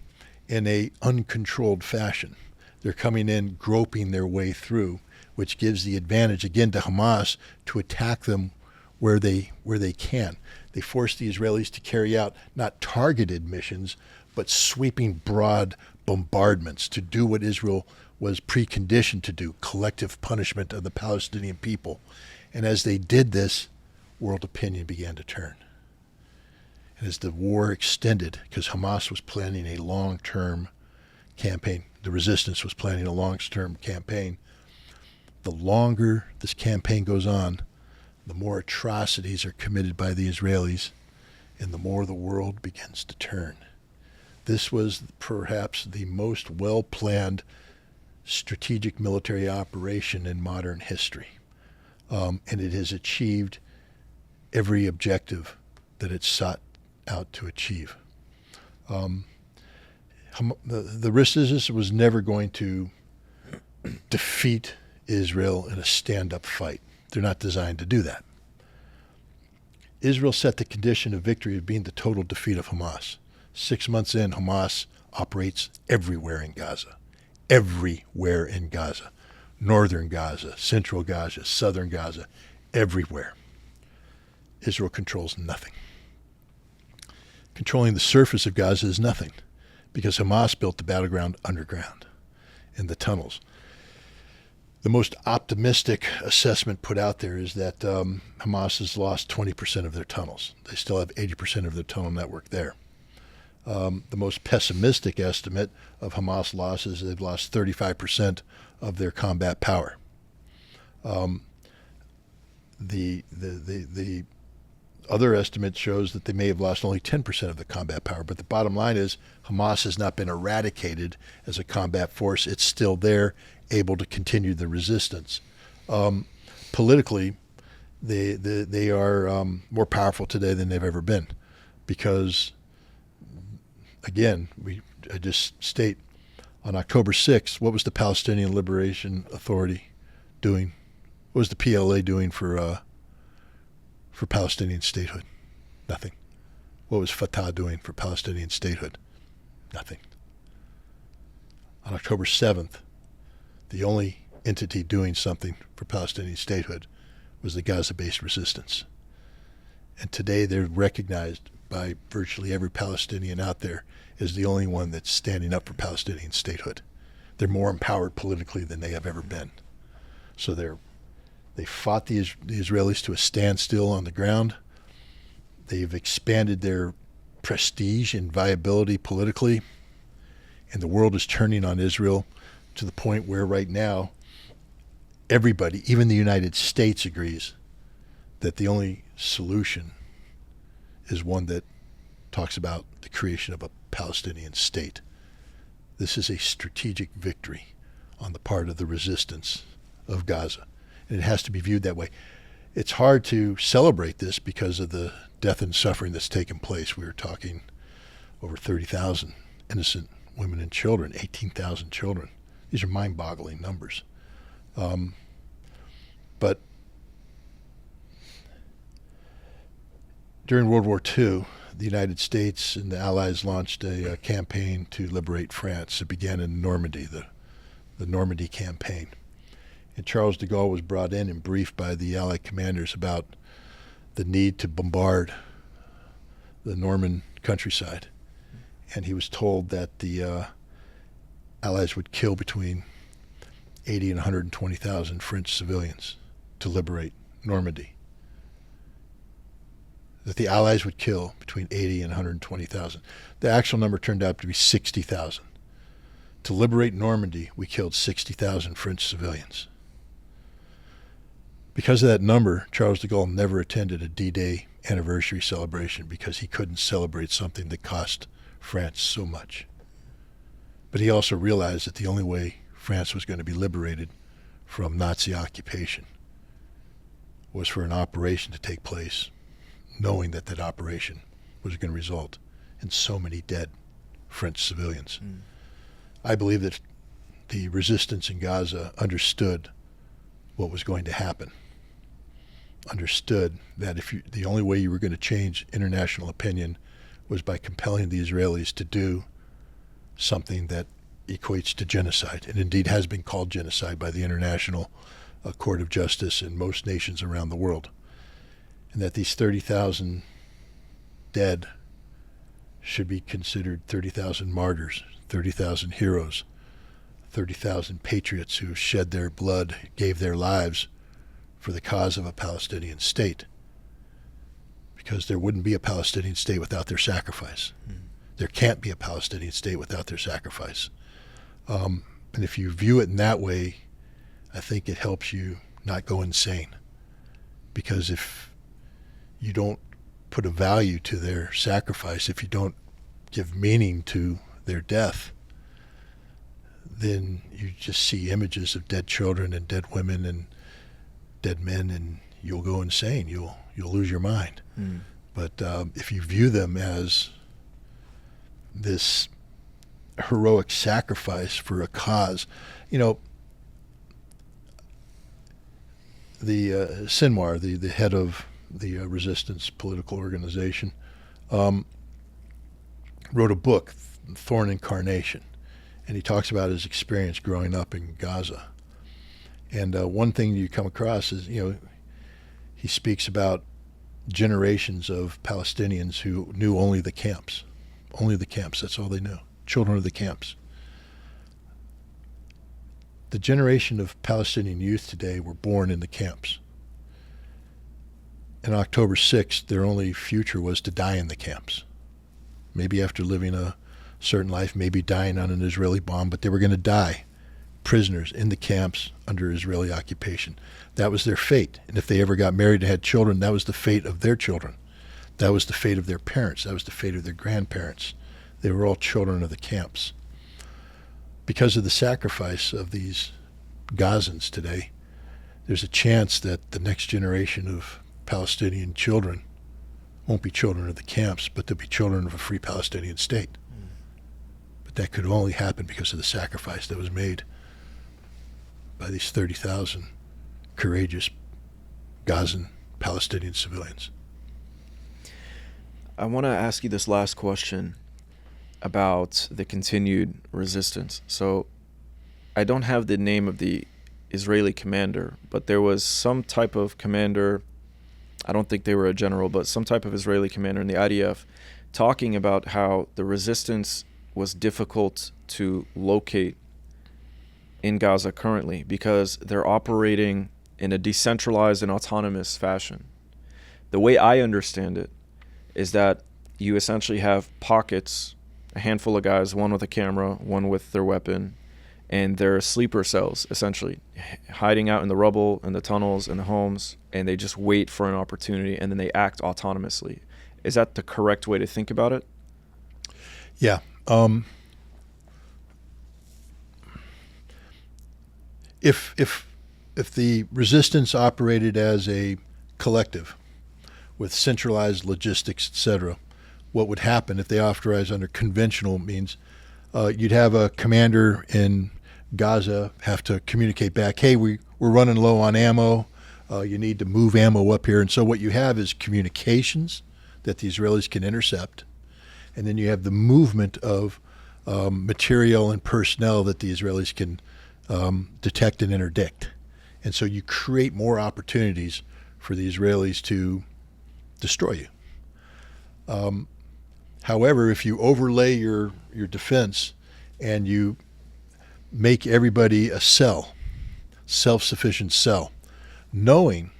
a uncontrolled fashion. They're coming in groping their way through, which gives the advantage again to Hamas to attack them where they can. They force the Israelis to carry out not targeted missions, but sweeping broad bombardments to do what Israel was preconditioned to do, collective punishment of the Palestinian people. And as they did this, world opinion began to turn. And as the war extended, because Hamas was planning a long-term campaign, the resistance was planning a long-term campaign, the longer this campaign goes on, the more atrocities are committed by the Israelis, and the more the world begins to turn. This was perhaps the most well-planned strategic military operation in modern history. And it has achieved every objective that it sought out to achieve. The resistance was never going to defeat Israel in a stand-up fight. They're not designed to do that. Israel set the condition of victory of being the total defeat of Hamas. 6 months in, Hamas operates everywhere in Gaza. Everywhere in Gaza. Northern Gaza, central Gaza, southern Gaza, everywhere. Israel controls nothing. Controlling the surface of Gaza is nothing, because Hamas built the battleground underground, in the tunnels. The most optimistic assessment put out there is that Hamas has lost 20% of their tunnels. They still have 80% of their tunnel network there. The most pessimistic estimate of Hamas losses is they've lost 35% of their combat power. The other estimate shows that they may have lost only 10% of the combat power, but the bottom line is Hamas has not been eradicated as a combat force. It's still there, able to continue the resistance. Politically, they are more powerful today than they've ever been, because, again, I just state, on October 6th, what was the Palestinian Liberation Authority doing? What was the PLA doing for Palestinian statehood? Nothing. What was Fatah doing for Palestinian statehood? Nothing. On October 7th, the only entity doing something for Palestinian statehood was the Gaza-based resistance. And today they're recognized by virtually every Palestinian out there as the only one that's standing up for Palestinian statehood. They're more empowered politically than they have ever been. So they fought the Israelis to a standstill on the ground. They've expanded their prestige and viability politically, and the world is turning on Israel to the point where right now everybody, even the United States, agrees that the only solution is one that talks about the creation of a Palestinian state. This is a strategic victory on the part of the resistance of Gaza, and it has to be viewed that way. It's hard to celebrate this because of the death and suffering that's taken place. We were talking over 30,000 innocent women and children, 18,000 children. These are mind-boggling numbers. But during World War II, the United States and the Allies launched a campaign to liberate France. It began in Normandy, the Normandy campaign. And Charles de Gaulle was brought in and briefed by the Allied commanders about the need to bombard the Norman countryside. And he was told that the Allies would kill between 80 and 120,000 French civilians to liberate Normandy. That the Allies would kill between 80 and 120,000. The actual number turned out to be 60,000. To liberate Normandy, we killed 60,000 French civilians. Because of that number, Charles de Gaulle never attended a D-Day anniversary celebration because he couldn't celebrate something that cost France so much. But he also realized that the only way France was going to be liberated from Nazi occupation was for an operation to take place, knowing that that operation was going to result in so many dead French civilians. I believe that the resistance in Gaza understood what was going to happen, understood that the only way you were going to change international opinion was by compelling the Israelis to do something that equates to genocide, and indeed has been called genocide by the International Court of Justice in most nations around the world. And that these 30,000 dead should be considered 30,000 martyrs, 30,000 heroes, 30,000 patriots who shed their blood, gave their lives for the cause of a Palestinian state. Because there wouldn't be a Palestinian state without their sacrifice. There can't be a Palestinian state without their sacrifice. And if you view it in that way, I think it helps you not go insane. Because if you don't put a value to their sacrifice, if you don't give meaning to their death, then you just see images of dead children and dead women and dead men, and you'll go insane. You'll lose your mind. But if you view them as this heroic sacrifice for a cause, the Sinwar, the head of the resistance political organization, wrote a book, Thorn Incarnation, and he talks about his experience growing up in Gaza. And one thing you come across is, he speaks about generations of Palestinians who knew only the camps. Only the camps, that's all they knew. Children of the camps. The generation of Palestinian youth today were born in the camps. And October 6th, their only future was to die in the camps. Maybe after living a certain life, maybe dying on an Israeli bomb, but they were going to die prisoners in the camps under Israeli occupation. That was their fate. And if they ever got married and had children, that was the fate of their children. That was the fate of their parents. That was the fate of their grandparents. They were all children of the camps. Because of the sacrifice of these Gazans today, there's a chance that the next generation of Palestinian children won't be children of the camps, but they'll be children of a free Palestinian state. But that could only happen because of the sacrifice that was made by these 30,000 courageous Gazan Palestinian civilians. I want to ask you this last question about the continued resistance. So I don't have the name of the Israeli commander, but there was some type of commander, I don't think they were a general, but some type of Israeli commander in the IDF talking about how the resistance was difficult to locate in Gaza currently because they're operating in a decentralized and autonomous fashion. The way I understand it is that you essentially have pockets, a handful of guys, one with a camera, one with their weapon, and they're sleeper cells, essentially, hiding out in the rubble, in the tunnels, in the homes, and they just wait for an opportunity, and then they act autonomously. Is that the correct way to think about it? Yeah. If the resistance operated as a collective with centralized logistics, etc., what would happen if they authorized under conventional means? You'd have a commander in Gaza have to communicate back, hey, we're running low on ammo. You need to move ammo up here. And so what you have is communications that the Israelis can intercept. And then you have the movement of material and personnel that the Israelis can detect and interdict. And so you create more opportunities for the Israelis to destroy you. However, if you overlay your defense and you make everybody a cell, self-sufficient cell, knowing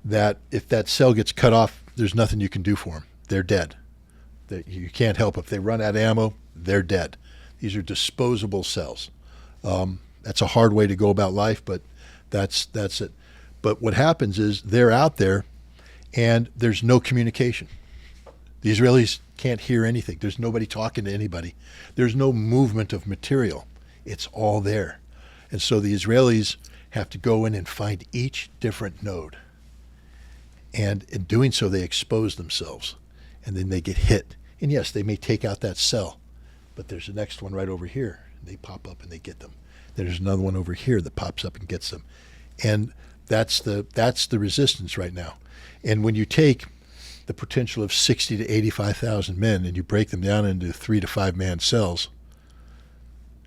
that if that cell gets cut off, there's nothing you can do for them. They're dead. You can't help. If they run out of ammo, they're dead. These are disposable cells. That's a hard way to go about life, but that's it. But what happens is they're out there and there's no communication. The Israelis can't hear anything. There's nobody talking to anybody. There's no movement of material. It's all there. And so the Israelis have to go in and find each different node. And in doing so, they expose themselves. And then they get hit. And yes, they may take out that cell, but there's the next one right over here. They pop up and they get them. There's another one over here that pops up and gets them. And that's the resistance right now. And when you take the potential of 60 to 85,000 men and you break them down into 3 to 5 man cells,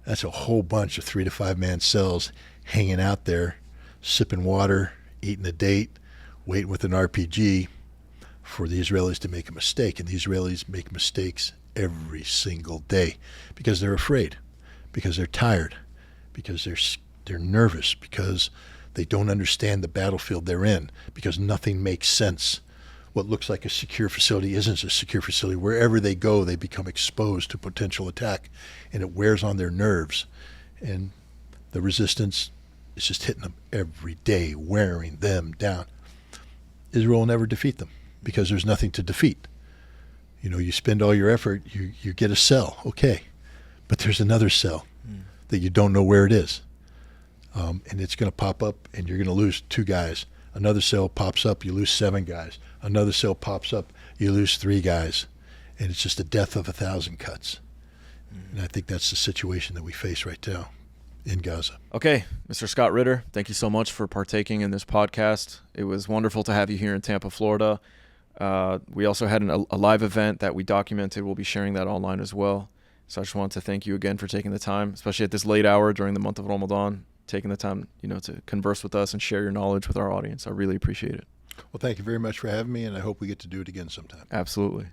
that's a whole bunch of 3 to 5 man cells hanging out there, sipping water, eating a date, waiting with an RPG for the Israelis to make a mistake. And the Israelis make mistakes every single day because they're afraid, because they're tired, because they're nervous, because they don't understand the battlefield they're in, because nothing makes sense. What looks like a secure facility isn't a secure facility. Wherever they go, they become exposed to potential attack, and it wears on their nerves. And the resistance is just hitting them every day, wearing them down. Israel will never defeat them because there's nothing to defeat. You know, you spend all your effort, you get a cell, okay, but there's another cell that you don't know where it is. And it's going to pop up, and you're going to lose 2 guys. Another cell pops up, you lose 7 guys. Another cell pops up, you lose 3 guys. And it's just a death of 1,000 cuts. And I think that's the situation that we face right now in Gaza. Okay, Mr. Scott Ritter, thank you so much for partaking in this podcast. It was wonderful to have you here in Tampa, Florida. We also had a live event that we documented. We'll be sharing that online as well. So I just wanted to thank you again for taking the time, especially at this late hour during the month of Ramadan, taking the time, to converse with us and share your knowledge with our audience. I really appreciate it. Well, thank you very much for having me, and I hope we get to do it again sometime. Absolutely.